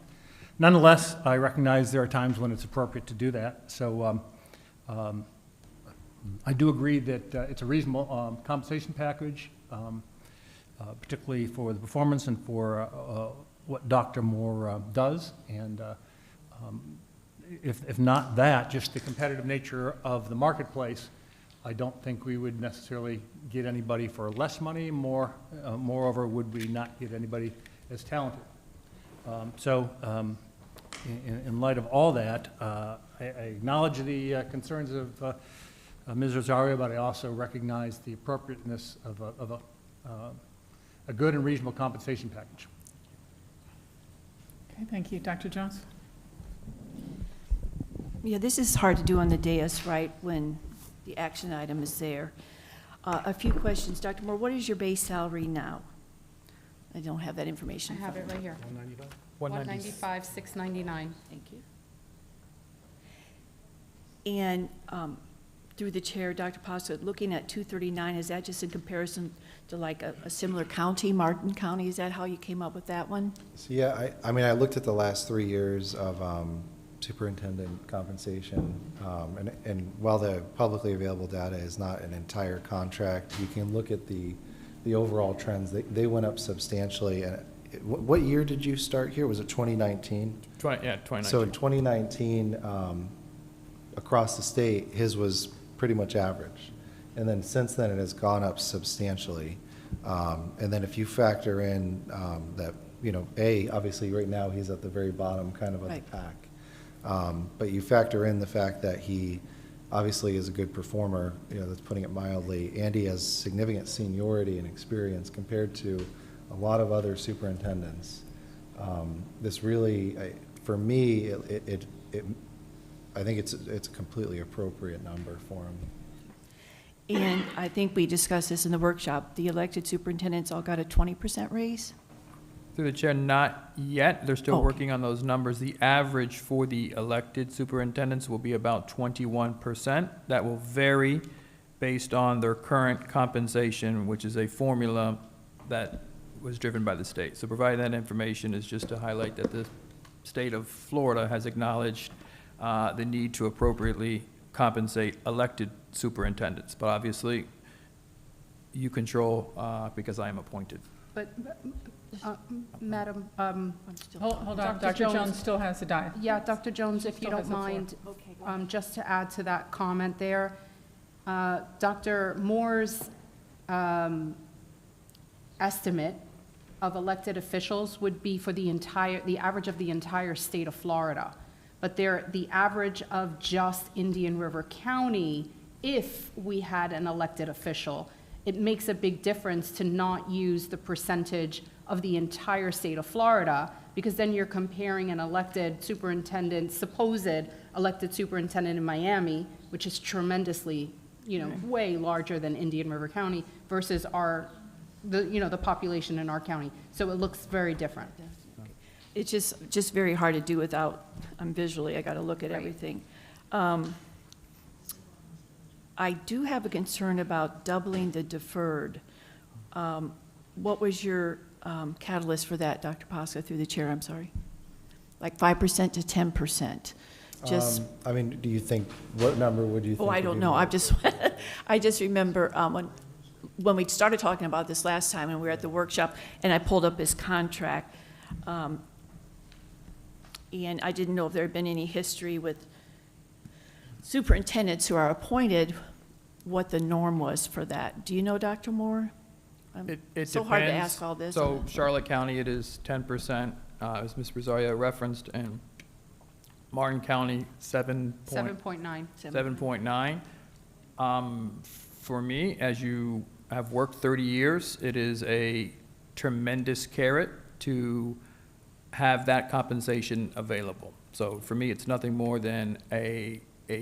Nonetheless, I recognize there are times when it's appropriate to do that. So I do agree that it's a reasonable compensation package, particularly for the performance and for what Dr. Moore does. And if not that, just the competitive nature of the marketplace, I don't think we would necessarily get anybody for less money. Moreover, would we not get anybody as talented? In light of all that, I acknowledge the concerns of Ms. Rosario, but I also recognize the appropriateness of a good and reasonable compensation package. Okay, thank you. Dr. Jones? Yeah, this is hard to do on the dais, right, when the action item is there. A few questions. Dr. Moore, what is your base salary now? I don't have that information. I have it right here. 195, 699. Thank you. And through the chair, Dr. Pasta, looking at 239, is that just in comparison to like a similar county, Martin County? Is that how you came up with that one? So yeah, I mean, I looked at the last 3 years of superintendent compensation, and while the publicly available data is not an entire contract, you can look at the overall trends. They went up substantially. And what year did you start here? Was it 2019? Yeah, 2019. So in 2019, across the state, his was pretty much average. And then since then, it has gone up substantially. And then if you factor in that, obviously right now he's at the very bottom kind of the pack. But you factor in the fact that he obviously is a good performer, that's putting it mildly, and he has significant seniority and experience compared to a lot of other superintendents. This really, for me, I think it's a completely appropriate number for him. And I think we discussed this in the workshop. The elected superintendents all got a 20% raise? Through the chair, not yet. They're still working on those numbers. The average for the elected superintendents will be about 21%. That will vary based on their current compensation, which is a formula that was driven by the state. So providing that information is just to highlight that the state of Florida has acknowledged the need to appropriately compensate elected superintendents. But obviously, you control because I am appointed. But, Madam, Hold on, Dr. Jones still has the die. Yeah, Dr. Jones, if you Still has don't the floor. mind, just to add to that comment there, Dr. Moore's estimate of elected officials would be for the average of the entire state of Florida. But the average of just Indian River County, if we had an elected official, it makes a big difference to not use the percentage of the entire state of Florida, because then you're comparing an elected superintendent, supposed elected superintendent in Miami, which is tremendously, way larger than Indian River County, versus the population in our county. So it looks very different. It's just very hard to do without, visually, I got to look at everything. I do have a concern about doubling the deferred. What was your catalyst for that, Dr. Pasca, through the chair? I'm sorry. Like 5% to 10%. Just. Do you think, what number would you think? Oh, I don't know. I just remember when we started talking about this last time and we were at the workshop and I pulled up his contract. And I didn't know if there had been any history with superintendents who are appointed, what the norm was for that. Do you know, Dr. Moore? It so hard to depends. ask all this. So Charlotte County, it is 10%, as Ms. Rosario referenced, and Martin County, 7.9. 7.9. For me, as you have worked 30 years, it is a tremendous carrot to have that compensation available. So for me, it's nothing more than a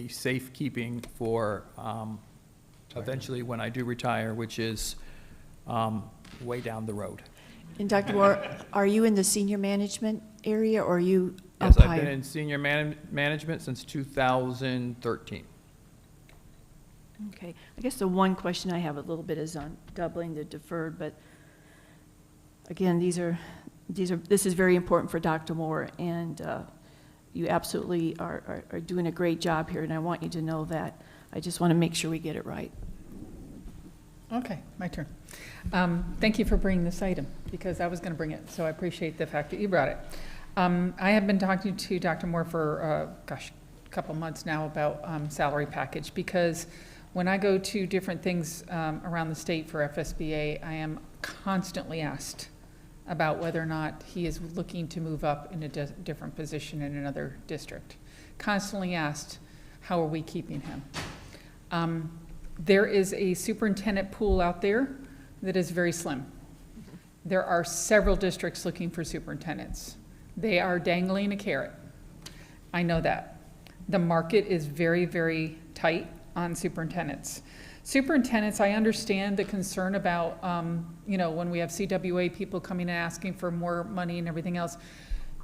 safekeeping for eventually when I do retire, which is way down the road. And Dr. Moore, are you in the senior management area, or are you Yes, up I've been higher? in senior management since 2013. Okay, I guess the one question I have a little bit is on doubling the deferred, but again, this is very important for Dr. Moore, and you absolutely are doing a great job here, and I want you to know that. I just want to make sure we get it right. Okay, my turn. Thank you for bringing this item, because I was going to bring it, so I appreciate the fact that you brought it. I have been talking to Dr. Moore for, a couple months now about salary package, because when I go to different things around the state for FSBA, I am constantly asked about whether or not he is looking to move up in a different position in another district. Constantly asked, how are we keeping him? There is a superintendent pool out there that is very slim. There are several districts looking for superintendents. They are dangling a carrot. I know that. The market is very, very tight on superintendents. Superintendents, I understand the concern about, when we have CWA people coming and asking for more money and everything else.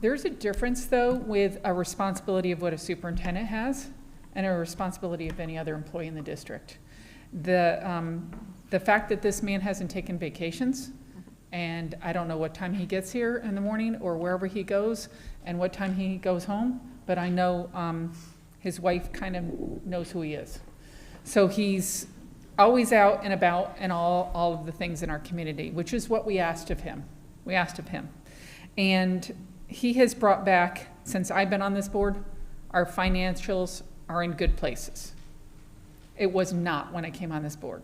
There's a difference, though, with a responsibility of what a superintendent has and a responsibility of any other employee in the district. The fact that this man hasn't taken vacations, and I don't know what time he gets here in the morning or wherever he goes and what time he goes home, but I know his wife kind of knows who he is. So he's always out and about and all of the things in our community, which is what we asked of him. We asked of him. And he has brought back, since I've been on this board, our financials are in good places. It was not when I came on this board.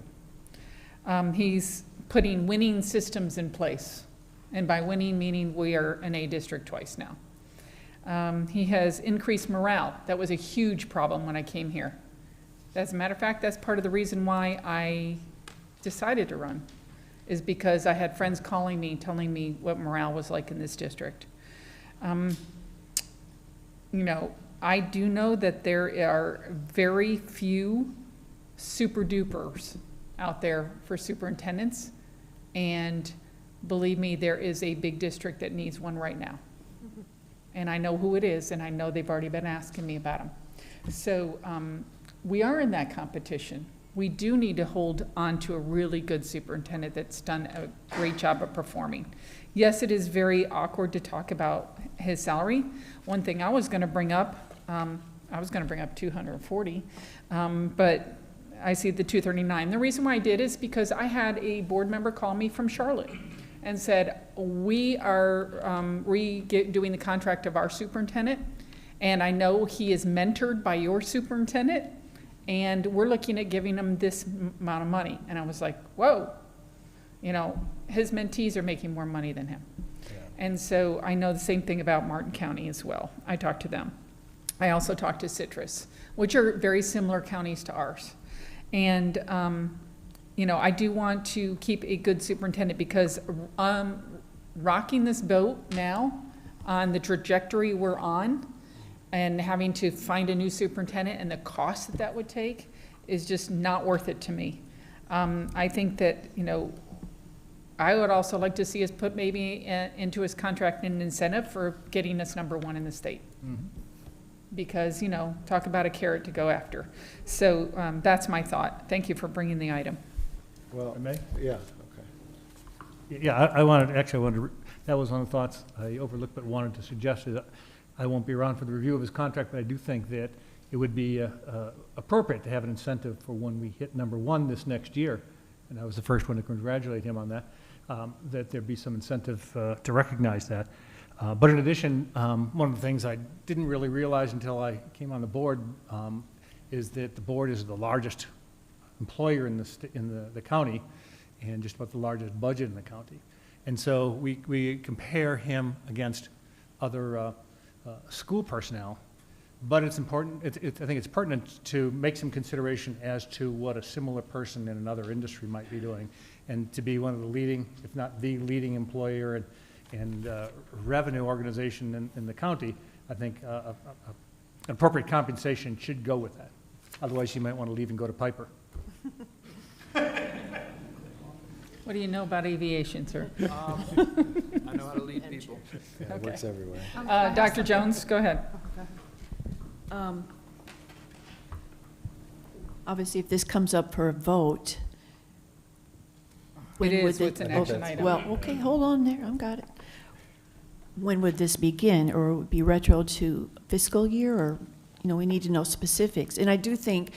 He's putting winning systems in place. And by winning, meaning we are an A district twice now. He has increased morale. That was a huge problem when I came here. As a matter of fact, that's part of the reason why I decided to run, is because I had friends calling me, telling me what morale was like in this district. I do know that there are very few super dupers out there for superintendents, and believe me, there is a big district that needs one right now. And I know who it is, and I know they've already been asking me about him. So we are in that competition. We do need to hold on to a really good superintendent that's done a great job of performing. Yes, it is very awkward to talk about his salary. One thing I was going to bring up, I was going to bring up 240, but I see the 239. The reason why I did is because I had a board member call me from Charlotte and said, we are redoing the contract of our superintendent, and I know he is mentored by your superintendent, and we're looking at giving him this amount of money. And I was like, whoa, his mentees are making more money than him. Yeah. And so I know the same thing about Martin County as well. I talked to them. I also talked to Citrus, which are very similar counties to ours. And, I do want to keep a good superintendent, because rocking this boat now on the trajectory we're on and having to find a new superintendent and the cost that would take is just not worth it to me. I think that, I would also like to see us put maybe into his contract an incentive for getting us #1 in the state. Mm-hmm. Because, talk about a carrot to go after. So that's my thought. Thank you for bringing the item. Well, May? yeah, okay. Yeah, that was one of the thoughts I overlooked but wanted to suggest. Is I won't be around for the review of his contract, but I do think that it would be appropriate to have an incentive for when we hit #1 this next year, and I was the first one to congratulate him on that, that there be some incentive to recognize that. But in addition, one of the things I didn't really realize until I came on the board is that the board is the largest employer in the county and just about the largest budget in the county. And so we compare him against other school personnel, but it's important, I think it's pertinent to make some consideration as to what a similar person in another industry might be doing, and to be one of the leading, if not the leading employer and revenue organization in the county. I think appropriate compensation should go with that. Otherwise, you might want to leave and go to Piper. What do you know about aviation, sir? I know how to lead people. Yeah, it works everywhere. Dr. Jones, go ahead. Obviously, if this comes up for a vote. It is, would it's an action item. Well, okay, hold on there, I've got it. When would this begin, or would it be retro to fiscal year, or, we need to know specifics. And I do think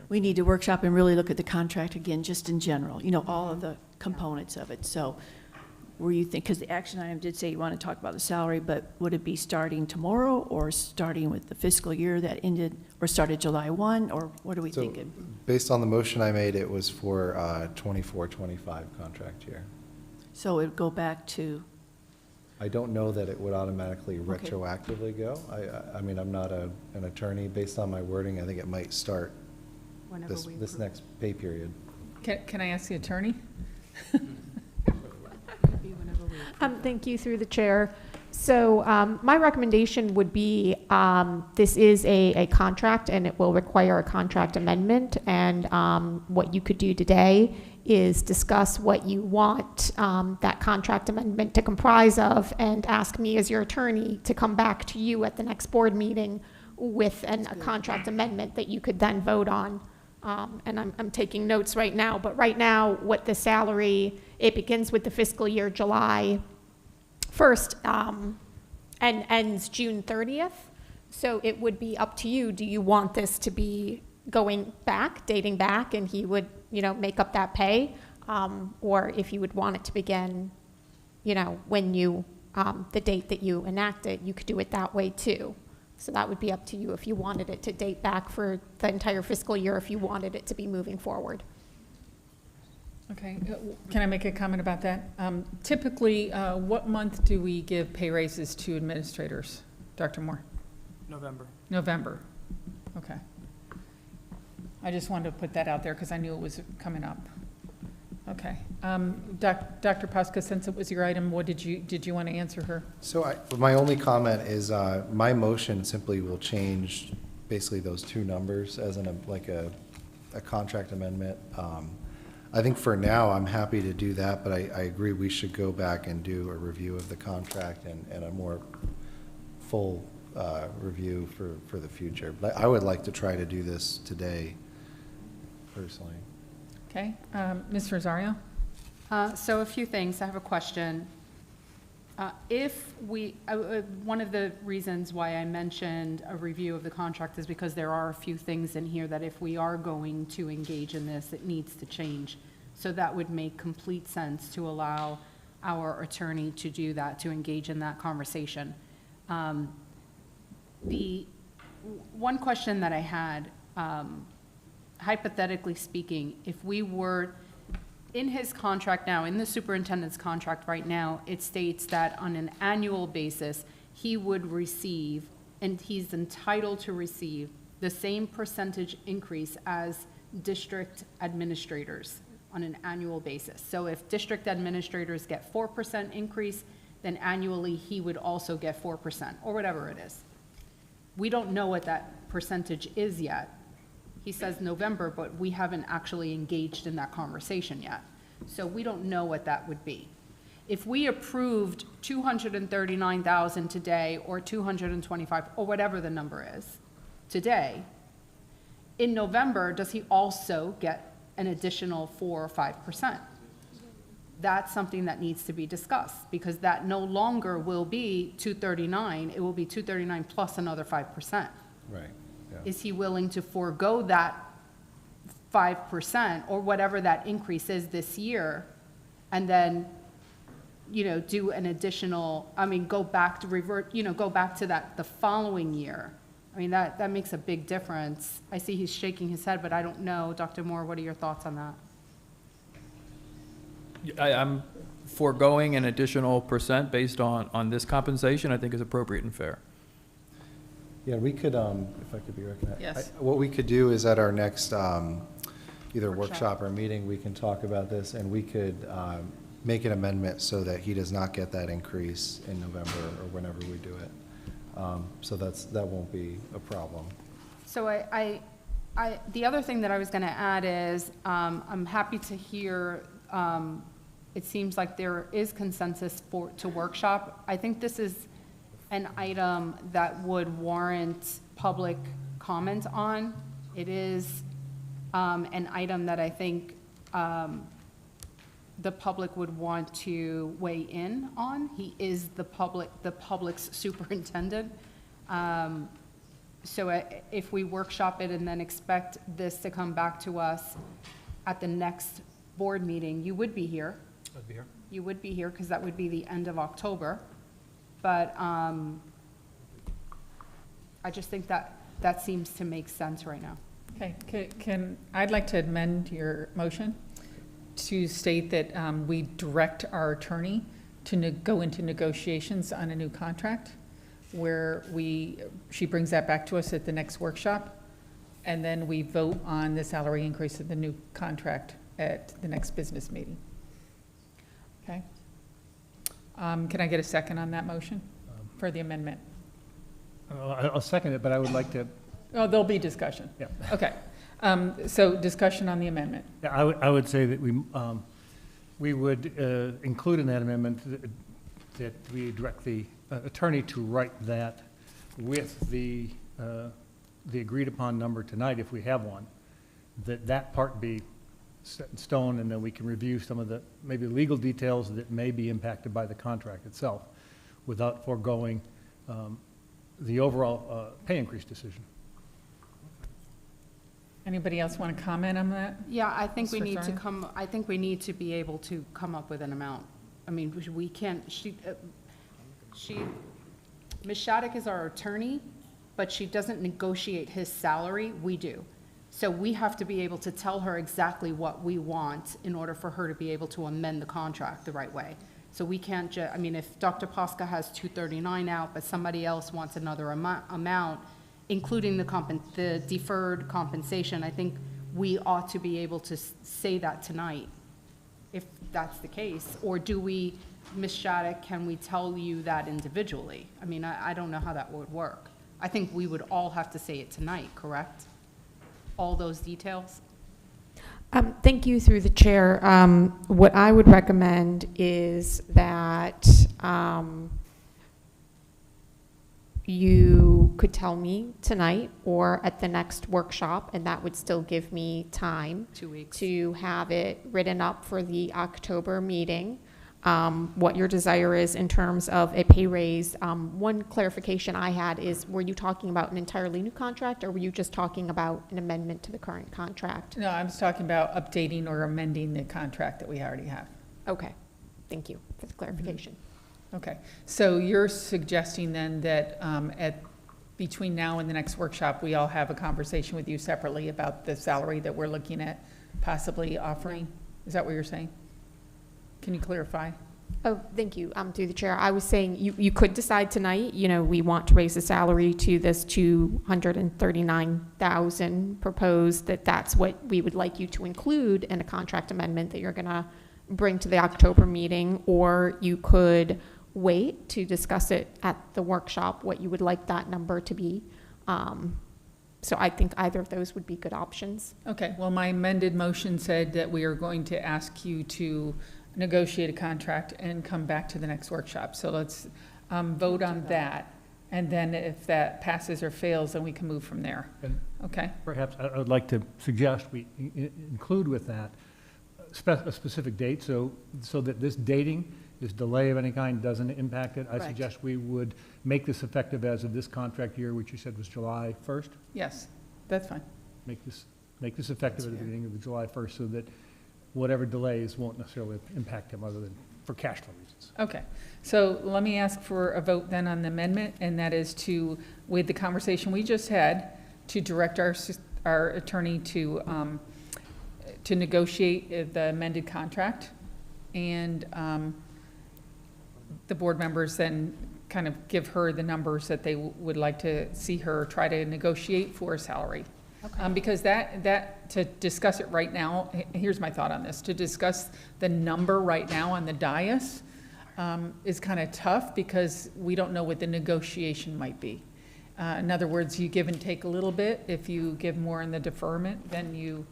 we need to workshop and really look at the contract again, just in general, all of the components of it. So were you think, because the action item did say you want to talk about the salary, but would it be starting tomorrow or starting with the fiscal year that ended, or started July 1, or what are we thinking? Based on the motion I made, it was for 24-25 contract year. So it would go back to, I don't know that it would automatically Okay. retroactively go. I mean, I'm not an attorney. Based on my wording, I think it might start Whenever we this approve. next pay period. Can I ask the attorney? Thank you, through the chair. So my recommendation would be, this is a contract, and it will require a contract amendment. And what you could do today is discuss what you want that contract amendment to comprise of, and ask me as your attorney to come back to you at the next board meeting with a contract amendment that you could then vote on. And I'm taking notes right now, but right now, what the salary, it begins with the fiscal year July 1st and ends June 30th. So it would be up to you. Do you want this to be going back, dating back, and he would, make up that pay? Or if you would want it to begin, when you, the date that you enact it, you could do it that way too. So that would be up to you if you wanted it to date back for the entire fiscal year, if you wanted it to be moving forward. Okay, can I make a comment about that? Typically, what month do we give pay raises to administrators? Dr. Moore? November. November, okay. I just wanted to put that out there because I knew it was coming up. Okay, Dr. Pasca, since it was your item, what did you want to answer her? So my only comment is my motion simply will change basically those two numbers as a contract amendment. I think for now, I'm happy to do that, but I agree we should go back and do a review of the contract and a more full review for the future. But I would like to try to do this today, personally. Okay, Ms. Rosario? So a few things. I have a question. One of the reasons why I mentioned a review of the contract is because there are a few things in here that if we are going to engage in this, it needs to change. So that would make complete sense to allow our attorney to do that, to engage in that conversation. The one question that I had, hypothetically speaking, if we were in his contract now, in the superintendent's contract right now, it states that on an annual basis, he would receive, and he's entitled to receive, the same percentage increase as district administrators on an annual basis. So if district administrators get 4% increase, then annually he would also get 4%, or whatever it is. We don't know what that percentage is yet. He says November, but we haven't actually engaged in that conversation yet. So we don't know what that would be. If we approved 239,000 today, or 225, or whatever the number is today, in November, does he also get an additional 4 or 5%? That's something that needs to be discussed, because that no longer will be 239, it will be 239 plus another 5%. Right. Yeah. Is he willing to forego that 5% or whatever that increase is this year, and then, do an additional, go back to revert, go back to that the following year? mean, that makes a big difference. I see he's shaking his head, but I don't know. Dr. Moore, what are your thoughts on that? I'm foregoing an additional % based on this compensation, I think is appropriate and fair. Yeah, we could, if I could be recognized. Yes. What we could do is at our next, either workshop or meeting, we can talk about this, and we could make an amendment so that he does not get that increase in November or whenever we do it. So that won't be a problem. So the other thing that I was going to add is, I'm happy to hear, it seems like there is consensus to workshop. I think this is an item that would warrant public comment on. It is an item that I think the public would want to weigh in on. He is the public's superintendent. So if we workshop it and then expect this to come back to us at the next board meeting, you would be here. I'd be here. You would be here because that would be the end of October. But I just think that seems to make sense right now. Okay, I'd like to amend your motion to state that we direct our attorney to go into negotiations on a new contract, where she brings that back to us at the next workshop, and then we vote on the salary increase of the new contract at the next business meeting. Okay? Can I get a second on that motion for the amendment? I'll second it, but I would like to. Oh, there'll be discussion. Yeah. Okay. So discussion on the amendment. Yeah, I would say that we would include in that amendment that we direct the attorney to write that with the agreed upon number tonight, if we have one, that part be set in stone, and then we can review some of the maybe legal details that may be impacted by the contract itself without foregoing the overall pay increase decision. Anybody else want to comment on that? Yeah, I think we Mr. need to Thorne? I think we need to be able to come up with an amount. I mean, we can't, Ms. Shattuck is our attorney, but she doesn't negotiate his salary, we do. So we have to be able to tell her exactly what we want in order for her to be able to amend the contract the right way. So we can't I mean, if Dr. Posca has 239 out, but somebody else wants another amount, including the deferred compensation, I think we ought to be able to say that tonight, if that's the case. Or do we, Ms. Shattuck, can we tell you that individually? I mean, I don't know how that would work. I think we would all have to say it tonight, correct? All those details? Thank you, through the chair. What I would recommend is that you could tell me tonight or at the next workshop, and that would still give me time 2 weeks to have it written up for the October meeting. What your desire is in terms of a pay raise. One clarification I had is, were you talking about an entirely new contract, or were you just talking about an amendment to the current contract? No, I was talking about updating or amending the contract that we already have. Okay, thank you for the clarification. Okay, so you're suggesting then that between now and the next workshop, we all have a conversation with you separately about the salary that we're looking at possibly offering? Is that what you're saying? Can you clarify? Oh, thank you, through the chair. I was saying you could decide tonight, we want to raise the salary to this $239,000 proposed, that's what we would like you to include in a contract amendment that you're gonna bring to the October meeting, or you could wait to discuss it at the workshop, what you would like that number to be. So I think either of those would be good options. Okay, well, my amended motion said that we are going to ask you to negotiate a contract and come back to the next workshop. So let's vote on that. And then if that passes or fails, then we can move from there. And Okay? perhaps I would like to suggest we include with that a specific date, so that this dating, this delay of any kind doesn't impact it. I Correct. suggest we would make this effective as of this contract year, which you said was July 1st. Yes, that's fine. Make this effective at the beginning of the July 1st, so that whatever delays won't necessarily impact him other than for cash flow reasons. Okay, so let me ask for a vote then on the amendment, and that is to, with the conversation we just had, to direct our attorney to negotiate the amended contract, and the board members then kind of give her the numbers that they would like to see her try to negotiate for a salary. Because to discuss it right now, here's my thought on this, to discuss the number right now on the dais is kind of tough because we don't know what the negotiation might be. In other words, you give and take a little bit. If you give more in the deferment, then you,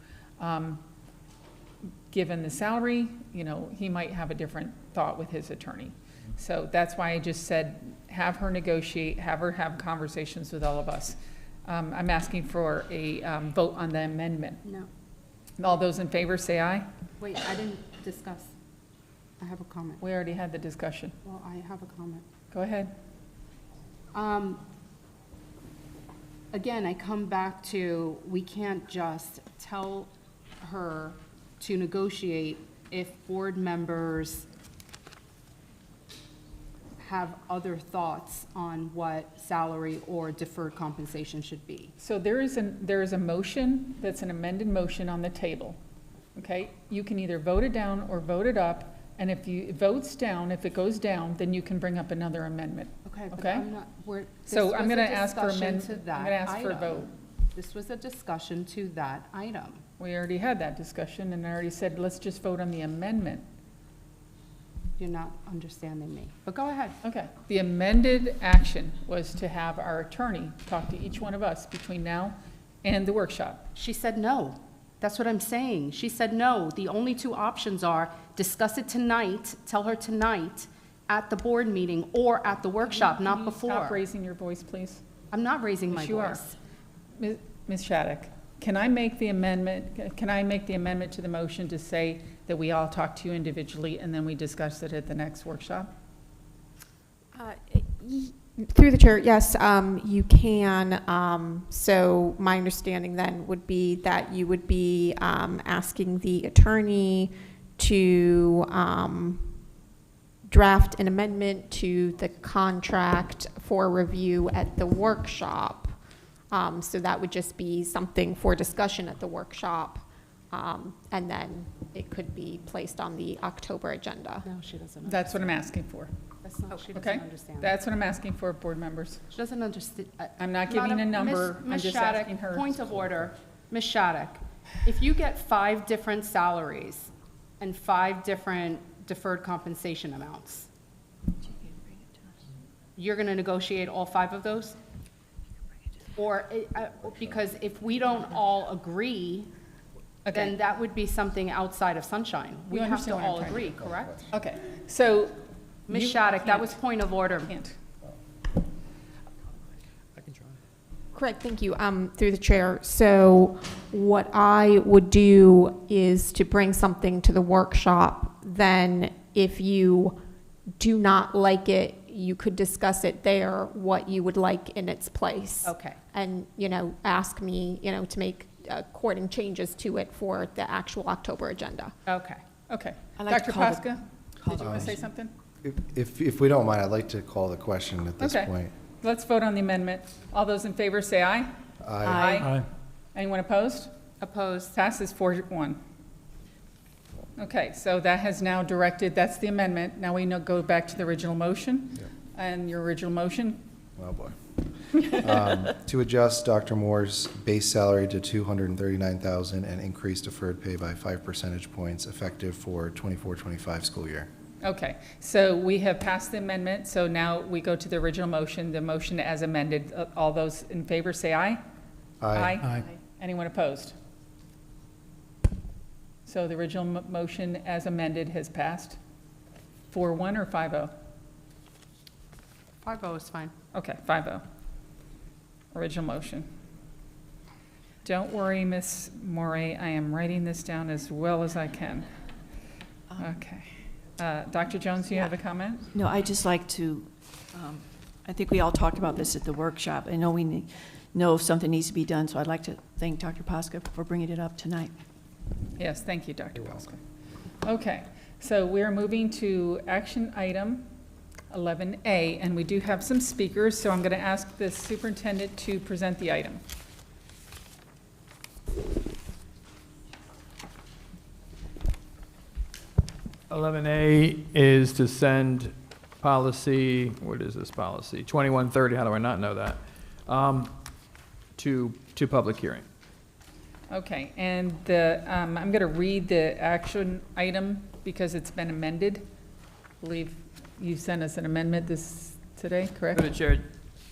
given the salary, you know, he might have a different thought with his attorney. So that's why I just said, have her negotiate, have her have conversations with all of us. I'm asking for a vote on the amendment. No. All those in favor say aye. Wait, I didn't discuss. I have a comment. We already had the discussion. Well, I have a comment. Go ahead. Again, I come back to, we can't just tell her to negotiate if board members have other thoughts on what salary or deferred compensation should be. So there is a motion that's an amended motion on the table, okay? You can either vote it down or vote it up, and if it votes down, if it goes down, then you can bring up another amendment. Okay, but Okay? I'm not, So I'm gonna ask for I'm I'm gonna ask for a vote. This was a discussion to that item. We already had that discussion, and I already said, let's just vote on the amendment. You're not understanding me, but go ahead. Okay. The amended action was to have our attorney talk to each one of us between now and the workshop. She said no. That's what I'm saying. She said no. The only two options are discuss it tonight, tell her tonight at the board meeting or at the workshop, not before. Stop raising your voice, please. I'm not raising my Yes, you are. voice. Ms. Shattuck, can I make the amendment to the motion to say that we all talk to you individually and then we discuss it at the next workshop? Through the chair, yes, you can. So my understanding then would be that you would be asking the attorney to draft an amendment to the contract for review at the workshop. So that would just be something for discussion at the workshop. And then it could be placed on the October agenda. No, she doesn't. That's what I'm asking for. That's not, she doesn't Okay? understand. That's what I'm asking for, board members. She doesn't understand. I'm not giving a number, I'm just asking her. Point of order. Ms. Shattuck, if you get 5 different salaries and 5 different deferred compensation amounts, you're going to negotiate all 5 of those? Or, because if we don't all agree, then that would be something outside of sunshine. We You have to understand what I'm all trying to agree, do. correct? Okay, so. Ms. you Shattuck, that can't. was point of order. Can't. Correct, thank you. Through the chair. So what I would do is to bring something to the workshop. Then if you do not like it, you could discuss it there, what you would like in its place. Okay. And, ask me, to make according changes to it for the actual October agenda. Okay. Okay. I'd like Dr. to call the- Pasca, did you want to say something? If we don't mind, I'd like to call the question at this Okay. point. Let's vote on the amendment. All those in favor say aye. Aye. Aye. Anyone opposed? Opposed? Passes 4-1. Okay, so that has now directed, that's the amendment. Now we go back to the original motion. Yep. And your original motion? Oh, boy. To adjust Dr. Moore's base salary to $239,000 and increase deferred pay by 5 percentage points effective for 24-25 school year. Okay, so we have passed the amendment, so now we go to the original motion, the motion as amended. All those in favor say aye. Aye. Anyone opposed? So the original motion as amended has passed. 4-1 or 5-0? 5-0 is fine. Okay, 5-0. Original motion. Don't worry, Ms. Morey, I am writing this down as well as I can. Okay. Dr. Jones, you have a comment? No, I'd just like to, I think we all talked about this at the workshop. I know we know if something needs to be done, so I'd like to thank Dr. Pasca for bringing it up tonight. Yes, thank you, Dr. Pasca. Okay, So we're moving to action item 11A, and we do have some speakers, so I'm going to ask the superintendent to present the item. A is to send policy, what is this policy? 2130, how do I not know that? To public hearing. Okay, and I'm going to read the action item because it's been amended. I believe you sent us an amendment today, correct? Through the chair,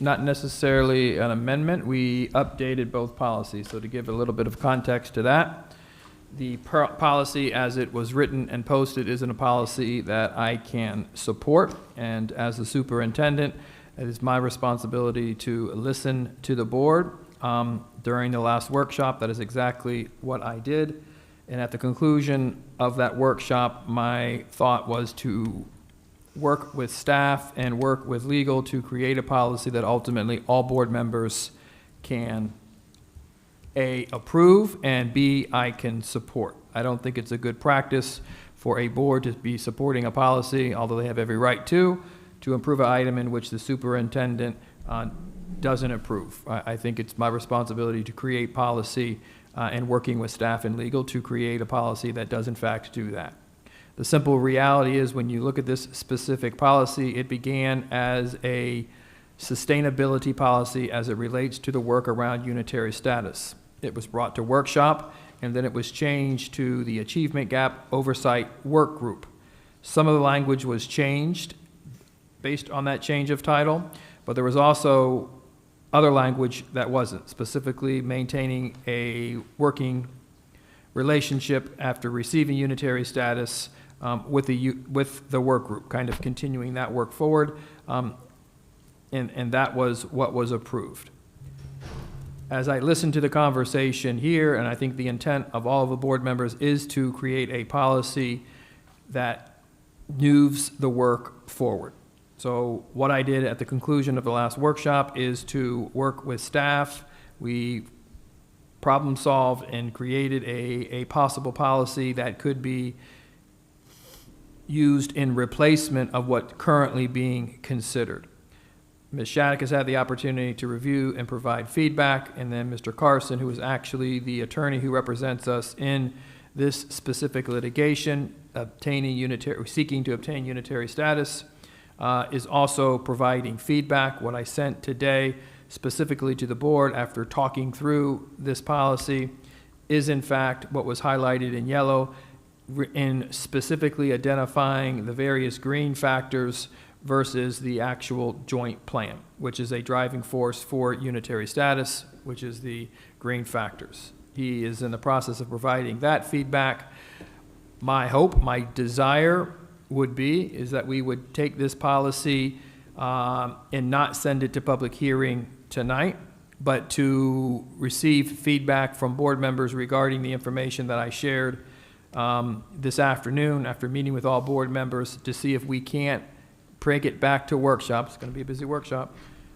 not necessarily an amendment. We updated both policies. So to give a little bit of context to that, the policy as it was written and posted isn't a policy that I can support. And as the superintendent, it is my responsibility to listen to the board. During the last workshop, that is exactly what I did. And at the conclusion of that workshop, my thought was to work with staff and work with legal to create a policy that ultimately all board members can A, approve, and B, I can support. I don't think it's a good practice for a board to be supporting a policy, although they have every right to approve an item in which the superintendent doesn't approve. I think it's my responsibility to create policy and working with staff and legal to create a policy that does in fact do that. The simple reality is when you look at this specific policy, it began as a sustainability policy as it relates to the work around unitary status. It was brought to workshop, and then it was changed to the Achievement Gap Oversight Work Group. Some of the language was changed based on that change of title, but there was also other language that wasn't, specifically maintaining a working relationship after receiving unitary status with the work group, kind of continuing that work forward, and that was what was approved. As I listened to the conversation here, and I think the intent of all of the board members is to create a policy that moves the work forward. So what I did at the conclusion of the last workshop is to work with staff. We problem solved and created a possible policy that could be used in replacement of what's currently being considered. Ms. Shattuck has had the opportunity to review and provide feedback, and then Mr. Carson, who is actually the attorney who represents us in this specific litigation, seeking to obtain unitary status, is also providing feedback. What I sent today specifically to the board after talking through this policy is in fact what was highlighted in yellow, in specifically identifying the various green factors versus the actual joint plan, which is a driving force for unitary status, which is the green factors. He is in the process of providing that feedback. My hope, my desire would be is that we would take this policy and not send it to public hearing tonight, but to receive feedback from board members regarding the information that I shared this afternoon after meeting with all board members to see if we can't bring it back to workshop. It's going to be a busy workshop,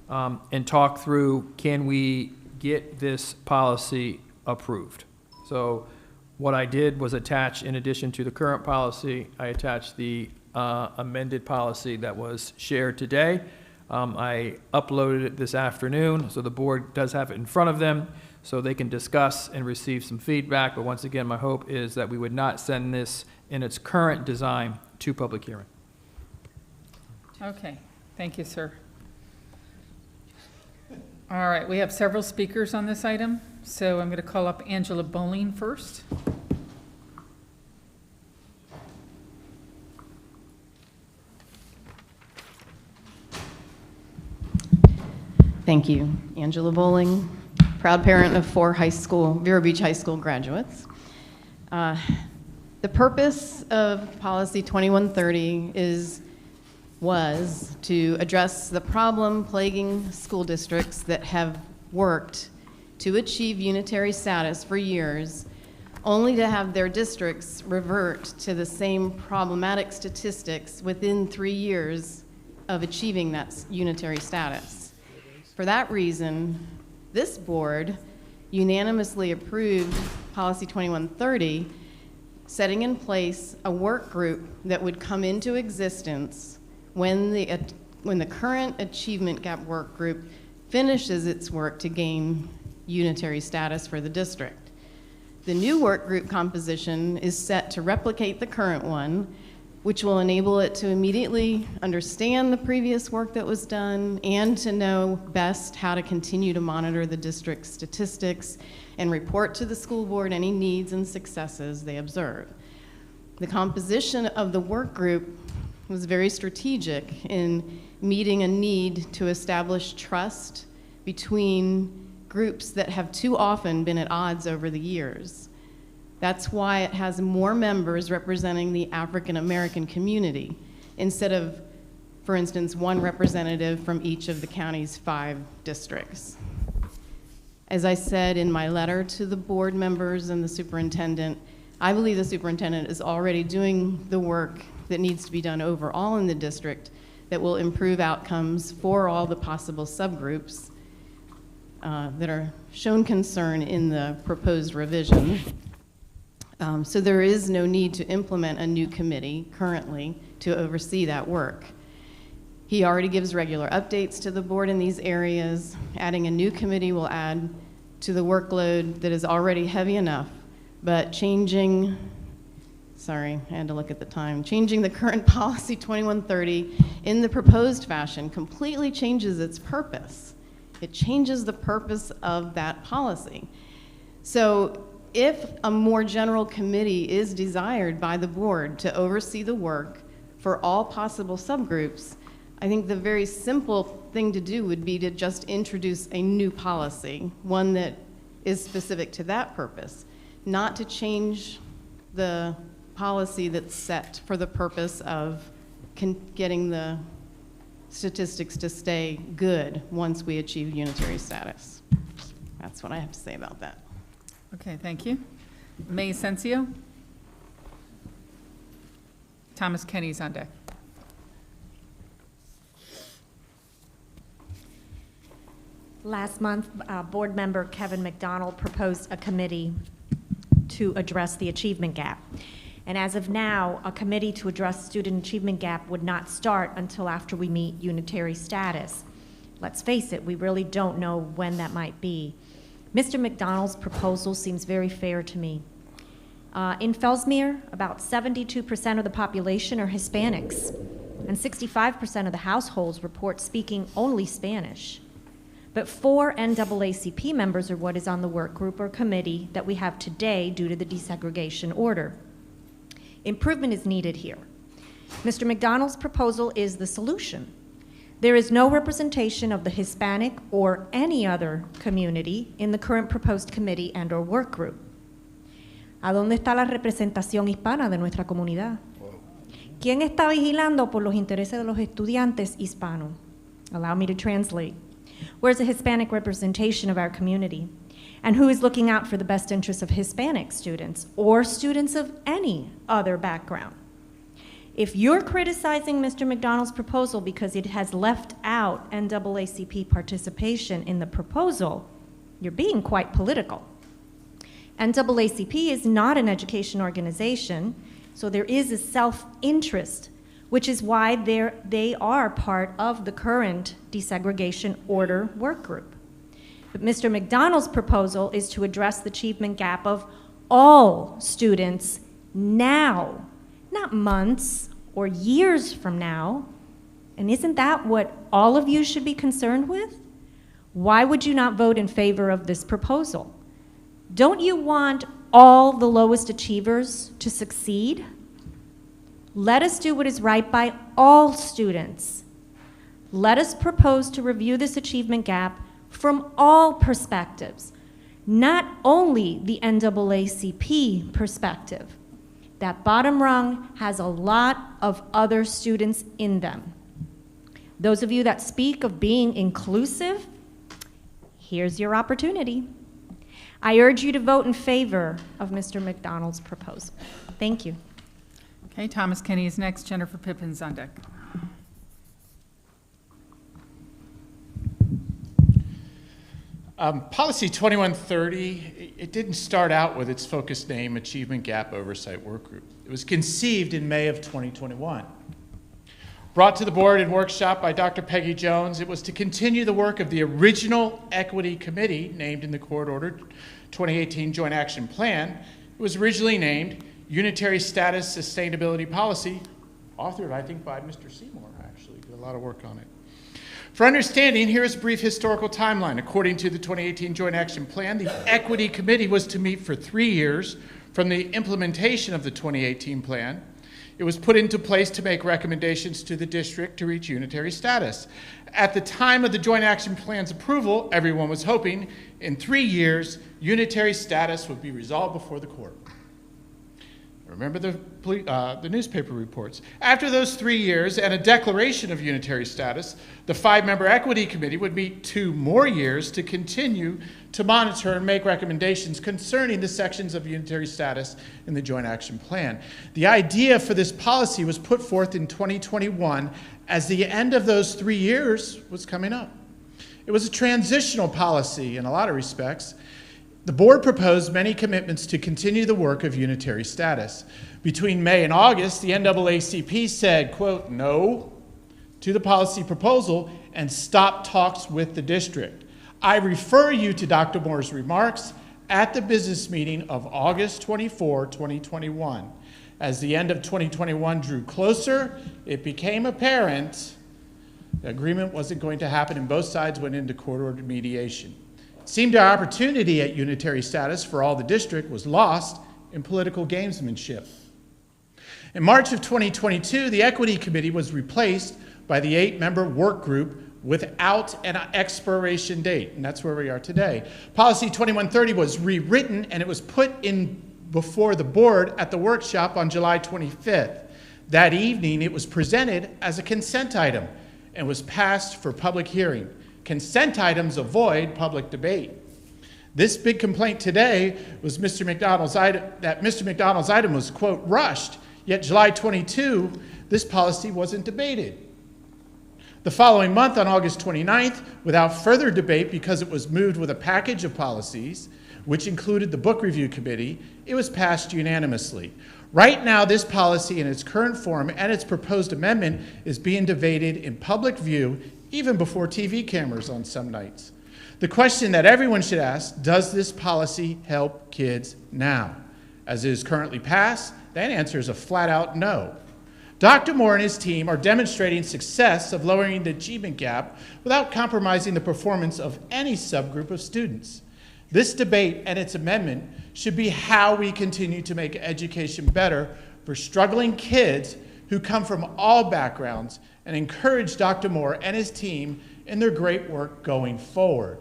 and talk through, can we get this policy approved? So what I did was attach, in addition to the current policy, I attached the amended policy that was shared today. I uploaded it this afternoon, so the board does have it in front of them, so they can discuss and receive some feedback. But once again, my hope is that we would not send this in its current design to public hearing. Okay, thank you, sir. All right, we have several speakers on this item, so I'm going to call up Angela Bowling first. Thank you. Angela Bowling, proud parent of 4 Vero Beach High School graduates. The purpose of Policy 2130 was to address the problem plaguing school districts that have worked to achieve unitary status for years, only to have their districts revert to the same problematic statistics within 3 years of achieving that unitary status. For that reason, this board unanimously approved Policy 2130, setting in place a work group that would come into existence when the current achievement gap work group finishes its work to gain unitary status for the district. The new work group composition is set to replicate the current one, which will enable it to immediately understand the previous work that was done and to know best how to continue to monitor the district's statistics and report to the school board any needs and successes they observe. The composition of the work group was very strategic in meeting a need to establish trust between groups that have too often been at odds over the years. That's why it has more members representing the African American community instead of, for instance, one representative from each of the county's 5 districts. As I said in my letter to the board members and the superintendent, I believe the superintendent is already doing the work that needs to be done overall in the district that will improve outcomes for all the possible subgroups that are shown concern in the proposed revision. So there is no need to implement a new committee currently to oversee that work. He already gives regular updates to the board in these areas. Adding a new committee will add to the workload that is already heavy enough, but changing the current policy 2130 in the proposed fashion completely changes its purpose. It changes the purpose of that policy. So if a more general committee is desired by the board to oversee the work for all possible subgroups, I think the very simple thing to do would be to just introduce a new policy, one that is specific to that purpose, not to change the policy that's set for the purpose of getting the statistics to stay good once we achieve unitary status. That's what I have to say about that. Okay, thank you. May Asensio. Thomas Kenny's on deck. Last month, board member Kevin McDonald proposed a committee to address the achievement gap. And as of now, a committee to address student achievement gap would not start until after we meet unitary status. Let's face it, we really don't know when that might be. Mr. McDonald's proposal seems very fair to me. In Fellsmere, about 72% of the population are Hispanics, and 65% of the households report speaking only Spanish. But 4 NAACP members are what is on the work group or committee that we have today due to the desegregation order. Improvement is needed here. Mr. McDonald's proposal is the solution. There is no representation of the Hispanic or any other community in the current proposed committee and or work group. ¿A dónde está la representación hispana de nuestra comunidad? ¿Quién está vigilando por los intereses de los estudiantes hispanos? Allow me to translate. Where's the Hispanic representation of our community? And who is looking out for the best interests of Hispanic students or students of any other background? If you're criticizing Mr. McDonald's proposal because it has left out NAACP participation in the proposal, you're being quite political. NAACP is not an education organization, so there is a self-interest, which is why they are part of the current desegregation order work group. But Mr. McDonald's proposal is to address the achievement gap of all students now, not months or years from now. And isn't that what all of you should be concerned with? Why would you not vote in favor of this proposal? Don't you want all the lowest achievers to succeed? Let us do what is right by all students. Let us propose to review this achievement gap from all perspectives, not only the NAACP perspective. That bottom rung has a lot of other students in them. Those of you that speak of being inclusive, here's your opportunity. I urge you to vote in favor of Mr. McDonald's proposal. Thank you. Okay, Thomas Kenny is next. Jennifer Pippin's on deck. Policy 2130, it didn't start out with its focused name, Achievement Gap Oversight Work Group. It was conceived in May of 2021. Brought to the board and workshop by Dr. Peggy Jones, it was to continue the work of the original Equity Committee named in the Court Order 2018 Joint Action Plan. It was originally named Unitary Status Sustainability Policy, authored, I think, by Mr. Seymour, actually. Did a lot of work on it. For understanding, here is a brief historical timeline. According to the 2018 Joint Action Plan, the Equity Committee was to meet for 3 years from the implementation of the 2018 plan. It was put into place to make recommendations to the district to reach unitary status. At the time of the Joint Action Plan's approval, everyone was hoping in 3 years, unitary status would be resolved before the court. Remember the newspaper reports. After those 3 years and a declaration of unitary status, the 5-member Equity Committee would meet 2 more years to continue to monitor and make recommendations concerning the sections of unitary status in the Joint Action Plan. The idea for this policy was put forth in 2021 as the end of those 3 years was coming up. It was a transitional policy in a lot of respects. The board proposed many commitments to continue the work of unitary status. Between May and August, the NAACP said, quote, no to the policy proposal and stopped talks with the district. I refer you to Dr. Moore's remarks at the business meeting of August 24, 2021. As the end of 2021 drew closer, it became apparent the agreement wasn't going to happen and both sides went into court-ordered mediation. It seemed our opportunity at unitary status for all the district was lost in political gamesmanship. In March of 2022, the Equity Committee was replaced by the 8-member work group without an expiration date, and that's where we are today. Policy 2130 was rewritten and it was put in before the board at the workshop on July 25th. That evening, it was presented as a consent item and was passed for public hearing. Consent items avoid public debate. This big complaint today was that Mr. McDonald's item was, quote, rushed, yet July 22, this policy wasn't debated. The following month, on August 29th, without further debate because it was moved with a package of policies, which included the Book Review Committee, it was passed unanimously. Right now, this policy in its current form and its proposed amendment is being debated in public view even before TV cameras on some nights. The question that everyone should ask, does this policy help kids now? As it is currently passed, that answer is a flat-out no. Dr. Moore and his team are demonstrating success of lowering the achievement gap without compromising the performance of any subgroup of students. This debate and its amendment should be how we continue to make education better for struggling kids who come from all backgrounds and encourage Dr. Moore and his team in their great work going forward.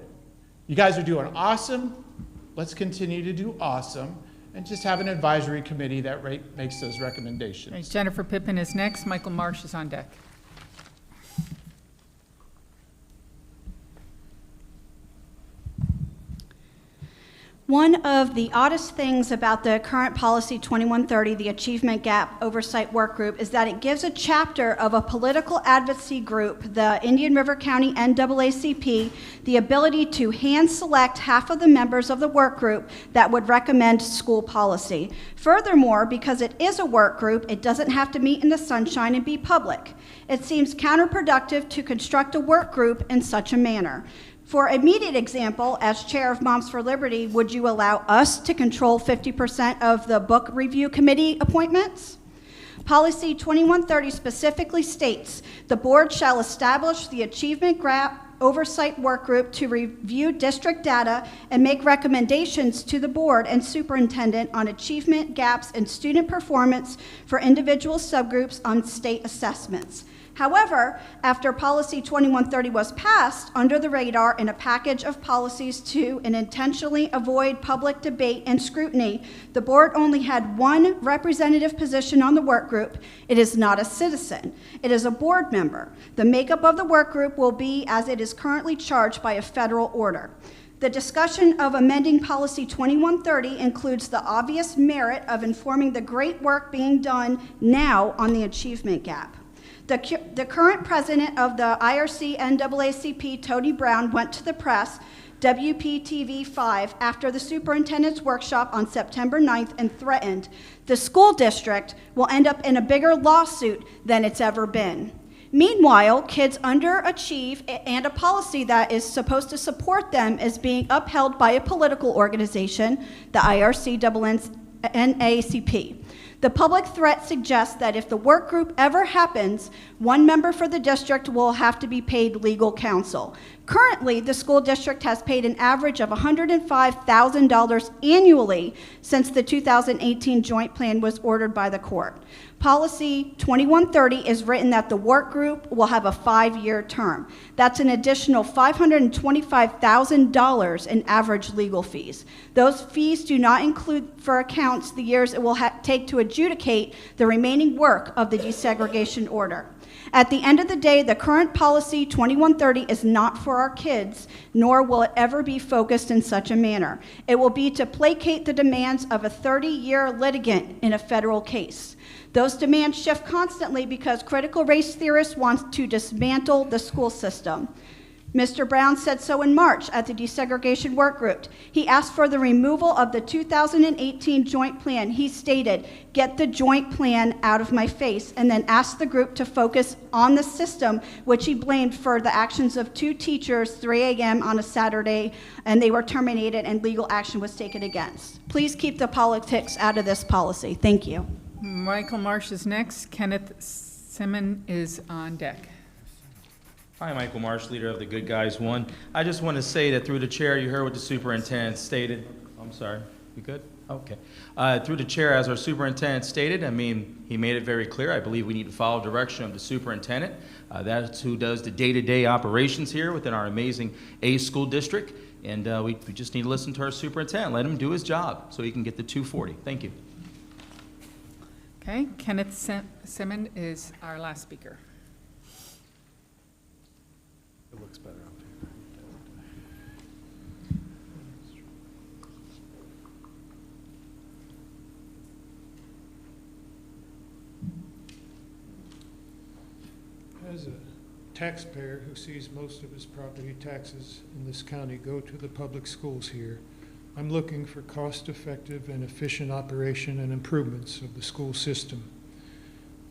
You guys are doing awesome. Let's continue to do awesome and just have an advisory committee that makes those recommendations. Right, Jennifer Pippin is next. Michael Marsh is on deck. One of the oddest things about the current policy 2130, the Achievement Gap Oversight Work Group, is that it gives a chapter of a political advocacy group, the Indian River County NAACP, the ability to hand select half of the members of the work group that would recommend school policy. Furthermore, because it is a work group, it doesn't have to meet in the sunshine and be public. It seems counterproductive to construct a work group in such a manner. For immediate example, as chair of Moms for Liberty, would you allow us to control 50% of the Book Review Committee appointments? Policy 2130 specifically states, the board shall establish the Achievement Gap Oversight Work Group to review district data and make recommendations to the board and superintendent on achievement gaps in student performance for individual subgroups on state assessments. However, after Policy 2130 was passed under the radar in a package of policies to and intentionally avoid public debate and scrutiny, the board only had one representative position on the work group. It is not a citizen. It is a board member. The makeup of the work group will be as it is currently charged by a federal order. The discussion of amending Policy 2130 includes the obvious merit of informing the great work being done now on the achievement gap. The current president of the IRC NAACP, Tony Brown, went to the press WPTV 5 after the superintendent's workshop on September 9th and threatened the school district will end up in a bigger lawsuit than it's ever been. Meanwhile, kids underachieve, and a policy that is supposed to support them is being upheld by a political organization, the IRC-NAACP. The public threat suggests that if the work group ever happens, one member for the district will have to be paid legal counsel. Currently, the school district has paid an average of $105,000 annually since the 2018 joint plan was ordered by the court. Policy 2130 is written that the work group will have a 5-year term. That's an additional $525,000 in average legal fees. Those fees do not include for accounts the years it will take to adjudicate the remaining work of the desegregation order. At the end of the day, the current policy 2130 is not for our kids, nor will it ever be focused in such a manner. It will be to placate the demands of a 30-year litigant in a federal case. Those demands shift constantly because critical race theorists want to dismantle the school system. Mr. Brown said so in March at the desegregation work group. He asked for the removal of the 2018 joint plan. He stated, "Get the joint plan out of my face," and then asked the group to focus on the system, which he blamed for the actions of 2 teachers 3 a.m. on a Saturday, and they were terminated and legal action was taken against. Please keep the politics out of this policy. Thank you. Michael Marsh is next. Kenneth Simon is on deck. Hi, Michael Marsh, leader of the Good Guys 1. I just want to say that through the chair, you heard what the superintendent stated. I'm sorry, we good? Okay. Through the chair, as our superintendent stated, I mean, he made it very clear. I believe we need to follow direction of the superintendent. That's who does the day-to-day operations here within our amazing A school district. And we just need to listen to our superintendent, let him do his job so he can get the 240. Thank you. Okay, Kenneth Simon is our last speaker. It looks better up here. As a taxpayer who sees most of his property taxes in this county go to the public schools here, I'm looking for cost-effective and efficient operation and improvements of the school system.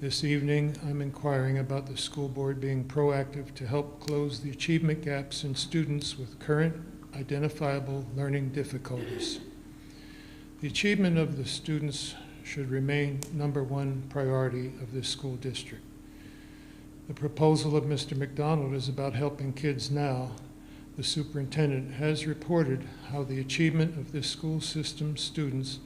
This evening, I'm inquiring about the school board being proactive to help close the achievement gaps in students with current identifiable learning difficulties. The achievement of the students should remain #1 priority of this school district. The proposal of Mr. McDonald is about helping kids now. The superintendent has reported how the achievement of this school system students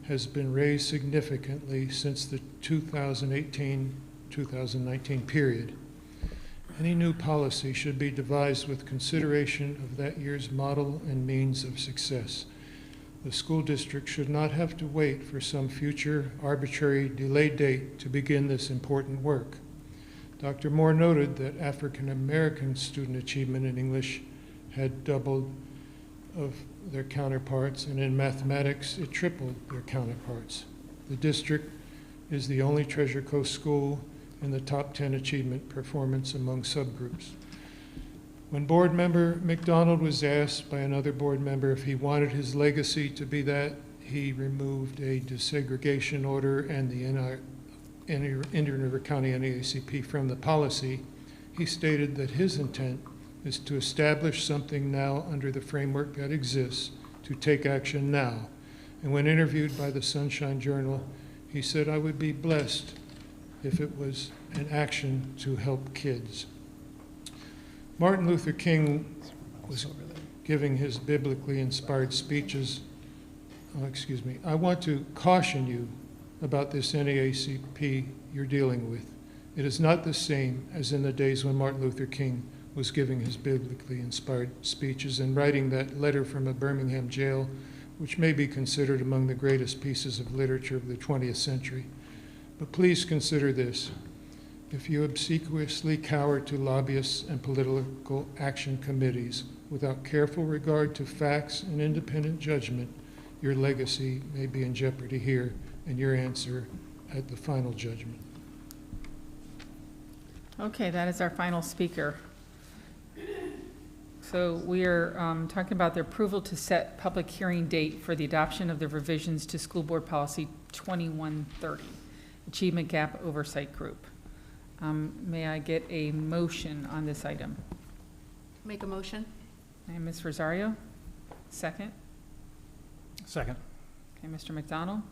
has been raised significantly since the 2018-2019 period. Any new policy should be devised with consideration of that year's model and means of success. The school district should not have to wait for some future arbitrary delayed date to begin this important work. Dr. Moore noted that African American student achievement in English had doubled of their counterparts, and in mathematics, it tripled their counterparts. The district is the only Treasure Coast school in the top 10 achievement performance among subgroups. When board member McDonald was asked by another board member if he wanted his legacy to be that, he removed a desegregation order and the Indian River County NAACP from the policy. He stated that his intent is to establish something now under the framework that exists, to take action now. And when interviewed by the Sunshine Journal, he said, "I would be blessed if it was an action to help kids." Martin Luther King was giving his biblically inspired speeches. I want to caution you about this NAACP you're dealing with. It is not the same as in the days when Martin Luther King was giving his biblically inspired speeches and writing that letter from a Birmingham jail, which may be considered among the greatest pieces of literature of the 20th century. But please consider this. If you obsequiously cower to lobbyists and political action committees without careful regard to facts and independent judgment, your legacy may be in jeopardy here and your answer at the final judgment. Okay, that is our final speaker. So we are talking about the approval to set public hearing date for the adoption of the revisions to School Board Policy 2130, Achievement Gap Oversight Group. May I get a motion on this item? Make a motion? And Ms. Rosario, second? Second. Okay, Mr. McDonald?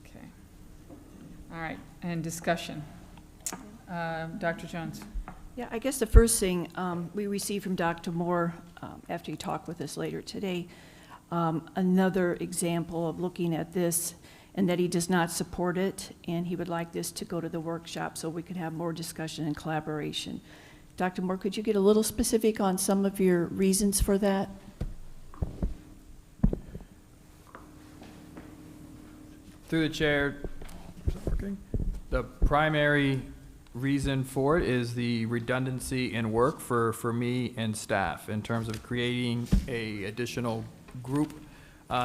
Okay. All right, and discussion. Dr. Jones? Yeah, I guess the first thing we received from Dr. Moore, after he talked with us later today, another example of looking at this and that he does not support it, and he would like this to go to the workshop so we could have more discussion and collaboration. Dr. Moore, could you get a little specific on some of your reasons for that? Through the chair, is that working? The primary reason for it is the redundancy in work for me and staff in terms of creating a additional group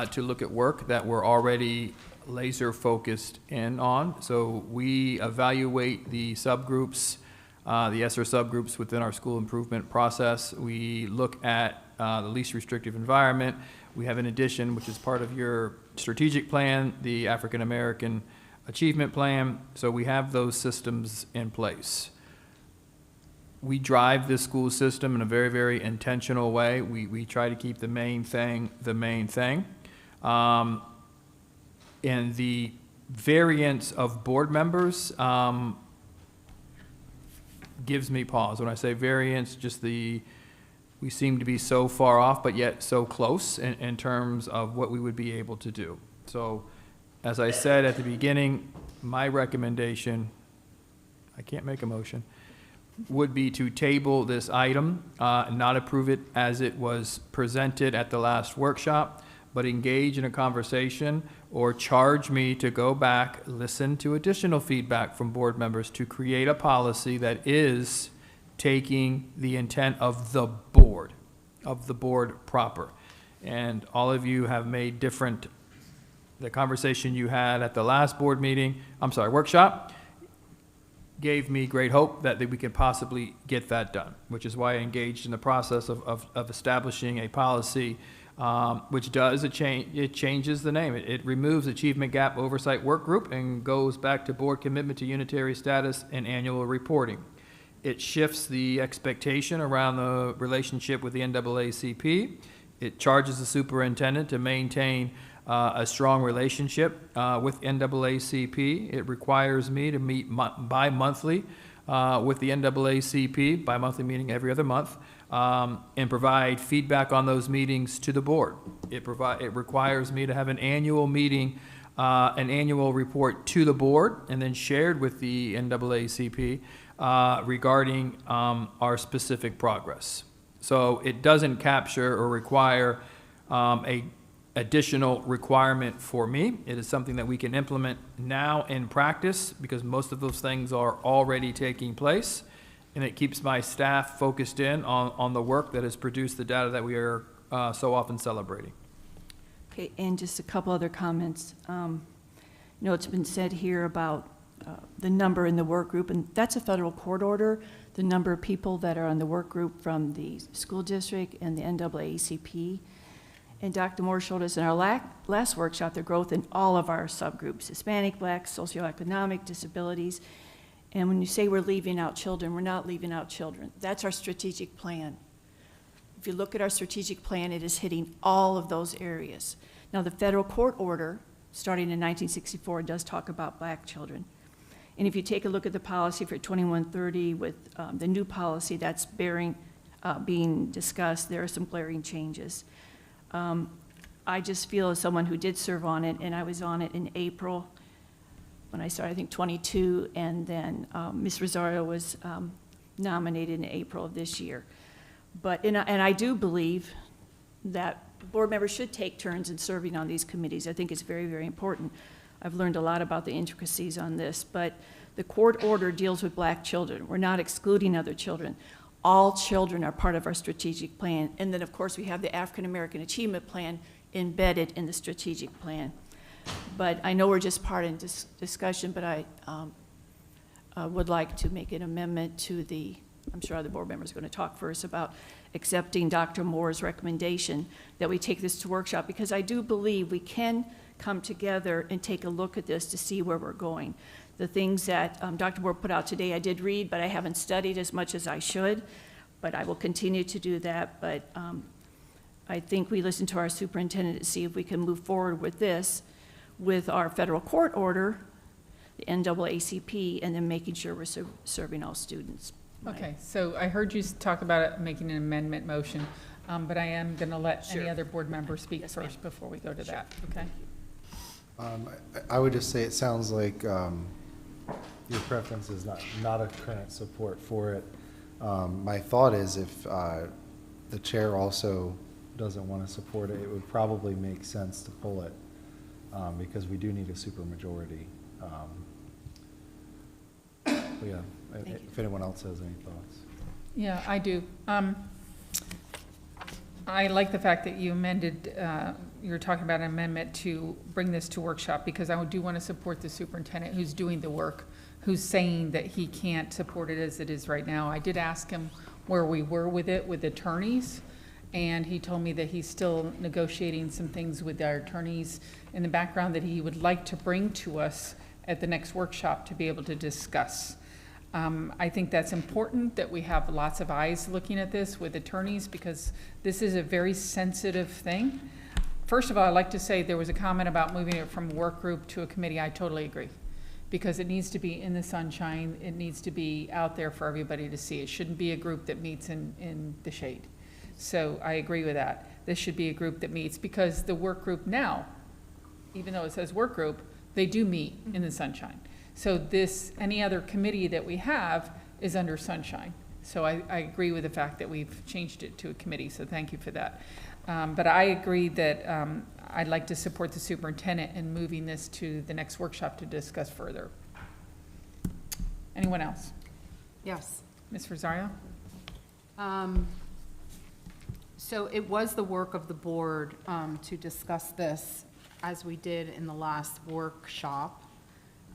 to look at work that we're already laser focused in on. So we evaluate the subgroups, the ESSER subgroups within our school improvement process. We look at the least restrictive environment. We have, in addition, which is part of your strategic plan, the African American Achievement Plan. So we have those systems in place. We drive this school system in a very, very intentional way. We try to keep the main thing the main thing. And the variance of board members gives me pause. When I say variance, just we seem to be so far off, but yet so close in terms of what we would be able to do. So, as I said at the beginning, my recommendation, I can't make a motion, would be to table this item, not approve it as it was presented at the last workshop, but engage in a conversation or charge me to go back, listen to additional feedback from board members to create a policy that is taking the intent of the board proper. And all of you have made different, the conversation you had at the last board meeting, workshop, gave me great hope that we could possibly get that done, which is why I engaged in the process of establishing a policy, which does it changes the name. It removes Achievement Gap Oversight Work Group and goes back to board commitment to unitary status and annual reporting. It shifts the expectation around the relationship with the NAACP. It charges the superintendent to maintain a strong relationship with NAACP. It requires me to meet bi-monthly with the NAACP, bi-monthly meeting every other month, and provide feedback on those meetings to the board. It requires me to have an annual meeting, an annual report to the board, and then shared with the NAACP regarding our specific progress. So it doesn't capture or require a additional requirement for me. It is something that we can implement now in practice because most of those things are already taking place, and it keeps my staff focused in on the work that has produced the data that we are so often celebrating. Okay, and just a couple other comments. It's been said here about the number in the work group, and that's a federal court order, the number of people that are on the work group from the school district and the NAACP. And Dr. Moore showed us in our last workshop the growth in all of our subgroups, Hispanic, Black, socioeconomic, disabilities. And when you say we're leaving out children, we're not leaving out children. That's our strategic plan. If you look at our strategic plan, it is hitting all of those areas. Now, the federal court order, starting in 1964, does talk about Black children. And if you take a look at the policy for 2130 with the new policy that's being discussed, there are some glaring changes. I just feel as someone who did serve on it, and I was on it in April when I started, I think 22, and then Ms. Rosario was nominated in April of this year. But, and I do believe that board members should take turns in serving on these committees. I think it's very, very important. I've learned a lot about the intricacies on this, but the court order deals with Black children. We're not excluding other children. All children are part of our strategic plan. And then, of course, we have the African American Achievement Plan embedded in the strategic plan. But I know we're just part in discussion, but I would like to make an amendment to I'm sure other board members are going to talk first about accepting Dr. Moore's recommendation that we take this to workshop, because I do believe we can come together and take a look at this to see where we're going. The things that Dr. Moore put out today, I did read, but I haven't studied as much as I should, but I will continue to do that. But I think we listen to our superintendent to see if we can move forward with this, with our federal court order, the NAACP, and then making sure we're serving all students. Okay, so I heard you talk about making an amendment motion, but I am going to let any other board member speak first before we go to that, okay? I would just say it sounds like your preference is not a current support for it. My thought is if the chair also doesn't want to support it, it would probably make sense to pull it because we do need a supermajority. Yeah, if anyone else has any thoughts. Yeah, I do. I like the fact that you amended, you were talking about an amendment to bring this to workshop, because I do want to support the superintendent who's doing the work, who's saying that he can't support it as it is right now. I did ask him where we were with it with attorneys, and he told me that he's still negotiating some things with our attorneys in the background that he would like to bring to us at the next workshop to be able to discuss. I think that's important that we have lots of eyes looking at this with attorneys, because this is a very sensitive thing. First of all, I'd like to say there was a comment about moving it from a work group to a committee. I totally agree, because it needs to be in the sunshine. It needs to be out there for everybody to see. It shouldn't be a group that meets in the shade. So I agree with that. This should be a group that meets, because the work group now, even though it says work group, they do meet in the sunshine. So this, any other committee that we have is under sunshine. So I agree with the fact that we've changed it to a committee, so thank you for that. But I agree that I'd like to support the superintendent in moving this to the next workshop to discuss further. Anyone else? Yes. Ms. Rosario? So it was the work of the board to discuss this, as we did in the last workshop.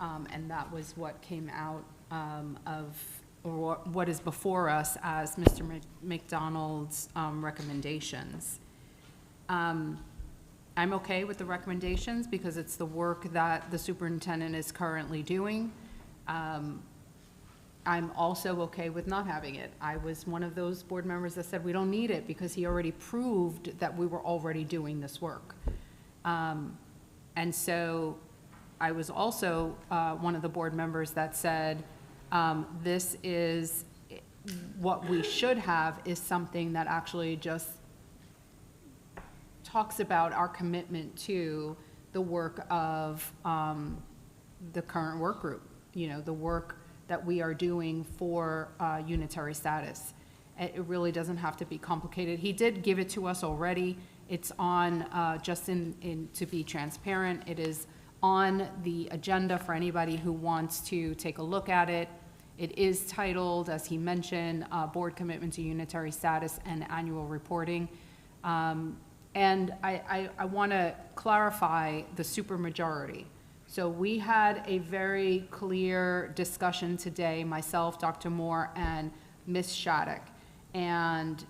And that was what came out or what is before us as Mr. McDonald's recommendations. I'm okay with the recommendations because it's the work that the superintendent is currently doing. I'm also okay with not having it. I was one of those board members that said we don't need it because he already proved that we were already doing this work. And so I was also one of the board members that said this is what we should have is something that actually just talks about our commitment to the work of the current work group, you know, the work that we are doing for unitary status. It really doesn't have to be complicated. He did give it to us already. It's on, just to be transparent, it is on the agenda for anybody who wants to take a look at it. It is titled, as he mentioned, Board Commitment to Unitary Status and Annual Reporting. And I want to clarify the supermajority. So we had a very clear discussion today, myself, Dr. Moore, and Ms. Shattuck. And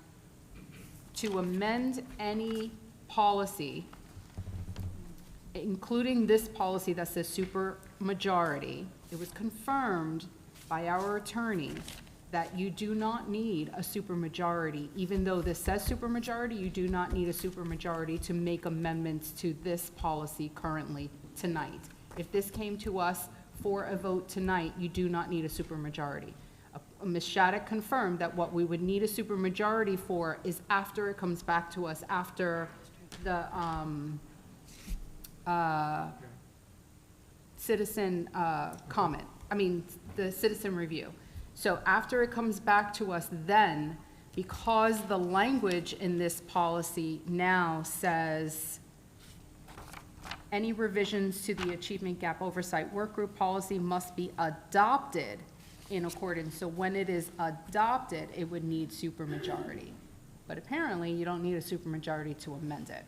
to amend any policy, including this policy that says supermajority, it was confirmed by our attorney that you do not need a supermajority. Even though this says supermajority, you do not need a supermajority to make amendments to this policy currently tonight. If this came to us for a vote tonight, you do not need a supermajority. Ms. Shattuck confirmed that what we would need a supermajority for is after it comes back to us, after the citizen comment, the citizen review. So after it comes back to us then, because the language in this policy now says any revisions to the Achievement Gap Oversight Workgroup policy must be adopted in accordance. So when it is adopted, it would need supermajority. But apparently, you don't need a supermajority to amend it.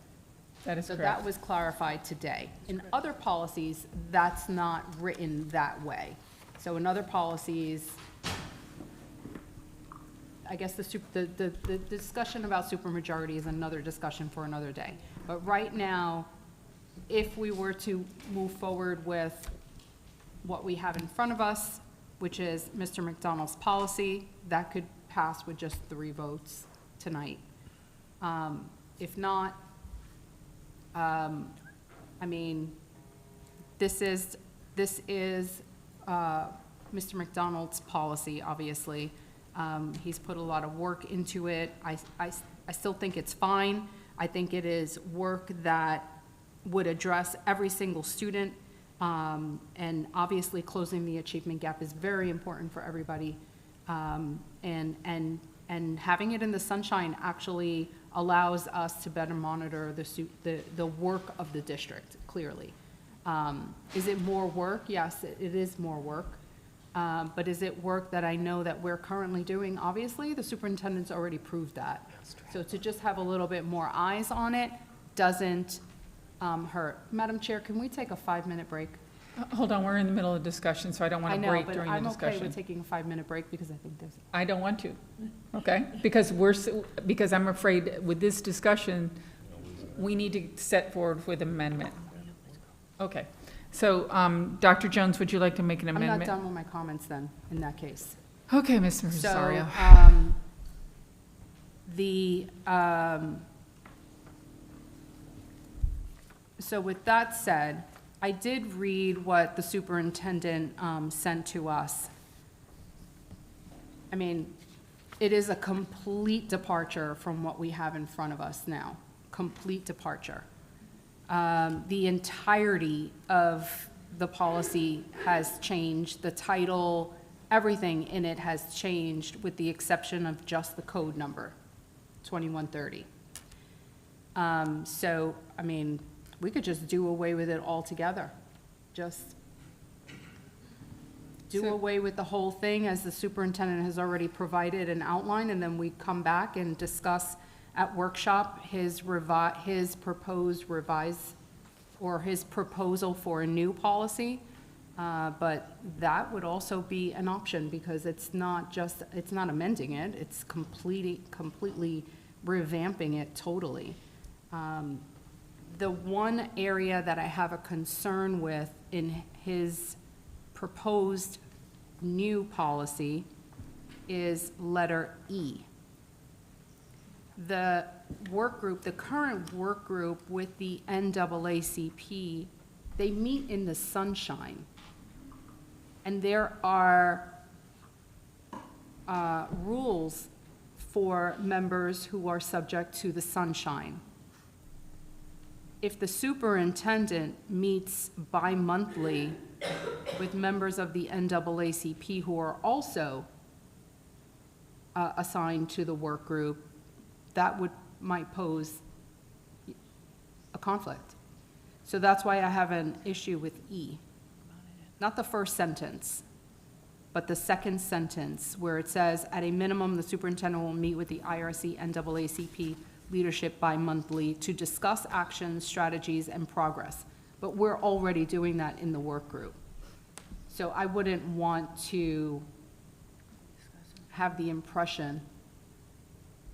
That is so correct. that was clarified today. In other policies, that's not written that way. So in other policies, I guess the discussion about supermajority is another discussion for another day. But right now, if we were to move forward with what we have in front of us, which is Mr. McDonald's policy, that could pass with just 3 votes tonight. If not, I mean, this is Mr. McDonald's policy, obviously. He's put a lot of work into it. I still think it's fine. I think it is work that would address every single student. And obviously closing the achievement gap is very important for everybody. And having it in the sunshine actually allows us to better monitor the work of the district, clearly. Is it more work? Yes, it is more work. But is it work that I know that we're currently doing? Obviously, the superintendent's already proved that. So to just have a little bit more eyes on it doesn't hurt. Madam Chair, can we take a 5-minute break? Hold on, we're in the middle of discussion, so I don't want to break during the I know, but I'm okay discussion. with taking a 5-minute break because I think there's. I don't want to, okay? Because because I'm afraid with this discussion, we need to set forward with amendment. Okay, so, Dr. Jones, would you like to make an amendment? I'm not done with my comments then, in that case. Okay, Ms. Rosario. So with that said, I did read what the superintendent sent to us. I mean, it is a complete departure from what we have in front of us now. Complete departure. The entirety of the policy has changed. The title, everything in it has changed with the exception of just the code number, 2130. So, I mean, we could just do away with it altogether. Just do away with the whole thing as the superintendent has already provided an outline, and then we come back and discuss at workshop his proposed revise or his proposal for a new policy. But that would also be an option because it's not amending it, it's completely revamping it totally. The one area that I have a concern with in his proposed new policy is letter E. The work group, the current work group with the NAACP, they meet in the sunshine. And there are rules for members who are subject to the sunshine. If the superintendent meets bi-monthly with members of the NAACP who are also assigned to the work group, that might pose a conflict. So that's why I have an issue with E. Not the first sentence, but the second sentence where it says, at a minimum, the superintendent will meet with the IRC NAACP leadership bi-monthly to discuss actions, strategies, and progress. But we're already doing that in the work group. So I wouldn't want to have the impression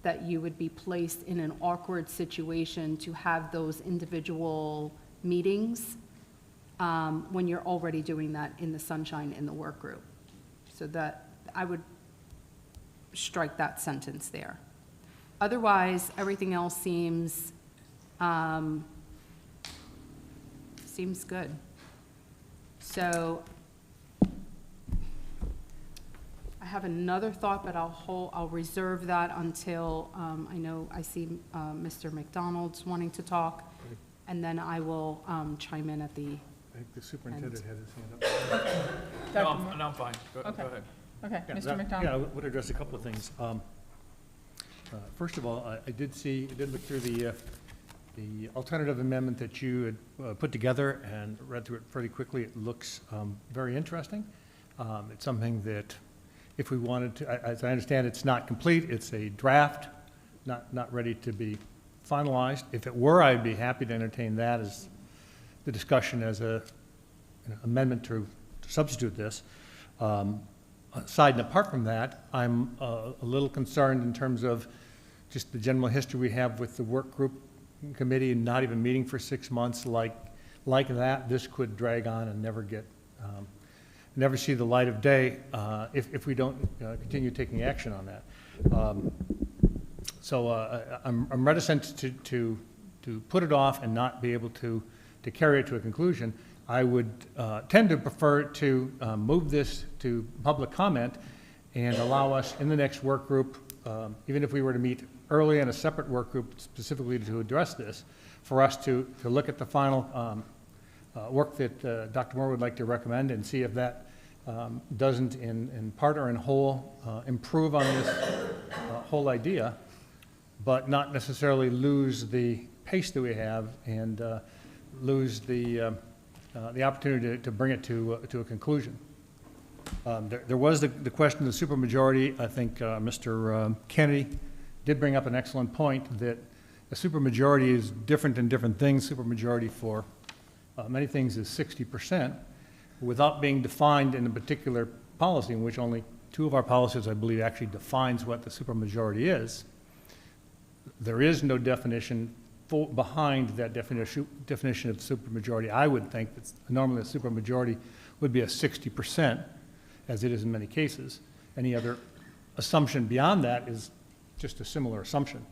that you would be placed in an awkward situation to have those individual meetings when you're already doing that in the sunshine in the work group. So that I would strike that sentence there. Otherwise, everything else seems good. So I have another thought, but I'll reserve that until I see Mr. McDonald's wanting to talk, and then I will chime in at the. I think the superintendent had his hand up. No, I'm fine. Go Okay. ahead. Okay, Yeah, Mr. McDonald. Yeah, I would address a couple of things. First of all, I did look through the alternative amendment that you had put together and read through it pretty quickly. It looks very interesting. It's something that if we wanted to, as I understand, it's not complete. It's a draft, not ready to be finalized. If it were, I'd be happy to entertain that as the discussion as a amendment to substitute this. aside and apart from that, I'm a little concerned in terms of just the general history we have with the work group committee and not even meeting for 6 months like that. This could drag on and never see the light of day if we don't continue taking action on that. So I'm reticent to put it off and not be able to carry it to a conclusion. I would tend to prefer to move this to public comment and allow us in the next work group, even if we were to meet early in a separate work group specifically to address this, for us to look at the final work that Dr. Moore would like to recommend and see if that doesn't in part or in whole improve on this whole idea, but not necessarily lose the pace that we have and lose the opportunity to bring it to a conclusion. There was the question of the supermajority. I think Mr. Kennedy did bring up an excellent point that a supermajority is different in different things. Supermajority for many things is 60%, without being defined in a particular policy, in which only 2 of our policies, I believe, actually defines what the supermajority is. There is no definition behind that definition of supermajority. I would think that normally a supermajority would be a 60%, as it is in many cases. Any other assumption beyond that is just a similar assumption.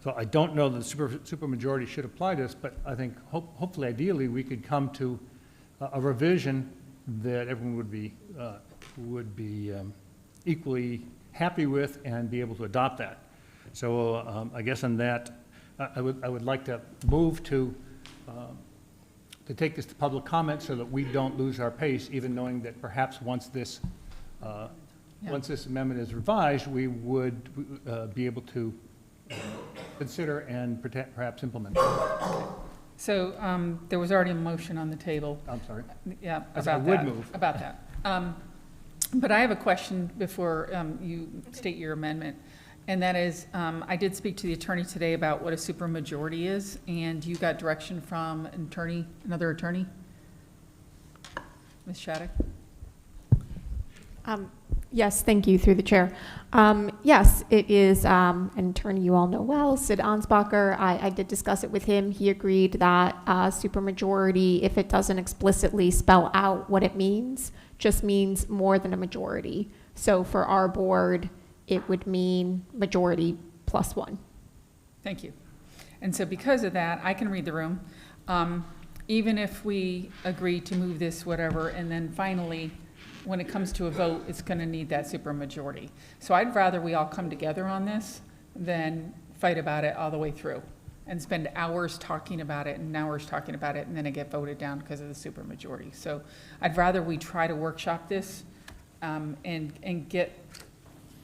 So I don't know that supermajority should apply to this, but I think hopefully, ideally, we could come to a revision that everyone would be equally happy with and be able to adopt that. So I guess on that, I would like to move to take this to public comment so that we don't lose our pace, even knowing that perhaps once this amendment is revised, we would be able to consider and perhaps implement it. So there was already a motion on the table. I'm sorry. Yeah, I about would that. move. About that. But I have a question before you state your amendment, and that is, I did speak to the attorney today about what a supermajority is, and you got direction from another attorney? Ms. Shattuck? Yes, thank you, through the chair. Yes, it is an attorney you all know well, Sid Ansbacher. I did discuss it with him. He agreed that supermajority, if it doesn't explicitly spell out what it means, just means more than a majority. So for our board, it would mean majority plus 1. Thank you. And so because of that, I can read the room. Even if we agree to move this, whatever, and then finally, when it comes to a vote, it's going to need that supermajority. So I'd rather we all come together on this than fight about it all the way through and spend hours talking about it and hours talking about it, and then it get voted down because of the supermajority. So I'd rather we try to workshop this and get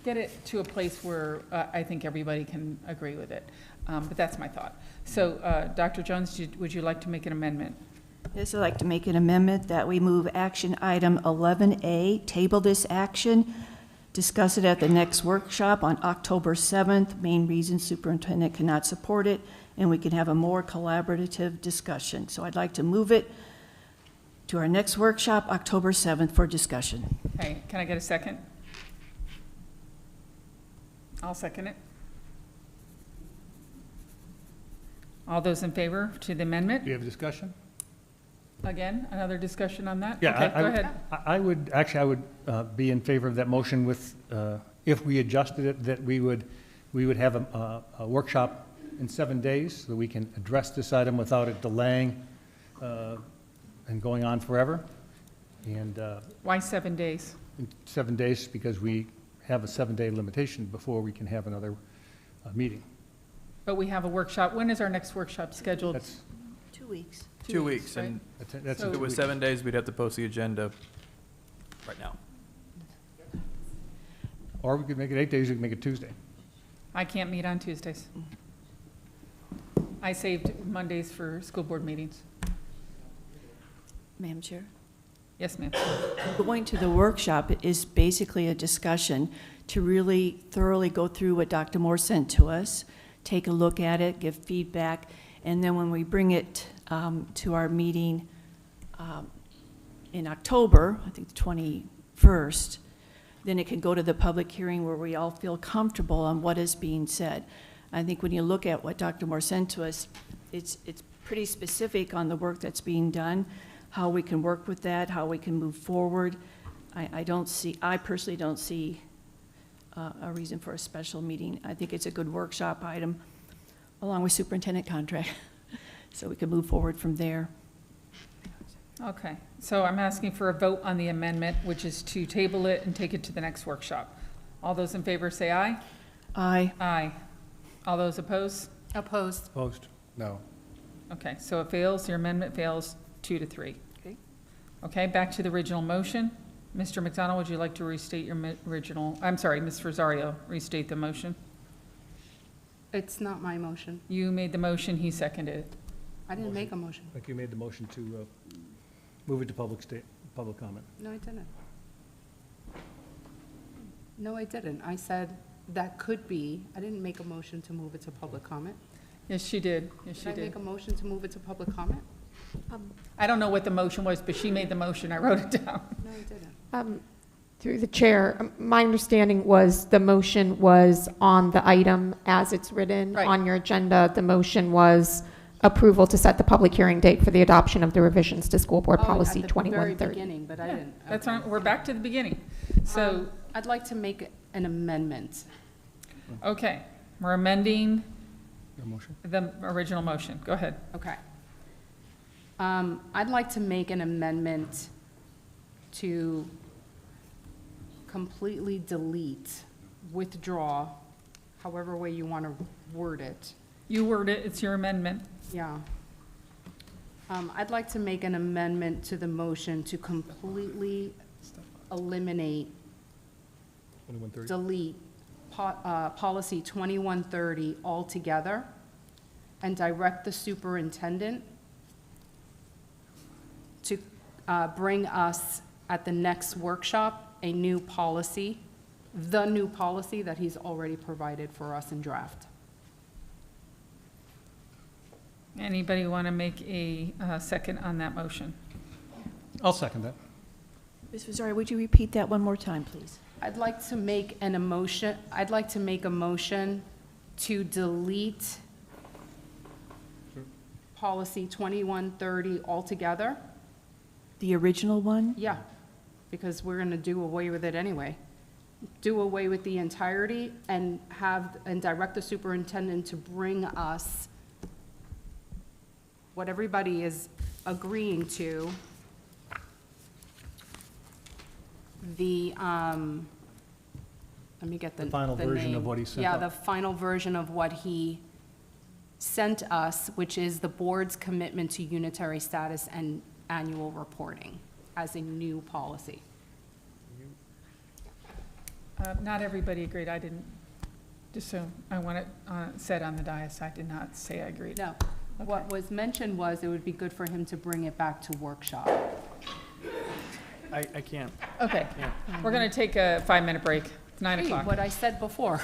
it to a place where I think everybody can agree with it. But that's my thought. So Dr. Jones, would you like to make an amendment? Yes, I'd like to make an amendment that we move action item 11A, table this action, discuss it at the next workshop on October 7th. Main reason superintendent cannot support it, and we can have a more collaborative discussion. So I'd like to move it to our next workshop, October 7th, for discussion. Okay, can I get a second? I'll second it. All those in favor to the amendment? Do you have a discussion? Again, another discussion on that? Yeah, Okay, go ahead. I would be in favor of that motion with, if we adjusted it, that we would have a workshop in 7 days so that we can address this item without it delaying and going on forever. And Why 7 days? in 7 days, because we have a 7-day limitation before we can have another meeting. But we have a workshop. When is our next workshop scheduled? That's 2 weeks. 2 weeks, right? and that's So- if it was 7 days, we'd have to post the agenda right now. Or we could make it 8 days, we could make it Tuesday. I can't meet on Tuesdays. I saved Mondays for school board meetings. Madam Chair? Yes, ma'am. Going to the workshop is basically a discussion to really thoroughly go through what Dr. Moore sent to us, take a look at it, give feedback, and then when we bring it to our meeting in October, I think the 21st, then it can go to the public hearing where we all feel comfortable on what is being said. I think when you look at what Dr. Moore sent to us, it's pretty specific on the work that's being done, how we can work with that, how we can move forward. I personally don't see a reason for a special meeting. I think it's a good workshop item, along with superintendent contract, so we can move forward from there. Okay, so I'm asking for a vote on the amendment, which is to table it and take it to the next workshop. All those in favor say aye. Aye. Aye. All those opposed? Opposed. Opposed? No. Okay, so it fails, your amendment fails 2-3. Okay. Okay, back to the original motion. Mr. McDonald, would you like to restate your original, I'm sorry, Ms. Rosario, restate the motion? It's not my motion. You made the motion, he seconded it. I didn't make a motion. I think you made the motion to move it to public comment. No, I didn't. No, I didn't. I said that could be, I didn't make a motion to move it to public comment. Yes, she did. Yes, she Did I did. make a motion to move it to public comment? I don't know what the motion was, but she made the motion. I wrote it down. No, I didn't. Through the chair, my understanding was the motion was on the item as it's written Right. on your agenda. The motion was approval to set the public hearing date for the adoption of the revisions to School Board Policy At the very 2130. beginning, but I Yeah, didn't. That's, Okay. we're back to the beginning. So, I'd like to make an amendment. okay, we're amending Your motion? the original motion. Go ahead. Okay. I'd like to make an amendment to completely delete, withdraw, however way you want to word it. You word it, it's your amendment. Yeah. I'd like to make an amendment to the motion to completely eliminate, 2130? delete policy 2130 altogether and direct the superintendent to bring us at the next workshop a new policy, the new policy that he's already provided for us in draft. Anybody want to make a second on that motion? I'll second that. Ms. Rosario, would you repeat that one more time, please? I'd like to make a motion to delete policy 2130 altogether. The original one? Yeah, because we're going to do away with it anyway. Do away with the entirety and direct the superintendent to bring us what everybody is agreeing to, let me get the final version name. of what he sent Yeah, out. the final version of what he sent us, which is the board's commitment to unitary status and annual reporting as a new policy. Not everybody agreed. I didn't, just so I want it said on the dais, I did not say I agreed. No, what was mentioned was it would be good for him to bring it back to workshop. I can't. Okay, we're going to take a 5-minute break. It's 9 Hey, o'clock. what I said before.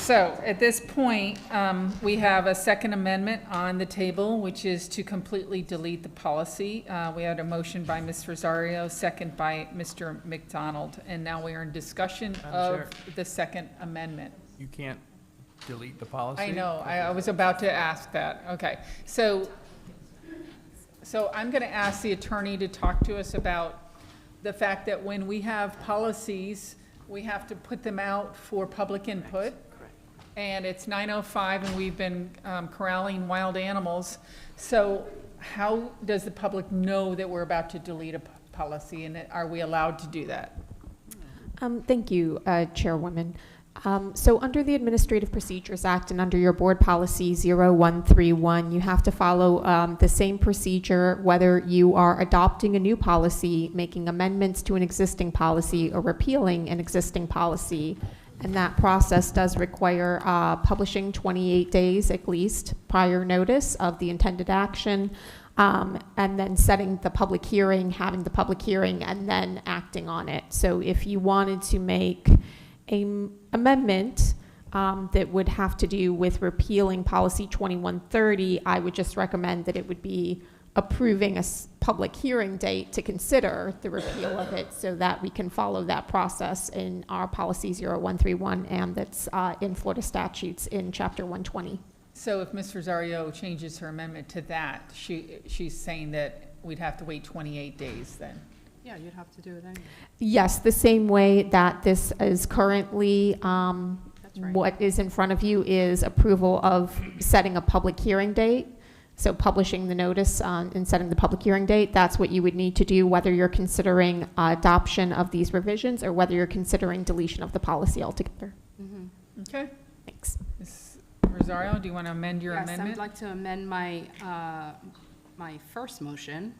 So at this point, we have a second amendment on the table, which is to completely delete the policy. We had a motion by Ms. Rosario, second by Mr. McDonald, and now we are in discussion of the second amendment. You can't delete the policy? I know, I was about to ask that. Okay, so I'm going to ask the attorney to talk to us about the fact that when we have policies, we have to put them out for public input. And it's 9:05 and we've been corralling wild animals. So how does the public know that we're about to delete a policy, and are we allowed to do that? Thank you, Chairwoman. So under the Administrative Procedures Act and under your board policy 0131, you have to follow the same procedure whether you are adopting a new policy, making amendments to an existing policy, or repealing an existing policy. And that process does require publishing 28 days at least prior notice of the intended action, and then setting the public hearing, having the public hearing, and then acting on it. So if you wanted to make an amendment that would have to do with repealing policy 2130, I would just recommend that it would be approving a public hearing date to consider the repeal of it so that we can follow that process in our policy 0131 and that's in Florida statutes in chapter 120. So if Ms. Rosario changes her amendment to that, she's saying that we'd have to wait 28 days then? Yeah, you'd have to do it anyway. Yes, the same way that this is currently, what is in front of you is approval of setting a public hearing date. So publishing the notice and setting the public hearing date, that's what you would need to do, whether you're considering adoption of these revisions or whether you're considering deletion of the policy altogether. Okay. Thanks. Ms. Rosario, do you want to amend your Yes, amendment? I'd like to amend my, my first motion.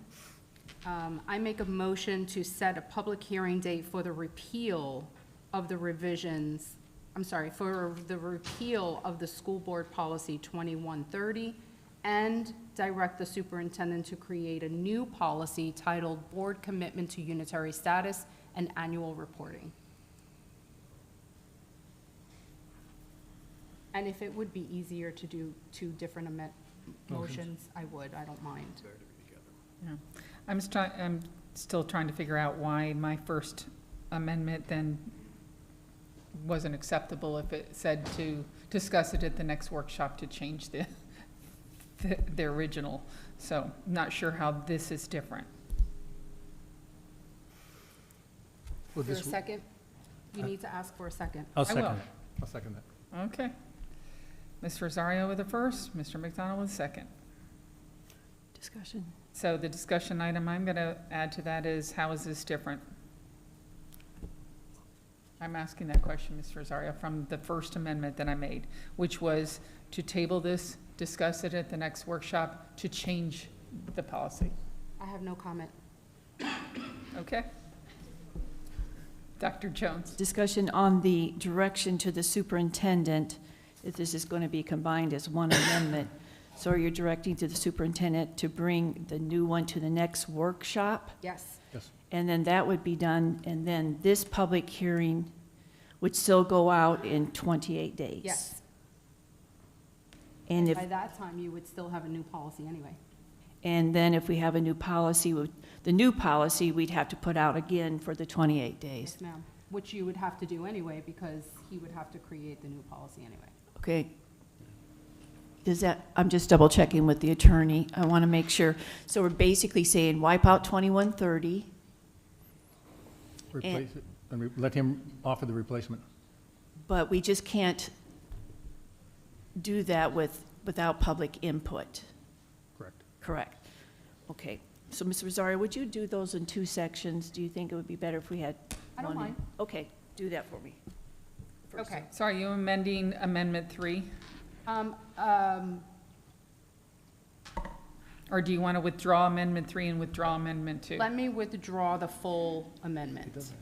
I make a motion to set a public hearing date for the repeal of the revisions, for the repeal of the school board policy 2130, and direct the superintendent to create a new policy titled Board Commitment to Unitary Status and Annual Reporting. And if it would be easier to do two different motions, I would, I don't mind. Yeah. I'm still trying to figure out why my first amendment then wasn't acceptable if it said to discuss it at the next workshop to change the original. So I'm not sure how this is different. For a second? You need to ask for a second. I'll second will. that. I'll second that. Okay. Ms. Rosario with the first, Mr. McDonald with the second. Discussion. So the discussion item I'm going to add to that is, how is this different? I'm asking that question, Ms. Rosario, from the first amendment that I made, which was to table this, discuss it at the next workshop, to change the policy. I have no comment. Okay? Dr. Jones. Discussion on the direction to the superintendent, if this is going to be combined as one amendment. So are you directing to the superintendent to bring the new one to the next workshop? Yes. Yes. And then that would be done, and then this public hearing would still go out in 28 days? Yes. And if, By that time, you would still have a new policy anyway. and then if we have a new policy, the new policy, we'd have to put out again for the 28 days? Yes, ma'am. Which you would have to do anyway, because he would have to create the new policy anyway. Okay. Does that, I'm just double checking with the attorney. I want to make sure. So we're basically saying wipe out 2130. Replace it, and let him offer the replacement. But we just can't do that without public input. Correct. Correct. Okay. So, Ms. Rosario, would you do those in two sections? Do you think it would be better if we had I don't one? mind. Okay, do that for me. Okay. So are you amending Amendment 3? Or do you want to withdraw Amendment 3 and withdraw Amendment 2? Let me withdraw the full amendment.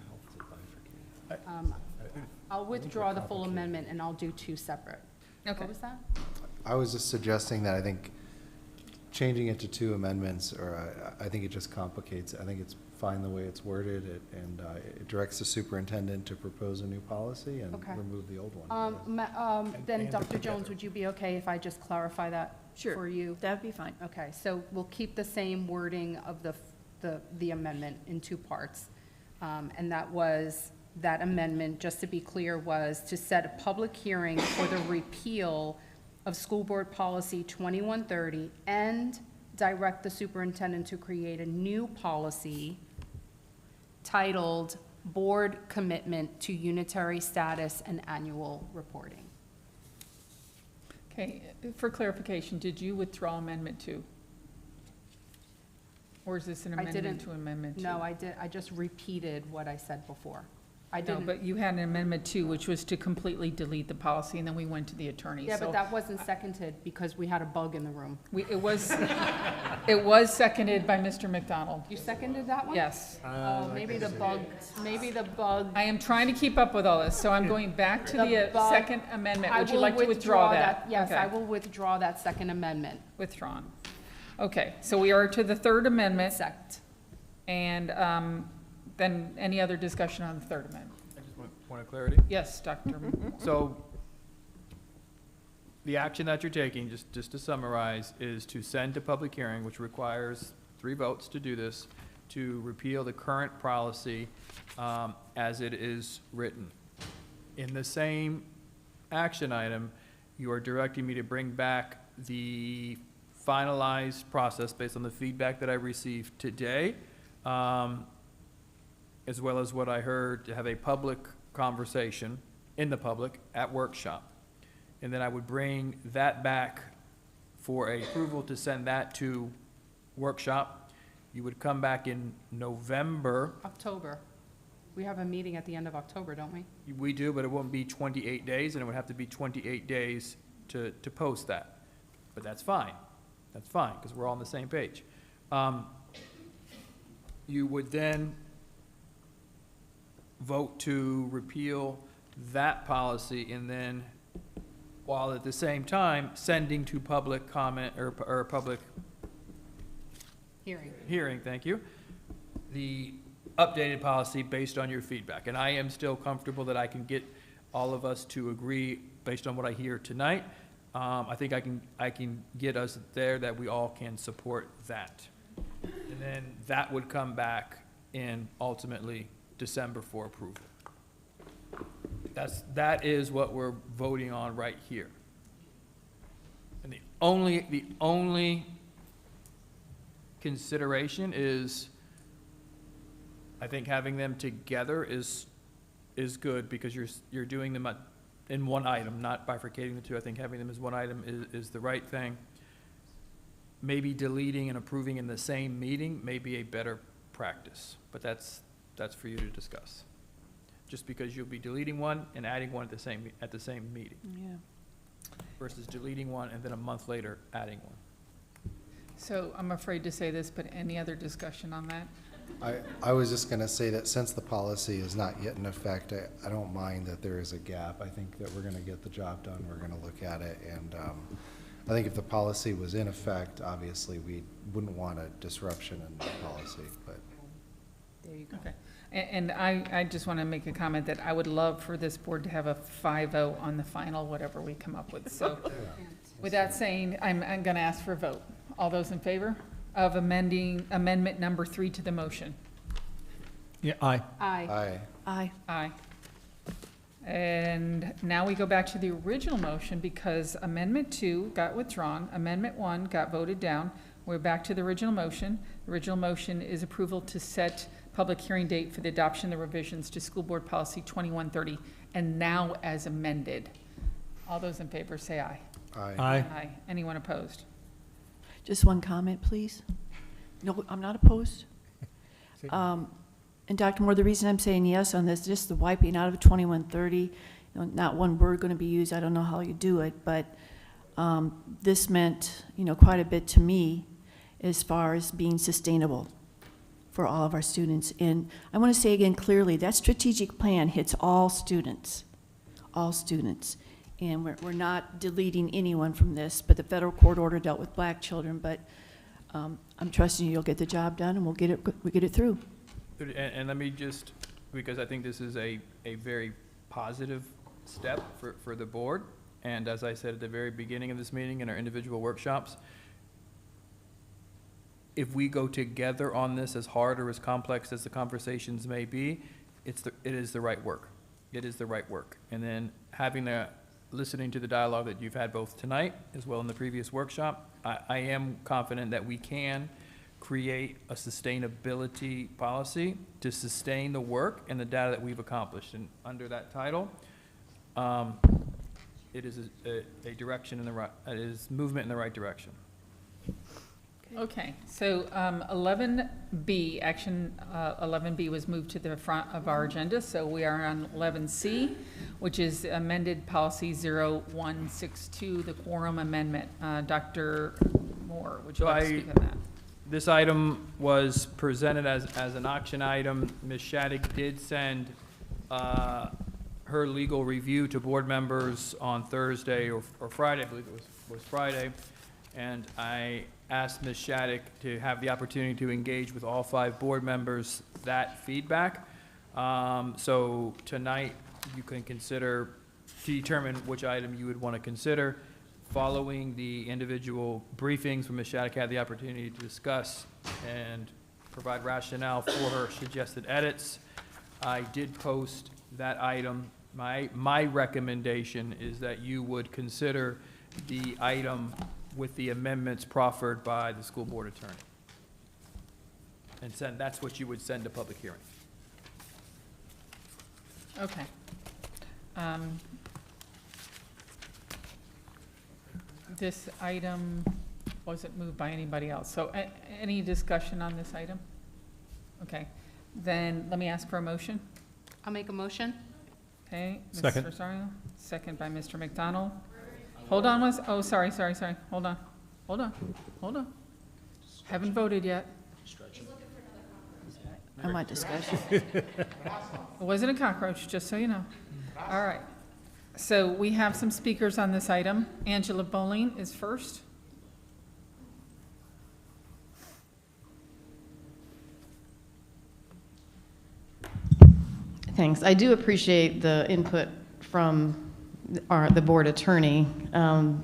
I'll withdraw the full amendment and I'll do two separate. Okay. What was that? I was just suggesting that I think changing it to two amendments, or I think it just complicates it. I think it's fine the way it's worded, and it directs the superintendent to propose a new policy and Okay. remove the old one. Then, and Dr. together. Jones, would you be okay if I just clarify that for you? That'd be fine. Okay, so we'll keep the same wording of the amendment in two parts. And that amendment, just to be clear, was to set a public hearing for the repeal of School Board Policy 2130 and direct the superintendent to create a new policy titled Board Commitment to Unitary Status and Annual Reporting. Okay, for clarification, did you withdraw Amendment 2? Or is this an I amendment didn't- to Amendment 2? No, I did, I just repeated what I said before. I No, didn't. but you had an Amendment 2, which was to completely delete the policy, and then we went to the attorney. Yeah, So but that wasn't seconded because we had a bug in the room. it was seconded by Mr. McDonald. You seconded that one? Yes. Oh, maybe the bug. I am trying to keep up with all this, so I'm going back to the bug- Second Amendment. I Would you will like to withdraw that? Yes, Okay. I will withdraw that second amendment. Withdrawn. Okay, so we are to the Third Amendment. Sect. And then any other discussion on the Third Amendment? I just want point of clarity. Yes, Dr. Moore. So the action that you're taking, just to summarize, is to send to public hearing, which requires 3 votes to do this, to repeal the current policy as it is written. In the same action item, you are directing me to bring back the finalized process based on the feedback that I received today, as well as what I heard, to have a public conversation in the public at workshop. And then I would bring that back for a approval to send that to workshop. You would come back in November. October. We have a meeting at the end of October, don't we? We do, but it won't be 28 days, and it would have to be 28 days to post that. But that's fine. That's fine, because we're all on the same page. You would then vote to repeal that policy, and then, while at the same time sending to public comment, or public hearing, thank you, the updated policy based on your feedback. And I am still comfortable that I can get all of us to agree based on what I hear tonight. I think I can get us there that we all can support that. And then that would come back in ultimately December for approval. That is what we're voting on right here. And the only consideration is, I think having them together is good, because you're doing them in one item, not bifurcating the two. I think having them as one item is the right thing. Maybe deleting and approving in the same meeting may be a better practice, but that's for you to discuss. Just because you'll be deleting one and adding one at the same meeting. Yeah. Versus deleting one and then a month later adding one. So I'm afraid to say this, but any other discussion on that? I was just going to say that since the policy is not yet in effect, I don't mind that there is a gap. I think that we're going to get the job done. We're going to look at it. And I think if the policy was in effect, obviously we wouldn't want a disruption in the policy. But There you go. Okay. And I just want to make a comment that I would love for this board to have a 5-0 on the final, whatever we come up with. So with that saying, I'm going to ask for a vote. All those in favor of amendment number 3 to the motion? Yeah, aye. Aye. Aye. Aye. And now we go back to the original motion, because Amendment 2 got withdrawn, Amendment 1 got voted down. We're back to the original motion. The original motion is approval to set public hearing date for the adoption of the revisions to School Board Policy 2130, and now as amended. All those in favor say aye. Aye. Aye. Aye. Anyone opposed? Just one comment, please. No, I'm not opposed. And Dr. Moore, the reason I'm saying yes on this, just the wiping out of 2130, not one word going to be used. I don't know how you do it, but this meant, quite a bit to me as far as being sustainable for all of our students. And I want to say again clearly, that strategic plan hits all students, all students. And we're not deleting anyone from this, but the federal court order dealt with black children. But I'm trusting you'll get the job done, and we'll get it through. And let me just, because I think this is a very positive step for the board, and as I said at the very beginning of this meeting in our individual workshops, if we go together on this, as hard or as complex as the conversations may be, it is the right work. It is the right work. And then listening to the dialogue that you've had both tonight as well in the previous workshop, I am confident that we can create a sustainability policy to sustain the work and the data that we've accomplished. And under that title, it is a direction in the right, it is movement in the right direction. Okay, so 11B, action 11B was moved to the front of our agenda, so we are on 11C, which is amended policy 0162, the quorum amendment. Dr. Moore, would you like to speak on that? This item was presented as an action item. Ms. Shattuck did send her legal review to board members on Thursday or Friday, I believe it was Friday, and I asked Ms. Shattuck to have the opportunity to engage with all 5 board members that feedback. So tonight, you can consider to determine which item you would want to consider. Following the individual briefings where Ms. Shattuck had the opportunity to discuss and provide rationale for her suggested edits, I did post that item. My recommendation is that you would consider the item with the amendments proffered by the school board attorney. And that's what you would send to public hearing. Okay. This item wasn't moved by anybody else, so any discussion on this item? Okay, then let me ask for a motion. I'll make a motion. Okay. Second. Mr. Rosario, second by Mr. McDonald. Hold on, sorry, hold on. Haven't voted yet. I want discussion. It wasn't a cockroach, just so you know. All right. So we have some speakers on this item. Angela Bowling is first. Thanks. I do appreciate the input from the board attorney, and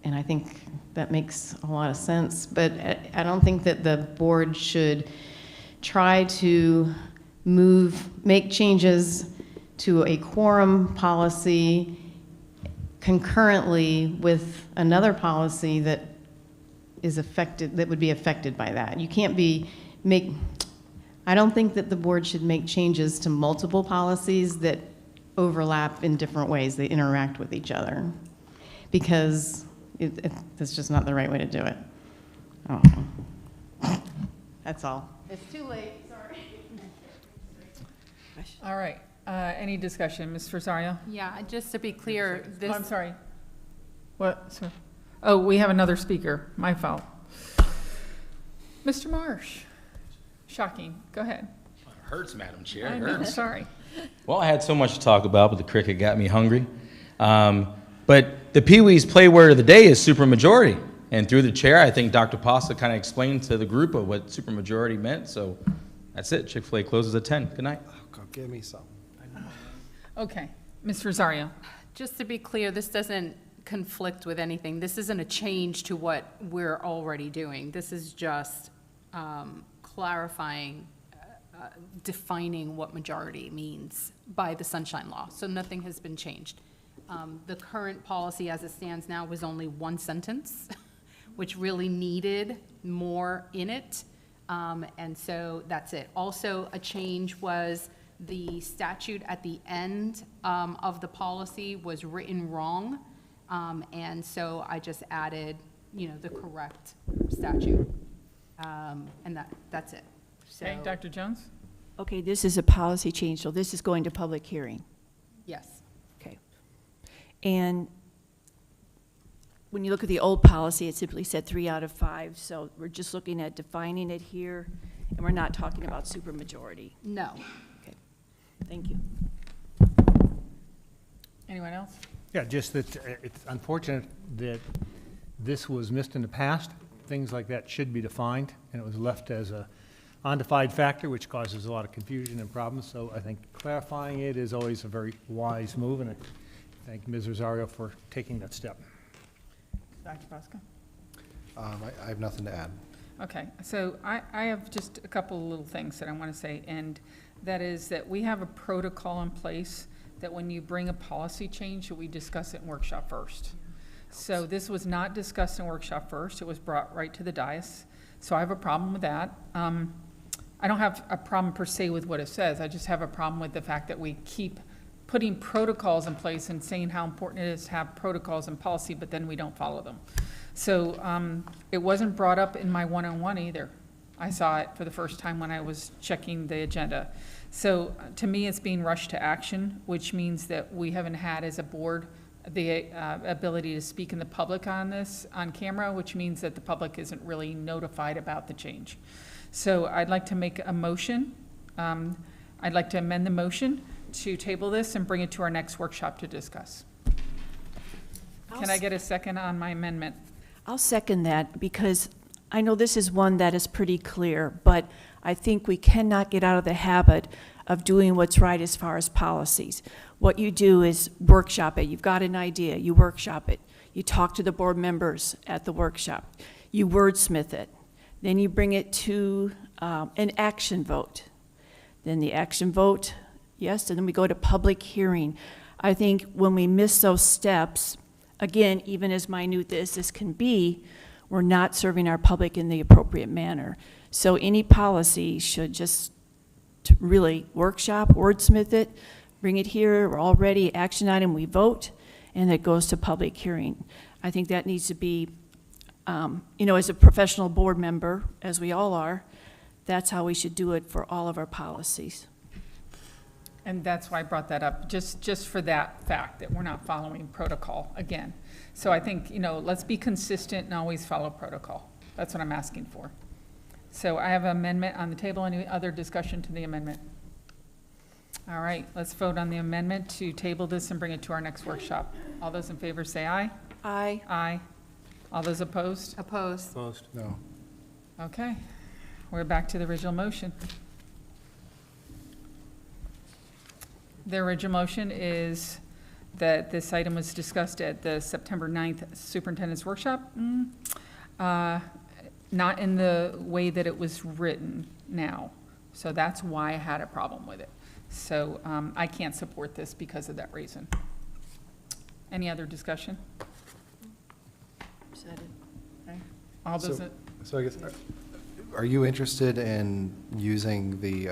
I think that makes a lot of sense, but I don't think that the board should try to make changes to a quorum policy concurrently with another policy that would be affected by that. You can't I don't think that the board should make changes to multiple policies that overlap in different ways. They interact with each other, because that's just not the right way to do it. Oh. That's all. It's too late, sorry. All right. Any discussion? Ms. Rosario? Yeah, just to be clear, this. Oh, I'm sorry. What? Sorry. Oh, we have another speaker. My fault. Mr. Marsh. Shocking. Go ahead. Hurts, Madam Chair. I It know, hurts. sorry. Well, I had so much to talk about, but the cricket got me hungry. But the Pee Wee's play word of the day is supermajority. And through the chair, I think Dr. Pasta kind of explained to the group of what supermajority meant. So that's it. Chick-fil-A closes at 10. Good night. Oh, give me some. Okay. Ms. Rosario? Just to be clear, this doesn't conflict with anything. This isn't a change to what we're already doing. This is just clarifying, defining what majority means by the Sunshine Law. So nothing has been changed. The current policy as it stands now was only one sentence, which really needed more in it. And so that's it. Also, a change was the statute at the end of the policy was written wrong. And so I just added, the correct statute. And that's it. So, Okay, Dr. Jones? Okay, this is a policy change, so this is going to public hearing. yes. Okay. And when you look at the old policy, it simply said 3 out of 5, so we're just looking at defining it here, and we're not talking about supermajority. No. Okay, thank you. Anyone else? Yeah, just that it's unfortunate that this was missed in the past. Things like that should be defined, and it was left as a undefined factor, which causes a lot of confusion and problems. So I think clarifying it is always a very wise move, and I thank Ms. Rosario for taking that step. Dr. Bosco? I have nothing to add. Okay, so I have just a couple of little things that I want to say, and that is that we have a protocol in place that when you bring a policy change, that we discuss it in workshop first. So this was not discussed in workshop first, it was brought right to the dais. So I have a problem with that. I don't have a problem per se with what it says, I just have a problem with the fact that we keep putting protocols in place and saying how important it is to have protocols and policy, but then we don't follow them. So it wasn't brought up in my one-on-one either. I saw it for the first time when I was checking the agenda. So to me, it's being rushed to action, which means that we haven't had as a board the ability to speak in the public on this on camera, which means that the public isn't really notified about the change. So I'd like to make a motion. I'd like to amend the motion to table this and bring it to our next workshop to discuss. Can I get a second on my amendment? I'll second that because I know this is one that is pretty clear, but I think we cannot get out of the habit of doing what's right as far as policies. What you do is workshop it. You've got an idea, you workshop it. You talk to the board members at the workshop. You wordsmith it. Then you bring it to an action vote. Then the action vote, yes, and then we go to public hearing. I think when we miss those steps, again, even as minute as this can be, we're not serving our public in the appropriate manner. So any policy should just really workshop, wordsmith it, bring it here, we're all ready, action item, we vote, and it goes to public hearing. I think that needs to be, as a professional board member, as we all are, that's how we should do it for all of our policies. And that's why I brought that up, just for that fact that we're not following protocol again. So I think, let's be consistent and always follow protocol. That's what I'm asking for. So I have an amendment on the table. Any other discussion to the amendment? All right, let's vote on the amendment to table this and bring it to our next workshop. All those in favor say aye. Aye. Aye. All those opposed? Opposed. Opposed? No. Okay, we're back to the original motion. The original motion is that this item was discussed at the September 9th superintendent's workshop. Not in the way that it was written now. So that's why I had a problem with it. So I can't support this because of that reason. Any other discussion? Said it. Okay. All those, So I guess, are you interested in using the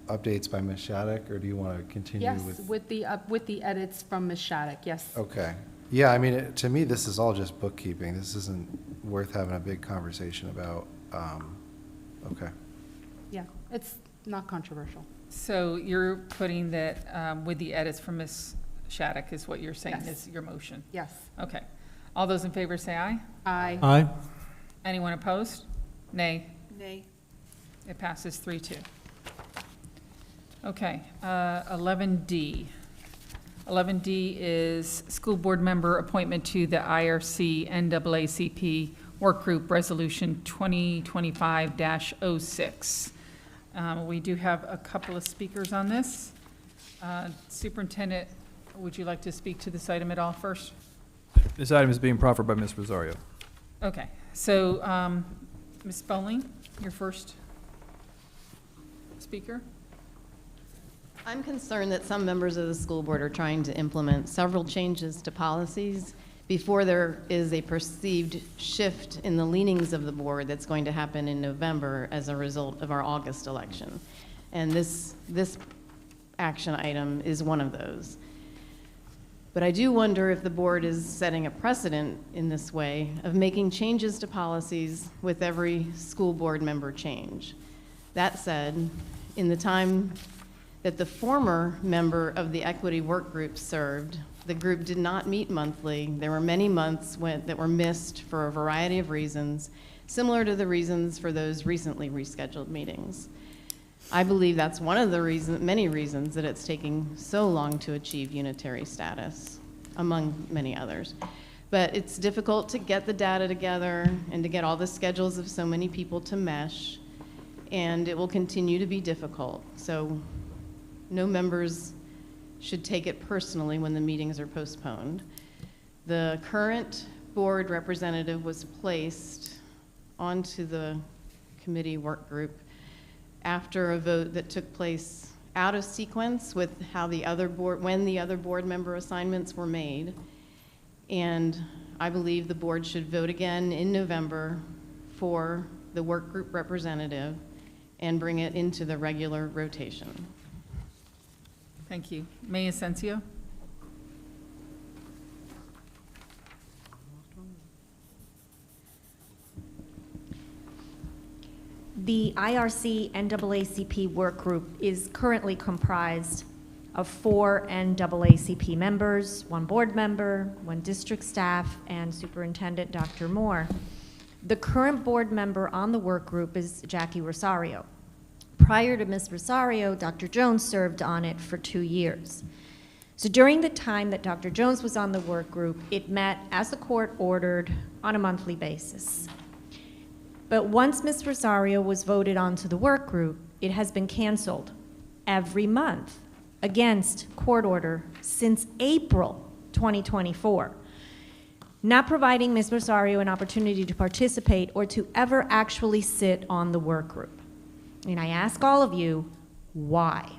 updates by Ms. Shattuck, or do you want to continue Yes, with? with the edits from Ms. Shattuck, yes. Okay. Yeah, I mean, to me, this is all just bookkeeping. This isn't worth having a big conversation about. Okay. Yeah, it's not controversial. so you're putting that with the edits from Ms. Shattuck is what you're saying Yes. is your motion? Yes. Okay. All those in favor say aye. Aye. Aye. Anyone opposed? Nay. Nay. It passes 3-2. Okay, 11D. 11D is school board member appointment to the IRC NAACP Work Group Resolution 2025-06. We do have a couple of speakers on this. Superintendent, would you like to speak to this item at all first? This item is being proffered by Ms. Rosario. Okay, so Ms. Bowling, your first speaker. I'm concerned that some members of the school board are trying to implement several changes to policies before there is a perceived shift in the leanings of the board that's going to happen in November as a result of our August election. And this action item is one of those. But I do wonder if the board is setting a precedent in this way of making changes to policies with every school board member change. That said, in the time that the former member of the equity work group served, the group did not meet monthly. There were many months that were missed for a variety of reasons, similar to the reasons for those recently rescheduled meetings. I believe that's one of the many reasons that it's taking so long to achieve unitary status, among many others. But it's difficult to get the data together and to get all the schedules of so many people to mesh. and it will continue to be difficult. So no members should take it personally when the meetings are postponed. The current board representative was placed onto the committee work group after a vote that took place out of sequence with how the other board, when the other board member assignments were made. And I believe the board should vote again in November for the work group representative and bring it into the regular rotation. Thank you. May Asensio? The IRC NAACP work group is currently comprised of 4 NAACP members, 1 board member, 1 district staff, and Superintendent Dr. Moore. The current board member on the work group is Jackie Rosario. Prior to Ms. Rosario, Dr. Jones served on it for 2 years. So during the time that Dr. Jones was on the work group, it met as the court ordered on a monthly basis. But once Ms. Rosario was voted onto the work group, it has been canceled every month against court order since April 2024, not providing Ms. Rosario an opportunity to participate or to ever actually sit on the work group. And I ask all of you, why?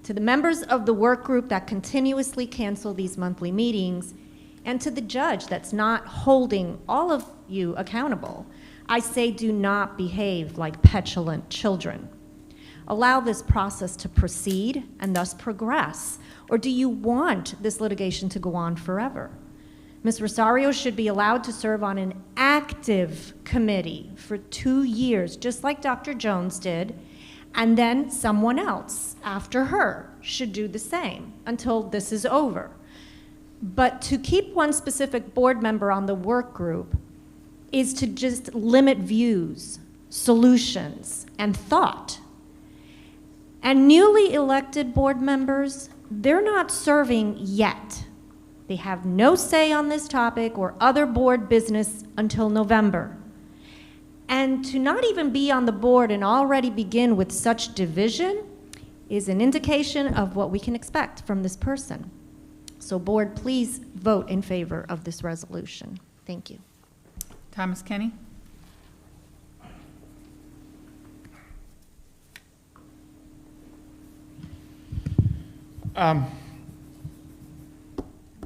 To the members of the work group that continuously cancel these monthly meetings, and to the judge that's not holding all of you accountable, I say do not behave like petulant children. Allow this process to proceed and thus progress. Or do you want this litigation to go on forever? Ms. Rosario should be allowed to serve on an active committee for 2 years, just like Dr. Jones did, and then someone else after her should do the same until this is over. But to keep one specific board member on the work group is to just limit views, solutions, and thought. And newly elected board members, they're not serving yet. They have no say on this topic or other board business until November. And to not even be on the board and already begin with such division is an indication of what we can expect from this person. So board, please vote in favor of this resolution. Thank you. Thomas Kenny?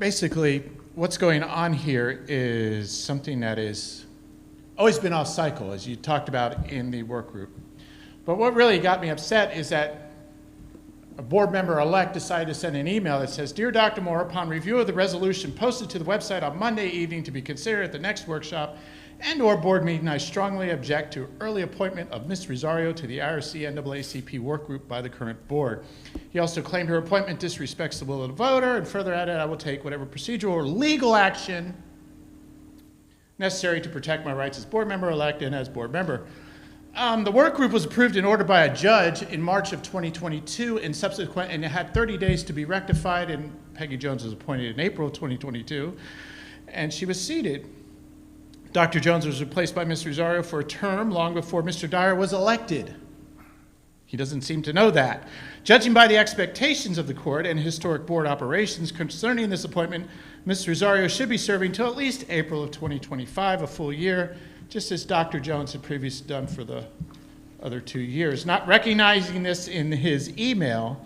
Basically, what's going on here is something that is always been off cycle, as you talked about in the work group. But what really got me upset is that a board member-elect decided to send an email that says, "Dear Dr. Moore, upon review of the resolution posted to the website on Monday evening to be considered at the next workshop and/or board meeting, I strongly object to early appointment of Ms. Rosario to the IRC NAACP work group by the current board." He also claimed her appointment disrespects the will of the voter, and further added, "I will take whatever procedural or legal action necessary to protect my rights as board member-elect and as board member." The work group was approved in order by a judge in March of 2022 and it had 30 days to be rectified, and Peggy Jones was appointed in April of 2022, and she was seated. Dr. Jones was replaced by Ms. Rosario for a term long before Mr. Dyer was elected. He doesn't seem to know that. Judging by the expectations of the court and historic board operations concerning this appointment, Ms. Rosario should be serving till at least April of 2025, a full year, just as Dr. Jones had previously done for the other 2 years. Not recognizing this in his email,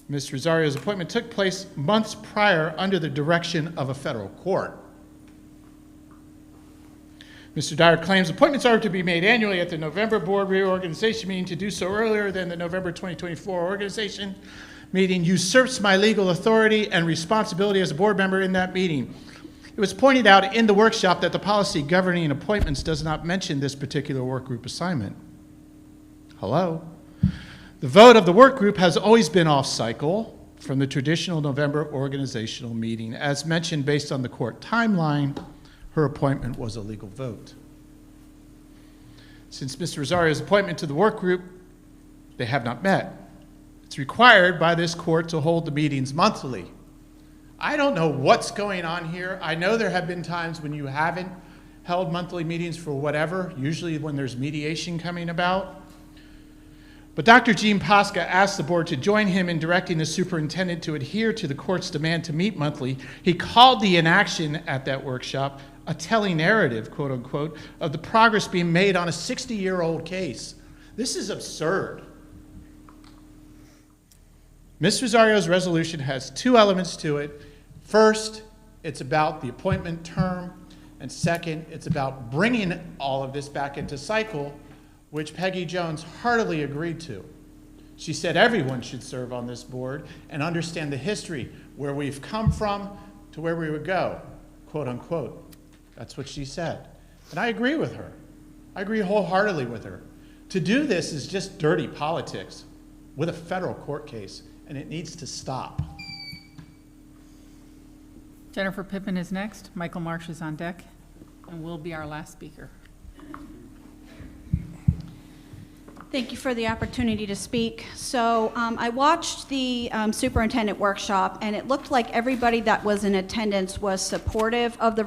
Ms. Rosario's appointment took place months prior under the direction of a federal court. Mr. Dyer claims appointments are to be made annually at the November board reorganization meeting. To do so earlier than the November 2024 organization meeting usurps my legal authority and responsibility as a board member in that meeting. It was pointed out in the workshop that the policy governing appointments does not mention this particular work group assignment. Hello? The vote of the work group has always been off cycle from the traditional November organizational meeting. As mentioned, based on the court timeline, her appointment was a legal vote. Since Mr. Rosario's appointment to the work group, they have not met. It's required by this court to hold the meetings monthly. I don't know what's going on here. I know there have been times when you haven't held monthly meetings for whatever, usually when there's mediation coming about. But Dr. Gene Posca asked the board to join him in directing the superintendent to adhere to the court's demand to meet monthly. He called the inaction at that workshop a telling narrative, quote unquote, of the progress being made on a 60-year-old case. This is absurd. Ms. Rosario's resolution has two elements to it. First, it's about the appointment term, and second, it's about bringing all of this back into cycle, which Peggy Jones heartily agreed to. She said everyone should serve on this board and understand the history, where we've come from to where we would go, quote unquote. That's what she said. And I agree with her. I agree wholeheartedly with her. To do this is just dirty politics with a federal court case, and it needs to stop. Jennifer Pippin is next. Michael Marsh is on deck and will be our last speaker. Thank you for the opportunity to speak. So I watched the superintendent workshop, and it looked like everybody that was in attendance was supportive of the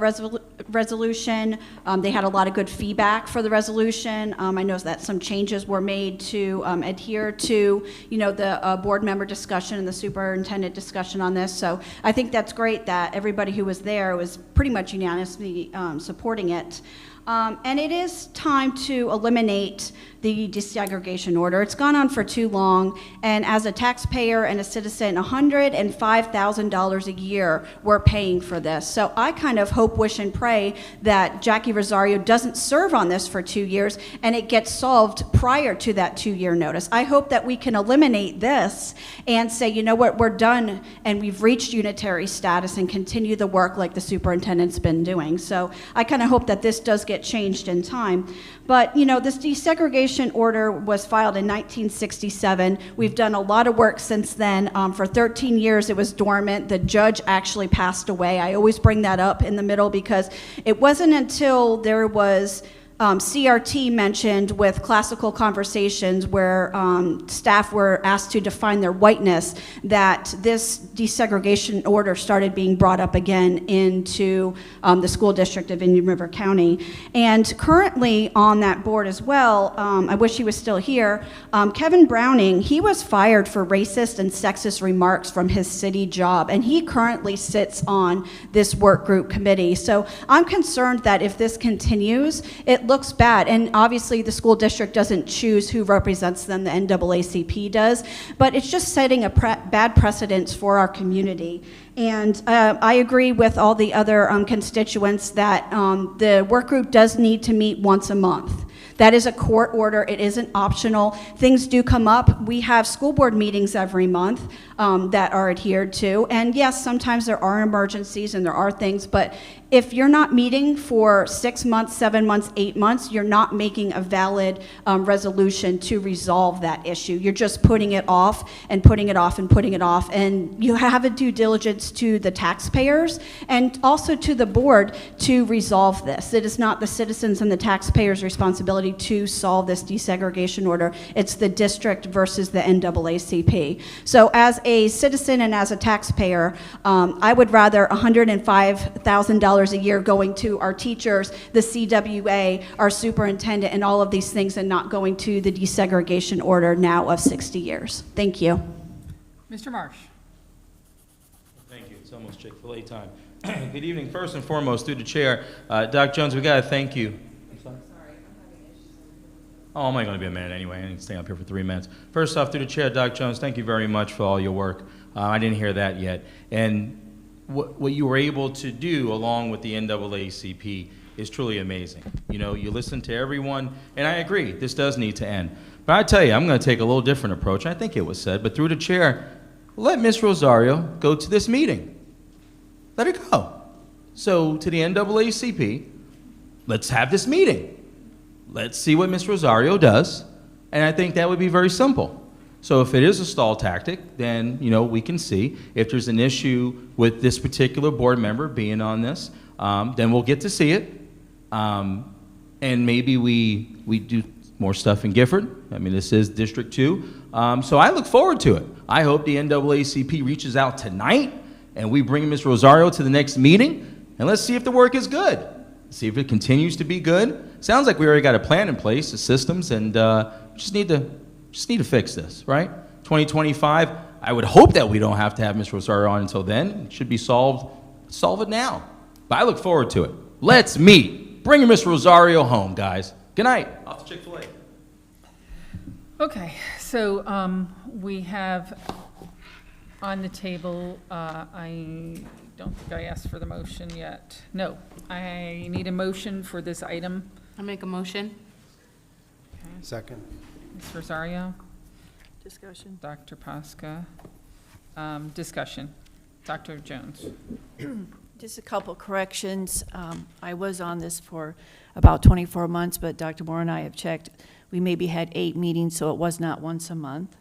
resolution. They had a lot of good feedback for the resolution. I know that some changes were made to adhere to, the board member discussion and the superintendent discussion on this. So I think that's great that everybody who was there was pretty much unanimously supporting it. And it is time to eliminate the desegregation order. It's gone on for too long, and as a taxpayer and a citizen, $105,000 a year we're paying for this. So I kind of hope, wish, and pray that Jackie Rosario doesn't serve on this for 2 years and it gets solved prior to that 2-year notice. I hope that we can eliminate this and say, you know what, we're done and we've reached unitary status and continue the work like the superintendent's been doing. So I kind of hope that this does get changed in time. But, this desegregation order was filed in 1967. We've done a lot of work since then. For 13 years, it was dormant. The judge actually passed away. I always bring that up in the middle because it wasn't until there was CRT mentioned with classical conversations where staff were asked to define their whiteness that this desegregation order started being brought up again into the school district of Indian River County. And currently on that board as well, I wish he was still here, Kevin Browning, he was fired for racist and sexist remarks from his city job, and he currently sits on this work group committee. So I'm concerned that if this continues, it looks bad. And obviously the school district doesn't choose who represents them, the NAACP does, but it's just setting a bad precedence for our community. And I agree with all the other constituents that the work group does need to meet once a month. That is a court order. It isn't optional. Things do come up. We have school board meetings every month that are adhered to. And yes, sometimes there are emergencies and there are things, but if you're not meeting for 6 months, 7 months, 8 months, you're not making a valid resolution to resolve that issue. You're just putting it off and putting it off and putting it off. And you have a due diligence to the taxpayers and also to the board to resolve this. It is not the citizens and the taxpayers' responsibility to solve this desegregation order. It's the district versus the NAACP. So as a citizen and as a taxpayer, I would rather $105,000 a year going to our teachers, the CWA, our superintendent, and all of these things, and not going to the desegregation order now of 60 years. Thank you. Mr. Marsh. Thank you. It's almost Chick-fil-A time. Good evening. First and foremost, through the chair, Doc Jones, we got to thank you. Oh, I'm only going to be a minute anyway. I need to stay up here for 3 minutes. First off, through the chair, Doc Jones, thank you very much for all your work. I didn't hear that yet. And what you were able to do along with the NAACP is truly amazing. You listen to everyone, and I agree, this does need to end. But I tell you, I'm going to take a little different approach. I think it was said, but through the chair, let Ms. Rosario go to this meeting. Let her go. So to the NAACP, let's have this meeting. Let's see what Ms. Rosario does, and I think that would be very simple. So if it is a stall tactic, then we can see if there's an issue with this particular board member being on this, then we'll get to see it, and maybe we do more stuff in Gifford. I mean, this is District 2, so I look forward to it. I hope the NAACP reaches out tonight, and we bring Ms. Rosario to the next meeting, and let's see if the work is good. see if it continues to be good. Sounds like we already got a plan in place, the systems, and just need to fix this, right? 2025, I would hope that we don't have to have Ms. Rosario on until then. It should be solved. Solve it now. But I look forward to it. Let's meet. Bring Ms. Rosario home, guys. Good night. Off to Chick-fil-A. Okay, so we have on the table, I don't think I asked for the motion yet. No, I need a motion for this item. I make a motion. Second. Ms. Rosario? Discussion. Dr. Pasca? Discussion. Dr. Jones? Just a couple corrections. I was on this for about 24 months, but Dr. Moore and I have checked. We maybe had 8 meetings, so it was not once a month,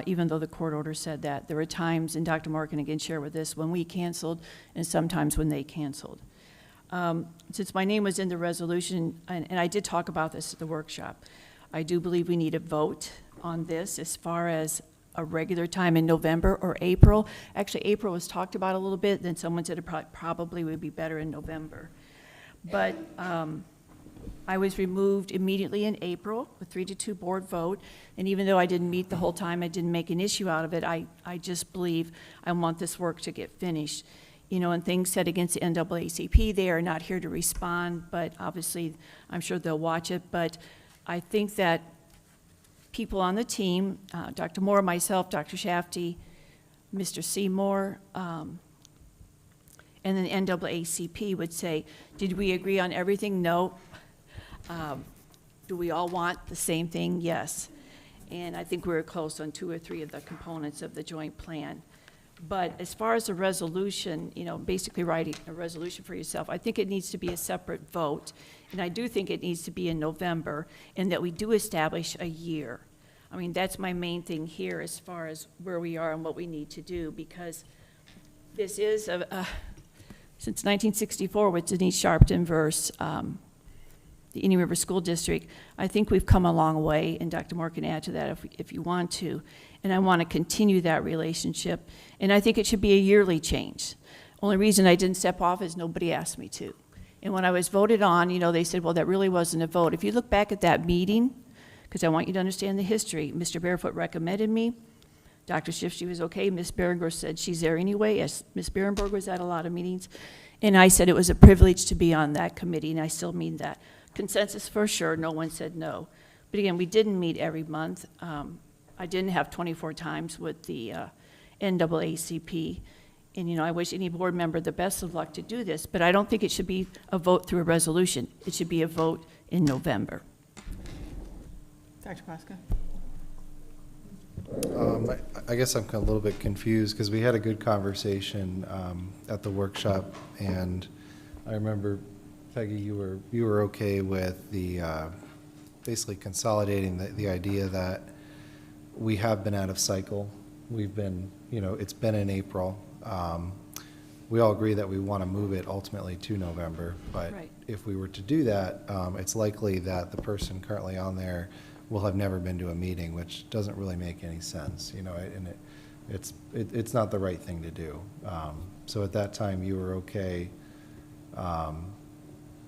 even though the court order said that. There were times, and Dr. Moore can again share with this, when we canceled and sometimes when they canceled. Since my name was in the resolution, and I did talk about this at the workshop, I do believe we need a vote on this as far as a regular time in November or April. Actually, April was talked about a little bit, then someone said it probably would be better in November. But I was removed immediately in April, a 3-2 board vote, and even though I didn't meet the whole time, I didn't make an issue out of it, I just believe I want this work to get finished. You know, and things said against the NAACP, they are not here to respond, but obviously, I'm sure they'll watch it, but I think that people on the team, Dr. Moore, myself, Dr. Shafty, Mr. Seymour, and then NAACP would say, did we agree on everything? No. Do we all want the same thing? Yes. And I think we were close on 2 or 3 of the components of the joint plan. But as far as the resolution, you know, basically writing a resolution for yourself, I think it needs to be a separate vote. And I do think it needs to be in November, and that we do establish a year. I mean, that's my main thing here as far as where we are and what we need to do, because this is, since 1964 with Denise Sharpton versus the Indian River School District, I think we've come a long way, and Dr. Moore can add to that if you want to. And I want to continue that relationship, and I think it should be a yearly change. Only reason I didn't step off is nobody asked me to. And when I was voted on, you know, they said, well, that really wasn't a vote. If you look back at that meeting, because I want you to understand the history, Mr. Barefoot recommended me. Dr. Shifty was okay. Ms. Berenberg said she's there anyway. Yes, Ms. Berenberg was at a lot of meetings. And I said it was a privilege to be on that committee, and I still mean that. Consensus for sure, no one said no. But again, we didn't meet every month. I didn't have 24 times with the NAACP. And, you know, I wish any board member the best of luck to do this, but I don't think it should be a vote through a resolution. It should be a vote in November. Dr. Pasca? I guess I'm a little bit confused because we had a good conversation at the workshop, and I remember, Peggy, you were okay with the basically consolidating the idea that we have been out of cycle. We've been, you know, it's been in April. We all agree that we want to move it ultimately to November, but Right. if we were to do that, it's likely that the person currently on there will have never been to a meeting, which doesn't really make any sense, you know, and it's not the right thing to do. So at that time, you were okay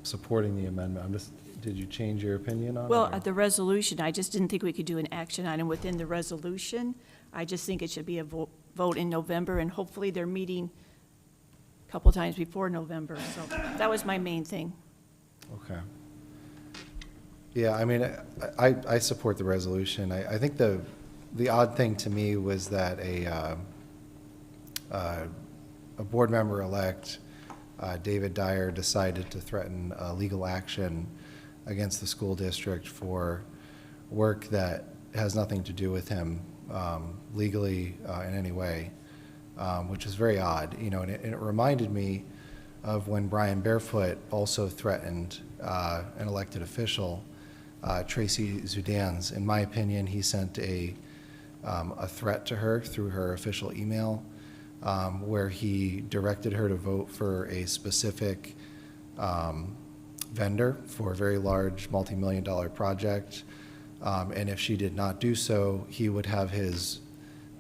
supporting the amendment. Did you change your opinion on it? Well, or- at the resolution, I just didn't think we could do an action item within the resolution. I just think it should be a vote in November, and hopefully they're meeting a couple times before November. So that was my main thing. Okay. Yeah, I mean, I support the resolution. I think the odd thing to me was that a board member-elect, David Dyer, decided to threaten legal action against the school district for work that has nothing to do with him legally in any way, which is very odd, you know, and it reminded me of when Brian Barefoot also threatened an elected official, Tracy Zudans. In my opinion, he sent a threat to her through her official email, where he directed her to vote for a specific vendor for a very large multi-million-dollar project. And if she did not do so, he would have his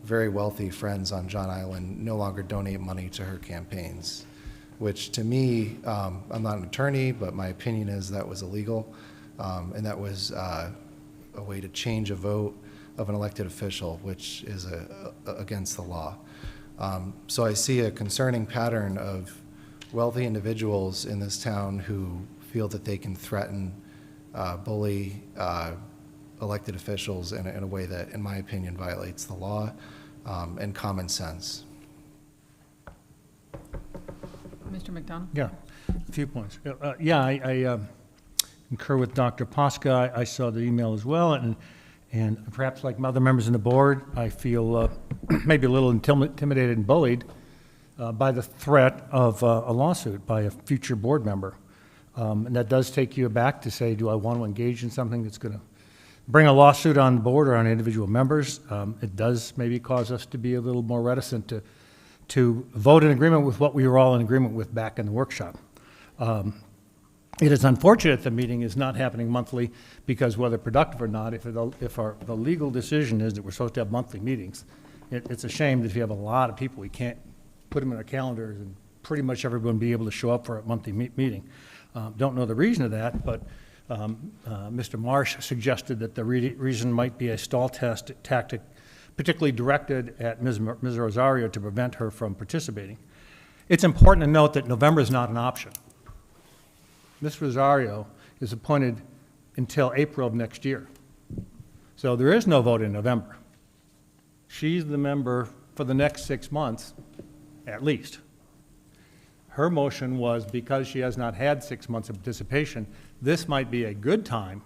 very wealthy friends on John Island no longer donate money to her campaigns. which to me, I'm not an attorney, but my opinion is that was illegal, and that was a way to change a vote of an elected official, which is against the law. So I see a concerning pattern of wealthy individuals in this town who feel that they can threaten, bully elected officials in a way that, in my opinion, violates the law and common sense. Mr. McDonald? Yeah, a few points. Yeah, I concur with Dr. Posca. I saw the email as well, and perhaps like other members of the board, I feel maybe a little intimidated and bullied by the threat of a lawsuit by a future board member. And that does take you back to say, do I want to engage in something that's going to bring a lawsuit on the board or on individual members? It does maybe cause us to be a little more reticent to vote in agreement with what we were all in agreement with back in the workshop. It is unfortunate the meeting is not happening monthly because whether productive or not, if the legal decision is that we're supposed to have monthly meetings, it's a shame that if you have a lot of people, we can't put them in our calendars and pretty much everyone be able to show up for a monthly meeting. Don't know the reason of that, but Mr. Marsh suggested that the reason might be a stall test tactic, particularly directed at Ms. Rosario to prevent her from participating. It's important to note that November is not an option. Ms. Rosario is appointed until April of next year. So there is no vote in November. She's the member for the next 6 months, at least. Her motion was because she has not had 6 months of participation, this might be a good time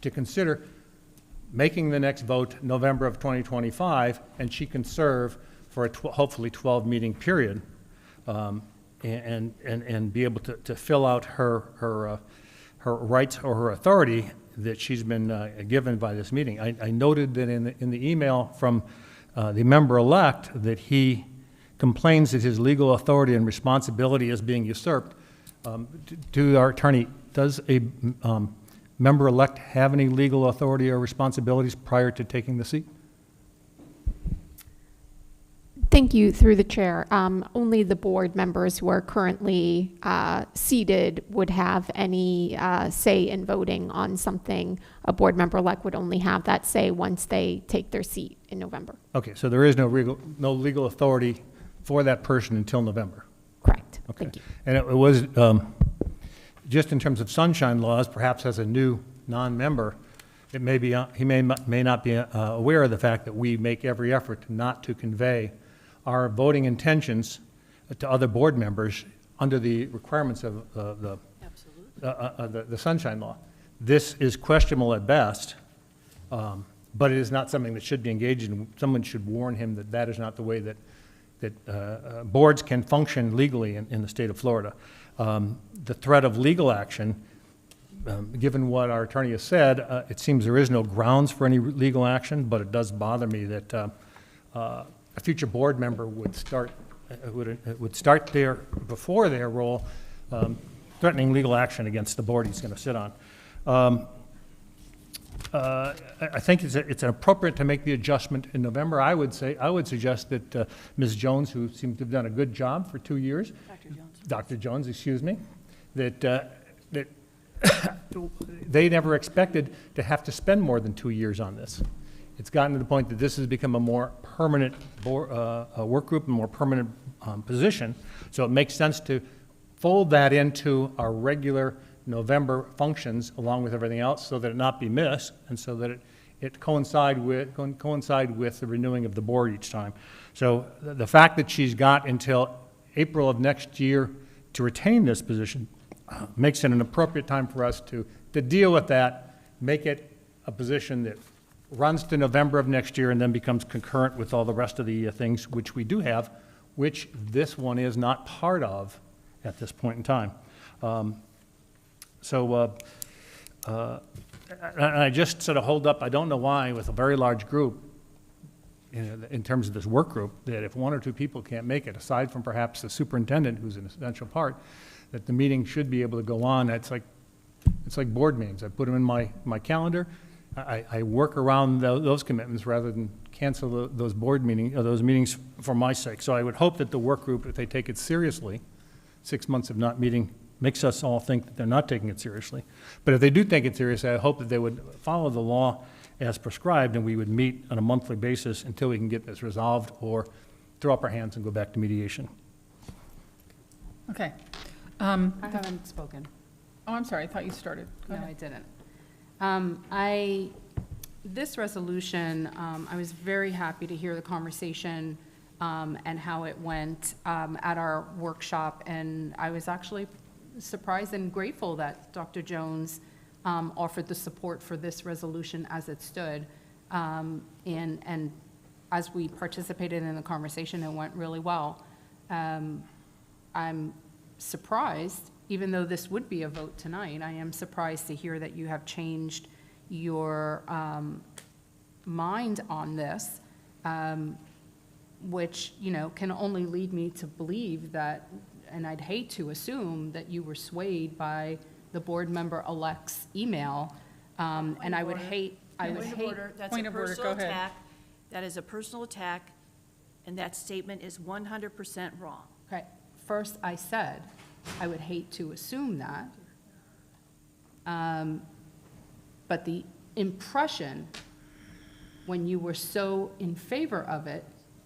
to consider making the next vote November of 2025, and she can serve for a hopefully 12-meeting period and be able to fill out her rights or her authority that she's been given by this meeting. I noted that in the email from the member-elect that he complains that his legal authority and responsibility is being usurped. To our attorney, does a member-elect have any legal authority or responsibilities prior to taking the seat? Thank you, through the chair. Only the board members who are currently seated would have any say in voting on something. A board member-elect would only have that say once they take their seat in November. Okay, so there is no legal authority for that person until November. Correct. Okay. Thank you. And it was, just in terms of sunshine laws, perhaps as a new non-member, it may be, he may not be aware of the fact that we make every effort not to convey our voting intentions to other board members under the requirements of the sunshine law. This is questionable at best, but it is not something that should be engaged in. Someone should warn him that that is not the way that boards can function legally in the state of Florida. The threat of legal action, given what our attorney has said, it seems there is no grounds for any legal action, but it does bother me that a future board member would start there before their role, threatening legal action against the board he's going to sit on. I think it's appropriate to make the adjustment in November. I would suggest that Ms. Jones, who seems to have done a good job for 2 years, Dr. Jones, excuse me, that they never expected to have to spend more than 2 years on this. It's gotten to the point that this has become a more permanent work group, a more permanent position. So it makes sense to fold that into our regular November functions along with everything else so that it not be missed and so that it coincide with the renewing of the board each time. So the fact that she's got until April of next year to retain this position makes it an appropriate time for us to deal with that, make it a position that runs to November of next year and then becomes concurrent with all the rest of the things which we do have, which this one is not part of at this point in time. I just sort of hold up, I don't know why, with a very large group, in terms of this work group, that if 1 or 2 people can't make it, aside from perhaps the superintendent, who's an essential part, that the meeting should be able to go on. It's like board meetings. I put them in my calendar. I work around those commitments rather than cancel those board meetings, those meetings for my sake. So I would hope that the work group, if they take it seriously, 6 months of not meeting makes us all think that they're not taking it seriously. But if they do take it seriously, I hope that they would follow the law as prescribed, and we would meet on a monthly basis until we can get this resolved, or throw up our hands and go back to mediation. Okay. I haven't spoken. Oh, I'm sorry, I thought you started. Go No, ahead. I didn't. This resolution, I was very happy to hear the conversation and how it went at our workshop, and I was actually surprised and grateful that Dr. Jones offered the support for this resolution as it stood. And as we participated in the conversation, it went really well. I'm surprised, even though this would be a vote tonight, I am surprised to hear that you have changed your mind on this, which, you know, can only lead me to believe that, and I'd hate to assume that you were swayed by the board member-elect's email, and I would hate, Point of order. That's Point a of order. personal Go ahead. attack. That is a personal attack, and that statement is 100% wrong. Okay, first I said, I would hate to assume that. But the impression, when you were so in favor of it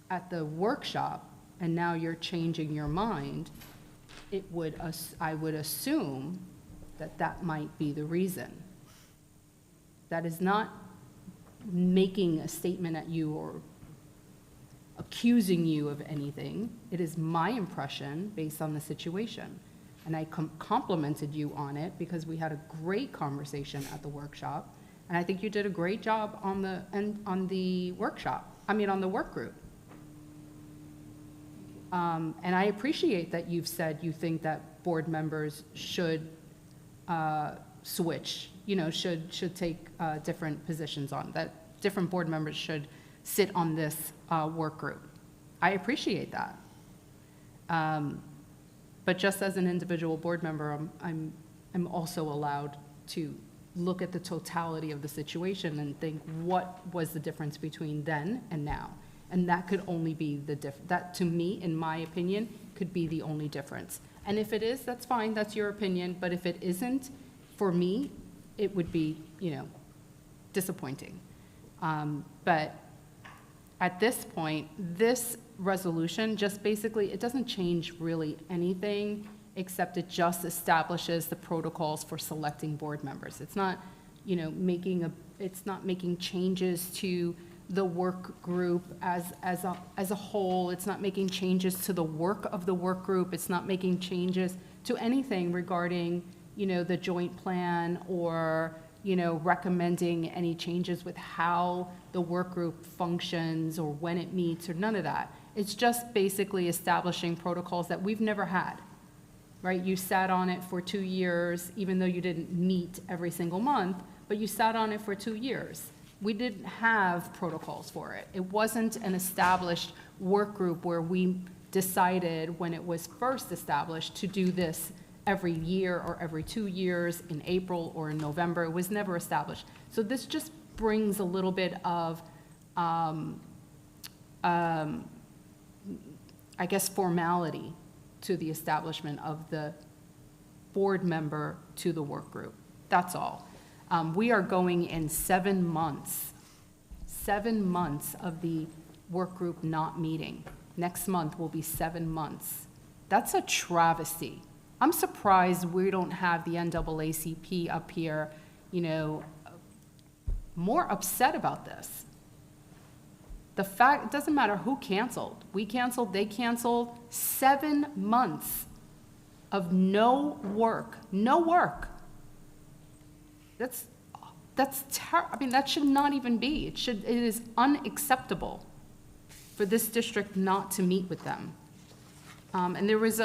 at the workshop, and now you're changing your mind, I would assume that that might be the reason. That is not making a statement at you or accusing you of anything. It is my impression based on the situation. And I complimented you on it because we had a great conversation at the workshop. And I think you did a great job on the workshop, on the work group. And I appreciate that you've said you think that board members should switch, should take different positions on, that different board members should sit on this work group. I appreciate that. But just as an individual board member, I'm also allowed to look at the totality of the situation and think, what was the difference between then and now? And that could only be that to me, in my opinion, could be the only difference. And if it is, that's fine, that's your opinion, but if it isn't, for me, it would be, disappointing. But at this point, this resolution just basically, it doesn't change really anything, except it just establishes the protocols for selecting board members. It's not, it's not making changes to the work group as a whole. It's not making changes to the work of the work group. It's not making changes to anything regarding, the joint plan or, recommending any changes with how the work group functions or when it meets or none of that. It's just basically establishing protocols that we've never had, right? You sat on it for 2 years, even though you didn't meet every single month, but you sat on it for 2 years. We didn't have protocols for it. It wasn't an established work group where we decided when it was first established to do this every year or every 2 years in April or in November. It was never established. So this just brings a little bit of, I guess, formality to the establishment of the board member to the work group. That's all. We are going in 7 months of the work group not meeting. Next month will be 7 months. That's a travesty. I'm surprised we don't have the NAACP up here, more upset about this. The fact, it doesn't matter who canceled. We canceled, they canceled. 7 months of no work. That's that should not even be. It is unacceptable for this district not to meet with them. And there was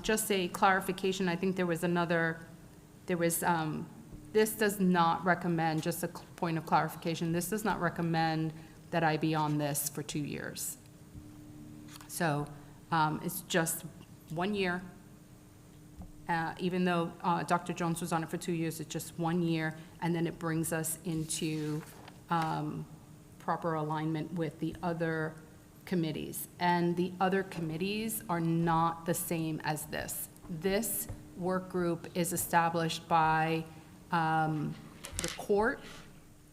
just a clarification. I think this does not recommend, just a point of clarification, this does not recommend that I be on this for 2 years. So it's just 1 year. Even though Dr. Jones was on it for 2 years, it's just 1 year, and then it brings us into proper alignment with the other committees. And the other committees are not the same as this. This work group is established by the court.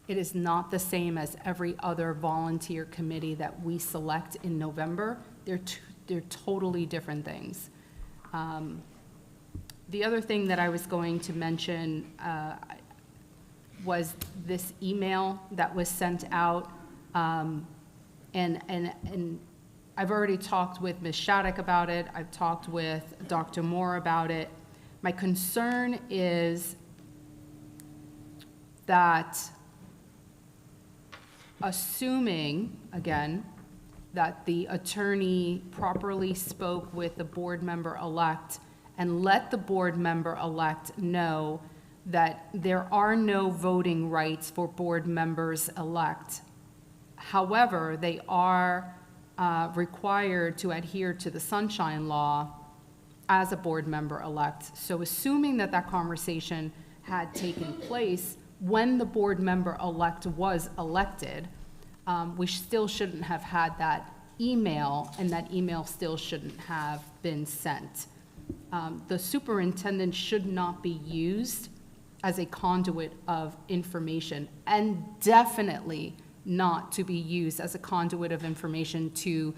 It is not the same as every other volunteer committee that we select in November. They're totally different things. The other thing that I was going to mention was this email that was sent out. And I've already talked with Ms. Shattuck about it. I've talked with Dr. Moore about it. My concern is that assuming, again, that the attorney properly spoke with the board member-elect and let the board member-elect know that there are no voting rights for board members-elect. However, they are required to adhere to the Sunshine Law as a board member-elect. So assuming that that conversation had taken place when the board member-elect was elected, we still shouldn't have had that email, and that email still shouldn't have been sent. The superintendent should not be used as a conduit of information, and definitely not to be used as a conduit of information to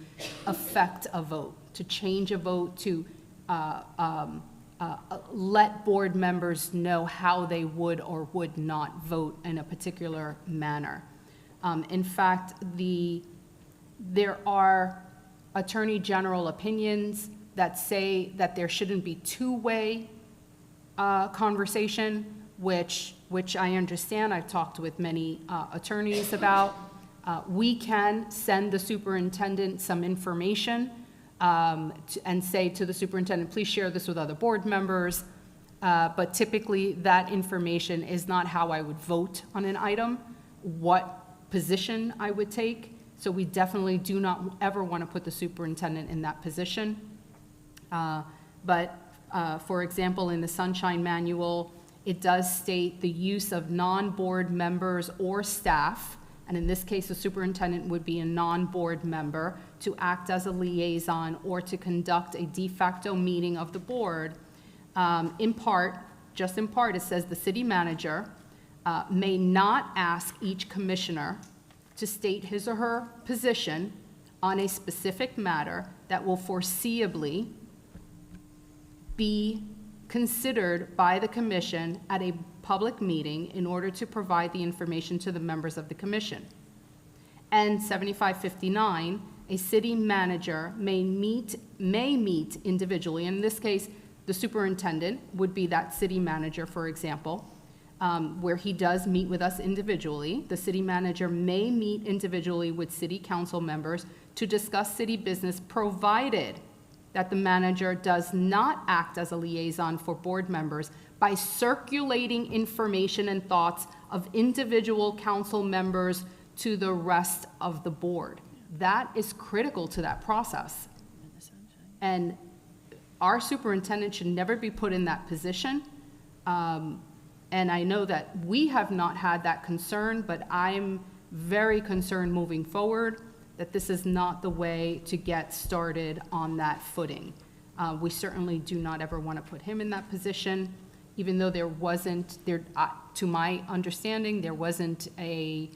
affect a vote, to change a vote, to let board members know how they would or would not vote in a particular manner. In fact, there are Attorney General opinions that say that there shouldn't be two-way conversation, which I understand. I've talked with many attorneys about. We can send the superintendent some information and say to the superintendent, please share this with other board members. But typically, that information is not how I would vote on an item, what position I would take. So we definitely do not ever want to put the superintendent in that position. For example, in the Sunshine Manual, it does state the use of non-board members or staff, and in this case, the superintendent would be a non-board member, to act as a liaison or to conduct a de facto meeting of the board. In part, just in part, it says the city manager may not ask each commissioner to state his or her position on a specific matter that will foreseeably be considered by the commission at a public meeting in order to provide the information to the members of the commission. And 7559, a city manager may meet individually. In this case, the superintendent would be that city manager, for example, where he does meet with us individually. The city manager may meet individually with city council members to discuss city business, provided that the manager does not act as a liaison for board members by circulating information and thoughts of individual council members to the rest of the board. That is critical to that process. And our superintendent should never be put in that position. And I know that we have not had that concern, but I'm very concerned moving forward that this is not the way to get started on that footing. We certainly do not ever want to put him in that position, even though there wasn't, to my understanding, there wasn't a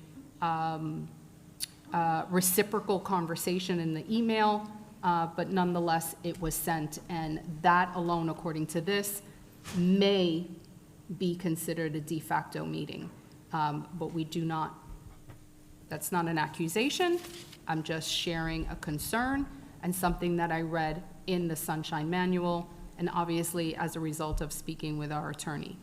reciprocal conversation in the email, but nonetheless, it was sent, and that alone, according to this, may be considered a de facto meeting. But we do not, that's not an accusation. I'm just sharing a concern and something that I read in the Sunshine Manual, and obviously as a result of speaking with our attorney.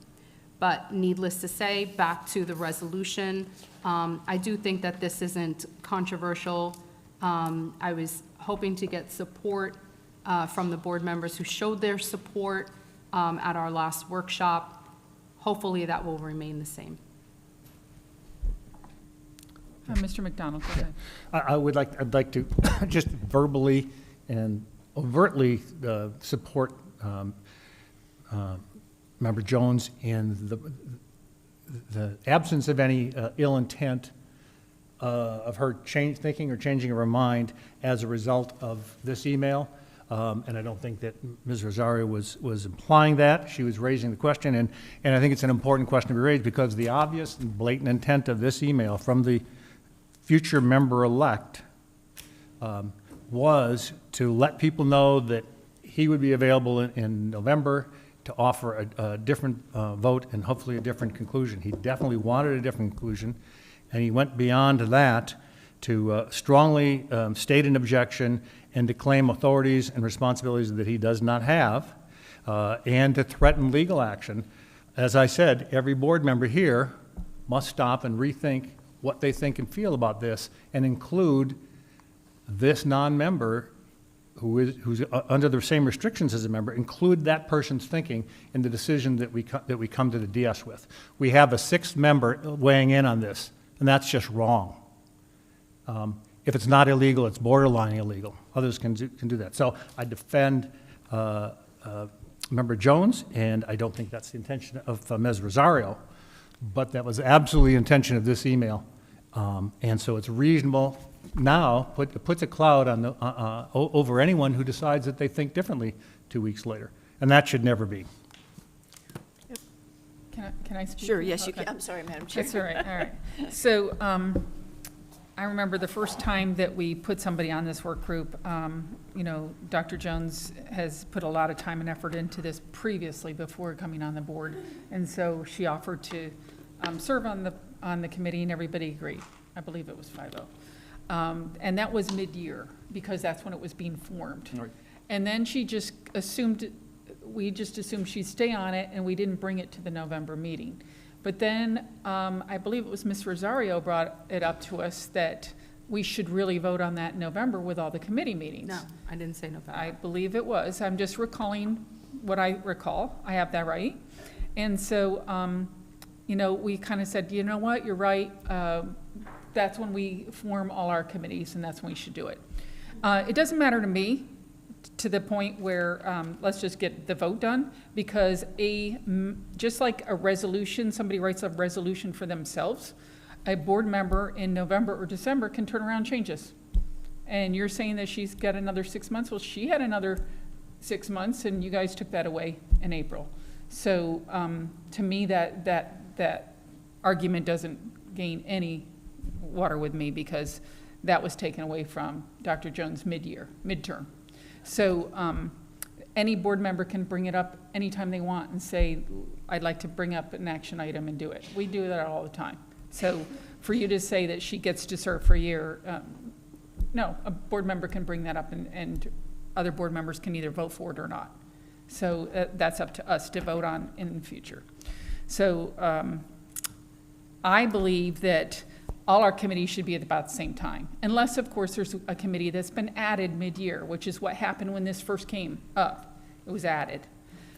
But needless to say, back to the resolution, I do think that this isn't controversial. I was hoping to get support from the board members who showed their support at our last workshop. Hopefully that will remain the same. Mr. McDonald, go ahead. I'd like to just verbally and overtly support Member Jones in the absence of any ill intent. of her thinking or changing of her mind as a result of this email. And I don't think that Ms. Rosario was implying that. She was raising the question, and I think it's an important question to be raised because the obvious and blatant intent of this email from the future member-elect was to let people know that he would be available in November to offer a different vote and hopefully a different conclusion. He definitely wanted a different conclusion, and he went beyond that to strongly state an objection and to claim authorities and responsibilities that he does not have, and to threaten legal action. As I said, every board member here must stop and rethink what they think and feel about this and include this non-member who's under the same restrictions as a member, include that person's thinking in the decision that we come to the DS with. We have a sixth member weighing in on this, and that's just wrong. If it's not illegal, it's borderline illegal. Others can do that. So I defend Member Jones, and I don't think that's the intention of Ms. Rosario, but that was absolutely the intention of this email. And so it's reasonable now, puts a cloud on the, over anyone who decides that they think differently 2 weeks later. And that should never be. Can I speak? Sure, yes, you Okay. can. I'm sorry, Madam Chair. That's all right, all right. So I remember the first time that we put somebody on this work group, you know, Dr. Jones has put a lot of time and effort into this previously before coming on the board. And so she offered to serve on the committee, and everybody agreed. I believe it was 5-0. And that was mid-year, because that's when it was being formed. Right. And then she just assumed, we just assumed she'd stay on it, and we didn't bring it to the November meeting. But then, I believe it was Ms. Rosario brought it up to us that we should really vote on that in November with all the committee meetings. No, I didn't say November. I believe it was. I'm just recalling what I recall. I have that right. And so, you know, we kind of said, you know what, you're right. That's when we form all our committees, and that's when we should do it. It doesn't matter to me, to the point where let's just get the vote done, because just like a resolution, somebody writes a resolution for themselves, a board member in November or December can turn around and change this. And you're saying that she's got another 6 months? Well, she had another 6 months, and you guys took that away in April. So to me, that argument doesn't gain any water with me, because that was taken away from Dr. Jones midterm. So any board member can bring it up anytime they want and say, I'd like to bring up an action item and do it. We do that all the time. So for you to say that she gets to serve for a year, no, a board member can bring that up, and other board members can either vote for it or not. So that's up to us to vote on in the future. So I believe that all our committees should be at about the same time, unless, of course, there's a committee that's been added mid-year, which is what happened when this first came up. It was added.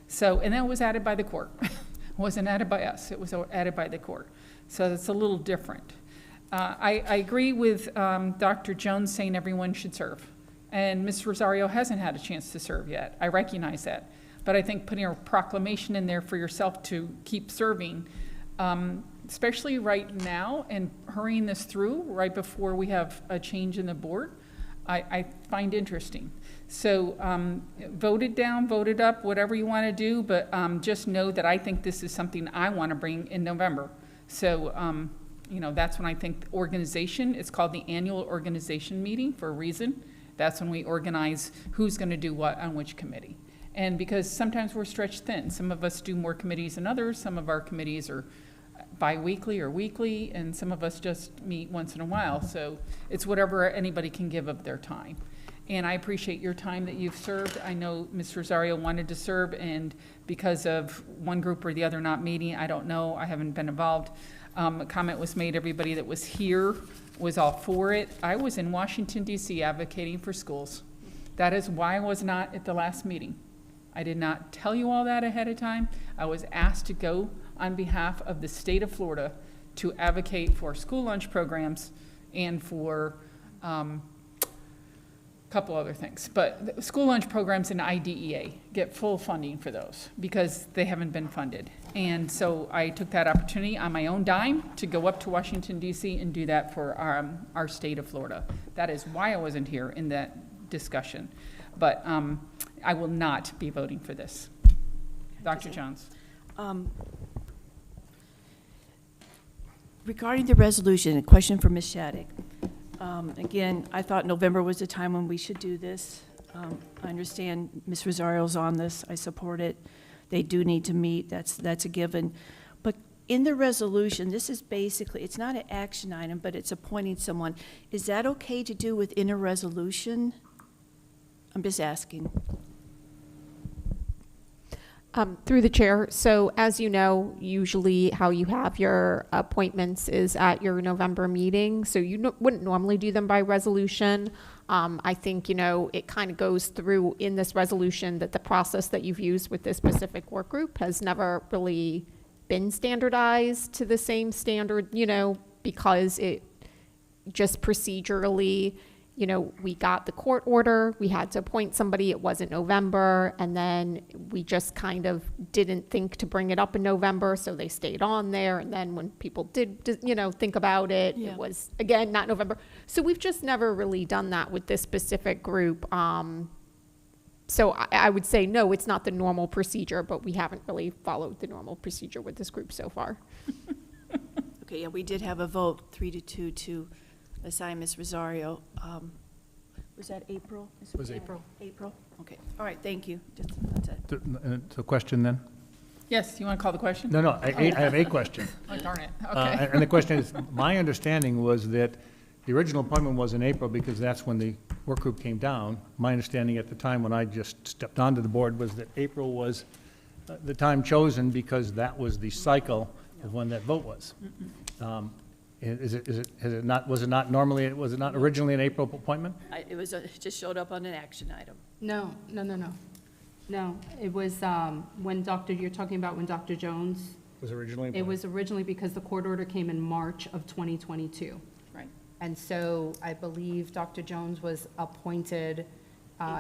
So, and that was added by the court. It wasn't added by us. It was added by the court. So it's a little different. I agree with Dr. Jones saying everyone should serve. And Ms. Rosario hasn't had a chance to serve yet. I recognize that. But I think putting a proclamation in there for yourself to keep serving, especially right now, and hurrying this through right before we have a change in the board, I find interesting. So vote it down, vote it up, whatever you want to do, but just know that I think this is something I want to bring in November. So, you know, that's when I think organization, it's called the annual organization meeting for a reason. That's when we organize who's going to do what on which committee. And because sometimes we're stretched thin. Some of us do more committees than others. Some of our committees are bi-weekly or weekly, and some of us just meet once in a while. So it's whatever anybody can give of their time. And I appreciate your time that you've served. I know Ms. Rosario wanted to serve, and because of one group or the other not meeting, I don't know, I haven't been involved. A comment was made, everybody that was here was all for it. I was in Washington, D.C. advocating for schools. That is why I was not at the last meeting. I did not tell you all that ahead of time. I was asked to go on behalf of the state of Florida to advocate for school lunch programs and for couple other things, but the school lunch programs and IDEA get full funding for those because they haven't been funded. And so I took that opportunity on my own dime to go up to Washington DC and do that for our state of Florida. That is why I wasn't here in that discussion. But I will not be voting for this. Dr. Jones. Regarding the resolution, a question for Ms. Shattuck. Again, I thought November was the time when we should do this. I understand Ms. Rosario's on this. I support it. They do need to meet. That's a given. But in the resolution, this is basically, it's not an action item, but it's appointing someone. Is that okay to do within a resolution? I'm just asking. Through the chair, so as you know, usually how you have your appointments is at your November meeting, so you wouldn't normally do them by resolution. I think, it kind of goes through in this resolution that the process that you've used with this specific work group has never really been standardized to the same standard, because it just procedurally, we got the court order, we had to appoint somebody, it wasn't November, and then we just kind of didn't think to bring it up in November, so they stayed on there, and then when people did, think about it, It was, again, not November. So we've just never really done that with this specific group. So I would say, no, it's not the normal procedure, but we haven't really followed the normal procedure with this group so far. Okay, yeah, we did have a vote 3-2 to assign Ms. Rosario. Was that April? It was April. April? Okay. All right, thank you. That's it. The question then? Yes, you want to call the question? No, I have a question. Oh, darn it. Okay. And the question is, my understanding was that the original appointment was in April because that's when the work group came down. My understanding at the time when I just stepped onto the board was that April was the time chosen because that was the cycle of when that vote was. Was it not originally an April appointment? It just showed up on an action item. No. No, it was you're talking about when Dr. Jones, Was originally it was originally because the court order came in March of 2022. Right. And so I believe Dr. Jones was appointed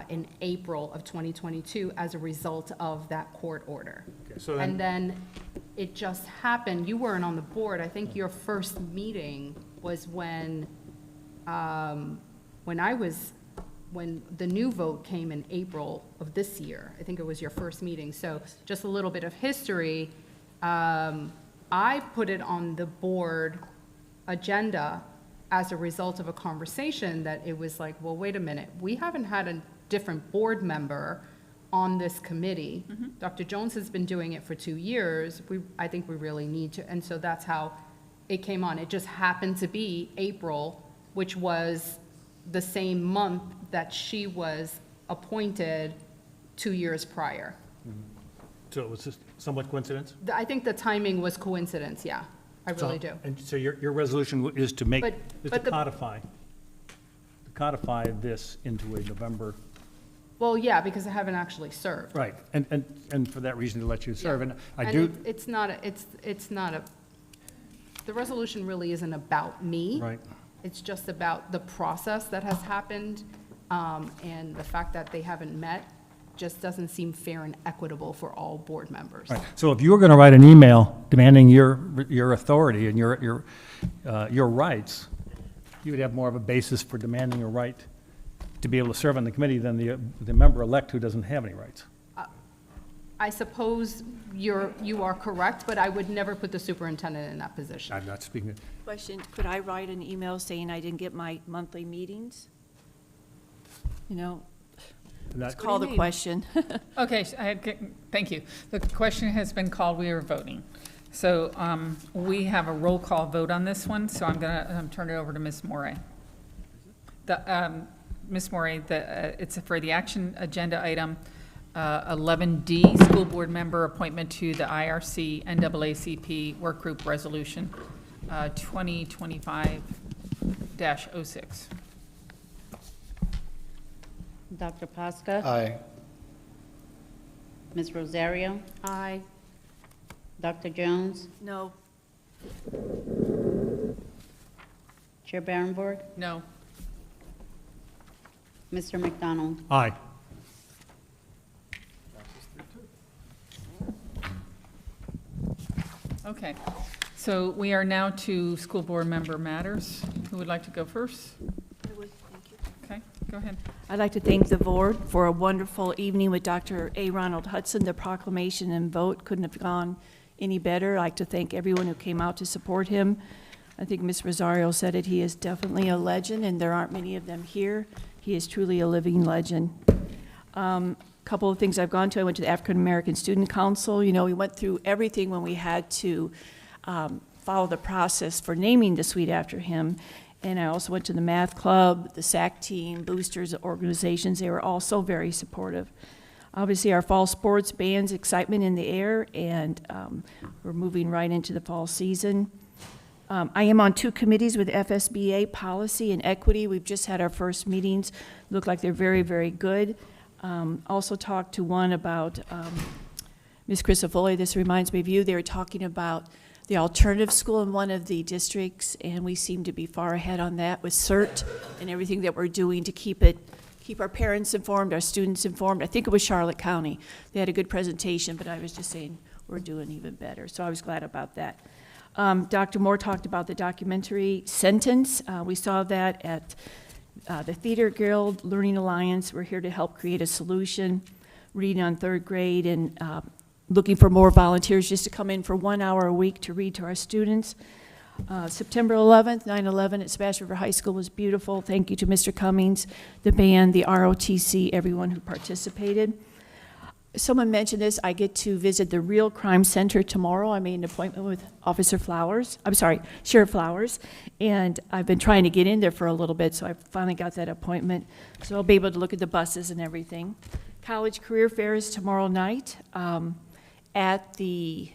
in April of 2022 as a result of that court order. Okay, so And then it just happened, you weren't on the board, I think your first meeting was when when the new vote came in April of this year. I think it was your first meeting. So just a little bit of history. I put it on the board agenda as a result of a conversation that it was like, well, wait a minute, we haven't had a different board member on this committee. Dr. Jones has been doing it for 2 years. I think we really need to, and so that's how it came on. It just happened to be April, which was the same month that she was appointed 2 years prior. So it was just somewhat coincidence? I think the timing was coincidence, yeah, I really do. And so your resolution is to make, is to codify this into a November. Well, yeah, because I haven't actually served. Right, and for that reason to let you serve, and I And do. it's not a, the resolution really isn't about me. Right. It's just about the process that has happened, and the fact that they haven't met just doesn't seem fair and equitable for all board members. Right. So if you were going to write an email demanding your authority and your rights, you would have more of a basis for demanding a right to be able to serve on the committee than the member-elect who doesn't have any rights. I suppose you are correct, but I would never put the superintendent in that position. I'm not speaking. Question, could I write an email saying I didn't get my monthly meetings? Let's call the question. Okay, thank you. The question has been called, we are voting. So we have a roll call vote on this one, so I'm going to turn it over to Ms. Morey. Ms. Morey, it's for the action agenda item 11D, school board member appointment to the IRC NAACP work group resolution 2025-06. Dr. Pasca? Aye. Ms. Rosario? Aye. Dr. Jones? No. Chair Barrenborg? No. Mr. McDonald? Aye. Okay, so we are now to school board member matters. Who would like to go first? Okay, go ahead. I'd like to thank the board for a wonderful evening with Dr. A. Ronald Hudson. The proclamation and vote couldn't have gone any better. I'd like to thank everyone who came out to support him. I think Ms. Rosario said it, he is definitely a legend, and there aren't many of them here. He is truly a living legend. Couple of things I've gone to. I went to the African American Student Council. You know, we went through everything when we had to follow the process for naming the suite after him. And I also went to the math club, the SAC team, boosters organizations. They were all so very supportive. Obviously, our fall sports, bands, excitement in the air, and we're moving right into the fall season. I am on 2 committees with FSBA, Policy and Equity. We've just had our first meetings. Look like they're very, very good. Also talked to one about Ms. Crisafulli. This reminds me of you. They were talking about the alternative school in one of the districts, and we seem to be far ahead on that with CERT and everything that we're doing to keep our parents informed, our students informed. I think it was Charlotte County. They had a good presentation, but I was just saying we're doing even better. So I was glad about that. Dr. Moore talked about the documentary Sentence. We saw that at the Theater Guild, Learning Alliance. We're here to help create a solution, reading on 3rd grade, and looking for more volunteers just to come in for 1 hour a week to read to our students. September 11th, 9/11 at Sebastian River High School was beautiful. Thank you to Mr. Cummings, the band, the ROTC, everyone who participated. Someone mentioned this. I get to visit the Real Crime Center tomorrow. I made an appointment with Sheriff Flowers, and I've been trying to get in there for a little bit, so I finally got that appointment. So I'll be able to look at the buses and everything. College Career Fair is tomorrow night at the,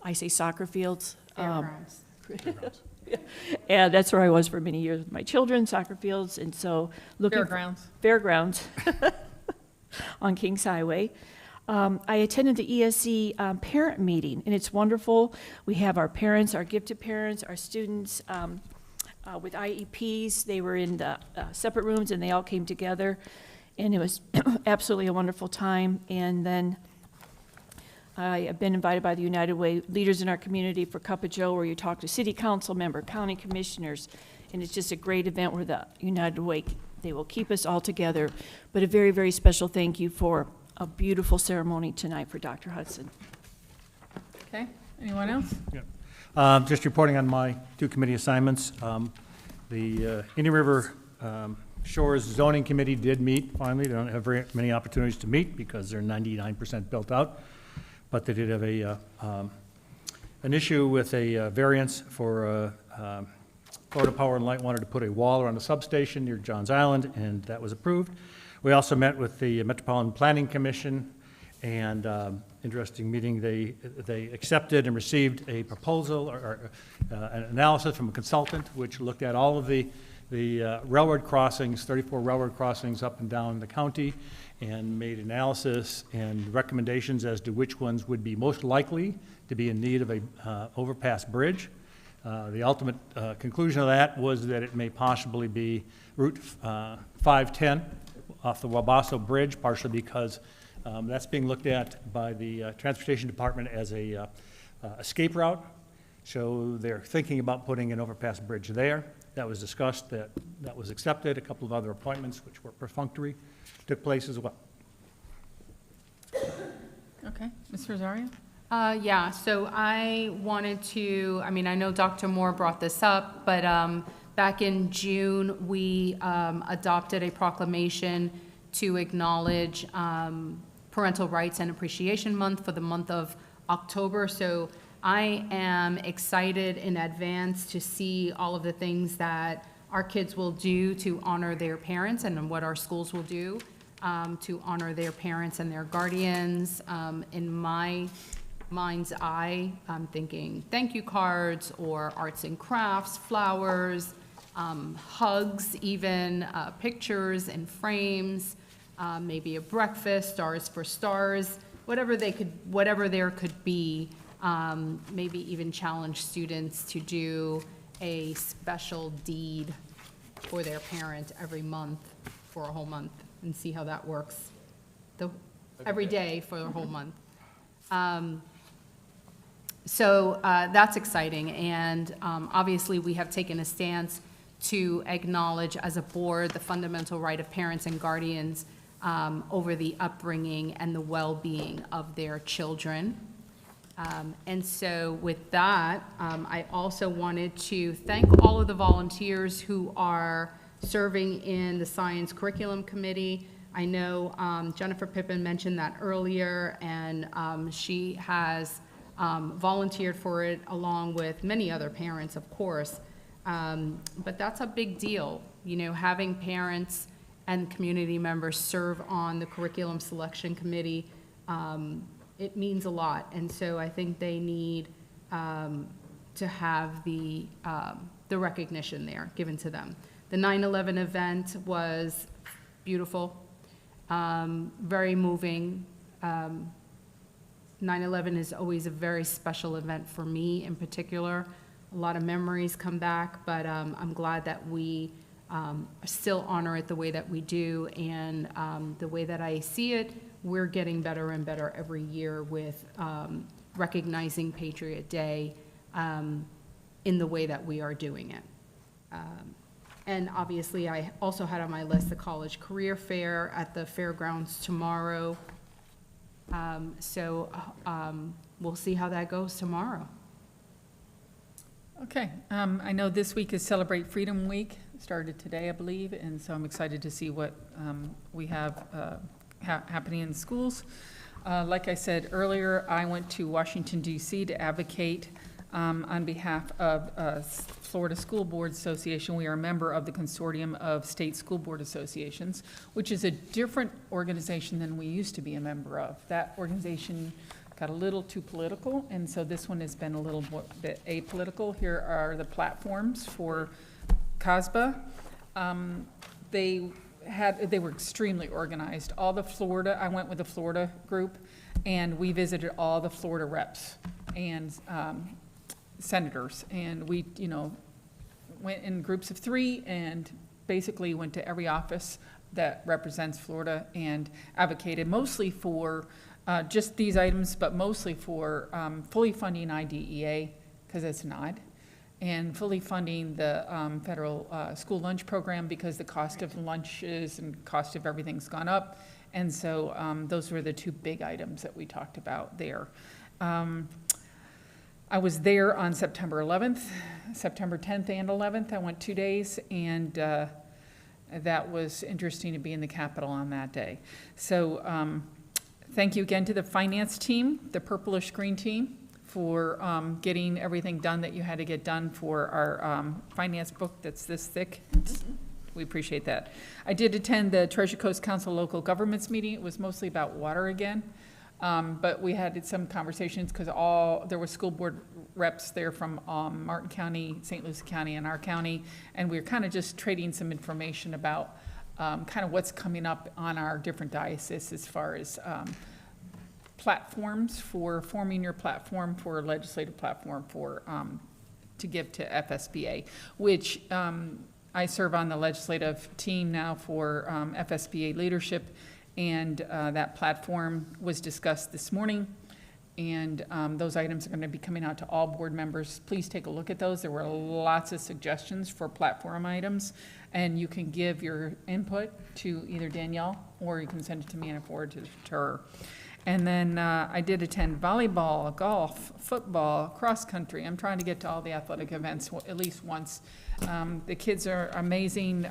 I say soccer fields. Fairgrounds. And that's where I was for many years with my children, soccer fields, and so looking Fairgrounds. On Kings Highway. I attended the ESC parent meeting, and it's wonderful. We have our parents, our gifted parents, our students with IEPs. They were in the separate rooms, and they all came together, and it was absolutely a wonderful time. And then I have been invited by the United Way leaders in our community for Cup of Joe, where you talk to city council member, county commissioners, and it's just a great event where the United Way, they will keep us all together. But a very, very special thank you for a beautiful ceremony tonight for Dr. Hudson. Okay, anyone else? Yeah. Just reporting on my 2 committee assignments. The Indian River Shores Zoning Committee did meet finally. They don't have very many opportunities to meet because they're 99% built out. But they did have an issue with a variance for Florida Power and Light wanted to put a wall around the substation near Johns Island, and that was approved. We also met with the Metropolitan Planning Commission, and interesting meeting. They accepted and received a proposal or an analysis from a consultant, which looked at all of the railroad crossings, 34 railroad crossings up and down the county, and made analysis and recommendations as to which ones would be most likely to be in need of a overpass bridge. The ultimate conclusion of that was that it may possibly be Route 510 off the Wabasso Bridge, partially because that's being looked at by the Transportation Department as a escape route. So they're thinking about putting an overpass bridge there. That was discussed, that was accepted. A couple of other appointments, which were perfunctory, took place as well. Okay, Ms. Rosario? Yeah, so I wanted to, I mean, I know Dr. Moore brought this up, but back in June, we adopted a proclamation to acknowledge Parental Rights and Appreciation Month for the month of October. So I am excited in advance to see all of the things that our kids will do to honor their parents, and what our schools will do to honor their parents and their guardians. In my mind's eye, I'm thinking thank you cards or arts and crafts, flowers, hugs, even pictures and frames, maybe a breakfast, Stars for Stars, whatever there could be. Maybe even challenge students to do a special deed for their parent every month. for a whole month and see how that works. Every day for a whole month. So that's exciting, and obviously we have taken a stance to acknowledge as a board the fundamental right of parents and guardians over the upbringing and the well-being of their children. And so with that, I also wanted to thank all of the volunteers who are serving in the Science Curriculum Committee. I know Jennifer Pippin mentioned that earlier, and she has volunteered for it along with many other parents, of course. But that's a big deal, you know, having parents and community members serve on the Curriculum Selection Committee. It means a lot, and so I think they need to have the recognition there given to them. The 9/11 event was beautiful, very moving. 9/11 is always a very special event for me in particular. A lot of memories come back, but I'm glad that we still honor it the way that we do, and the way that I see it, we're getting better and better every year with recognizing Patriot Day in the way that we are doing it. And obviously, I also had on my list the College Career Fair at the fairgrounds tomorrow. We'll see how that goes tomorrow. Okay, I know this week is Celebrate Freedom Week, started today, I believe, and so I'm excited to see what we have happening in schools. Like I said earlier, I went to Washington, D.C. to advocate on behalf of Florida School Board Association. We are a member of the Consortium of State School Board Associations, which is a different organization than we used to be a member of. That organization got a little too political, and so this one has been a little bit apolitical. Here are the platforms for CASBA. They were extremely organized. All the Florida, I went with the Florida group, and we visited all the Florida reps and senators, and we, you know, went in groups of 3 and basically went to every office that represents Florida and advocated mostly for just these items, but mostly for fully funding IDEA, because it's not, and fully funding the federal school lunch program, because the cost of lunches and cost of everything's gone up. And so those were the 2 big items that we talked about there. I was there on September 11th, September 10th and 11th. I went 2 days, and that was interesting to be in the Capitol on that day. So thank you again to the finance team, the purplish green team, for getting everything done that you had to get done for our finance book that's this thick. We appreciate that. I did attend the Treasure Coast Council Local Governments meeting. It was mostly about water again. But we had some conversations because there were school board reps there from Martin County, St. Lucie County, and our county, and we were kind of just trading some information about kind of what's coming up on our different dioceses as far as platforms for forming your platform for legislative platform for to give to FSBA, which I serve on the legislative team now for FSBA leadership. And that platform was discussed this morning, and those items are going to be coming out to all board members. Please take a look at those. There were lots of suggestions for platform items, and you can give your input to either Danielle, or you can send it to me and I forward it to her. And then I did attend volleyball, golf, football, cross country. I'm trying to get to all the athletic events at least once. The kids are amazing.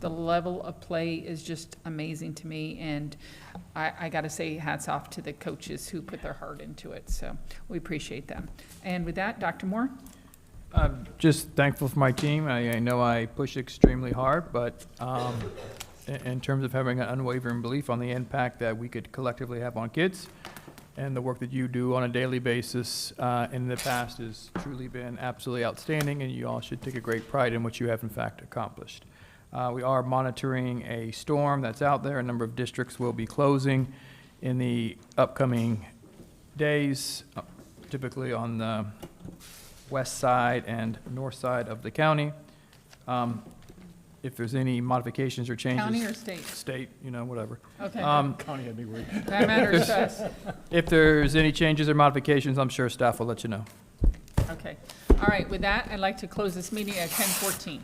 The level of play is just amazing to me, and I got to say hats off to the coaches who put their heart into it. So we appreciate them. And with that, Dr. Moore? I'm just thankful for my team. I know I push extremely hard, but in terms of having an unwavering belief on the impact that we could collectively have on kids, and the work that you do on a daily basis in the past has truly been absolutely outstanding, and you all should take a great pride in what you have in fact accomplished. We are monitoring a storm that's out there. A number of districts will be closing in the upcoming days, typically on the west side and north side of the county. if there's any modifications or changes. County or state? State, whatever. Okay. County had me worried. That matters to us. If there's any changes or modifications, I'm sure staff will let you know. Okay. All right, with that, I'd like to close this meeting at 10:14.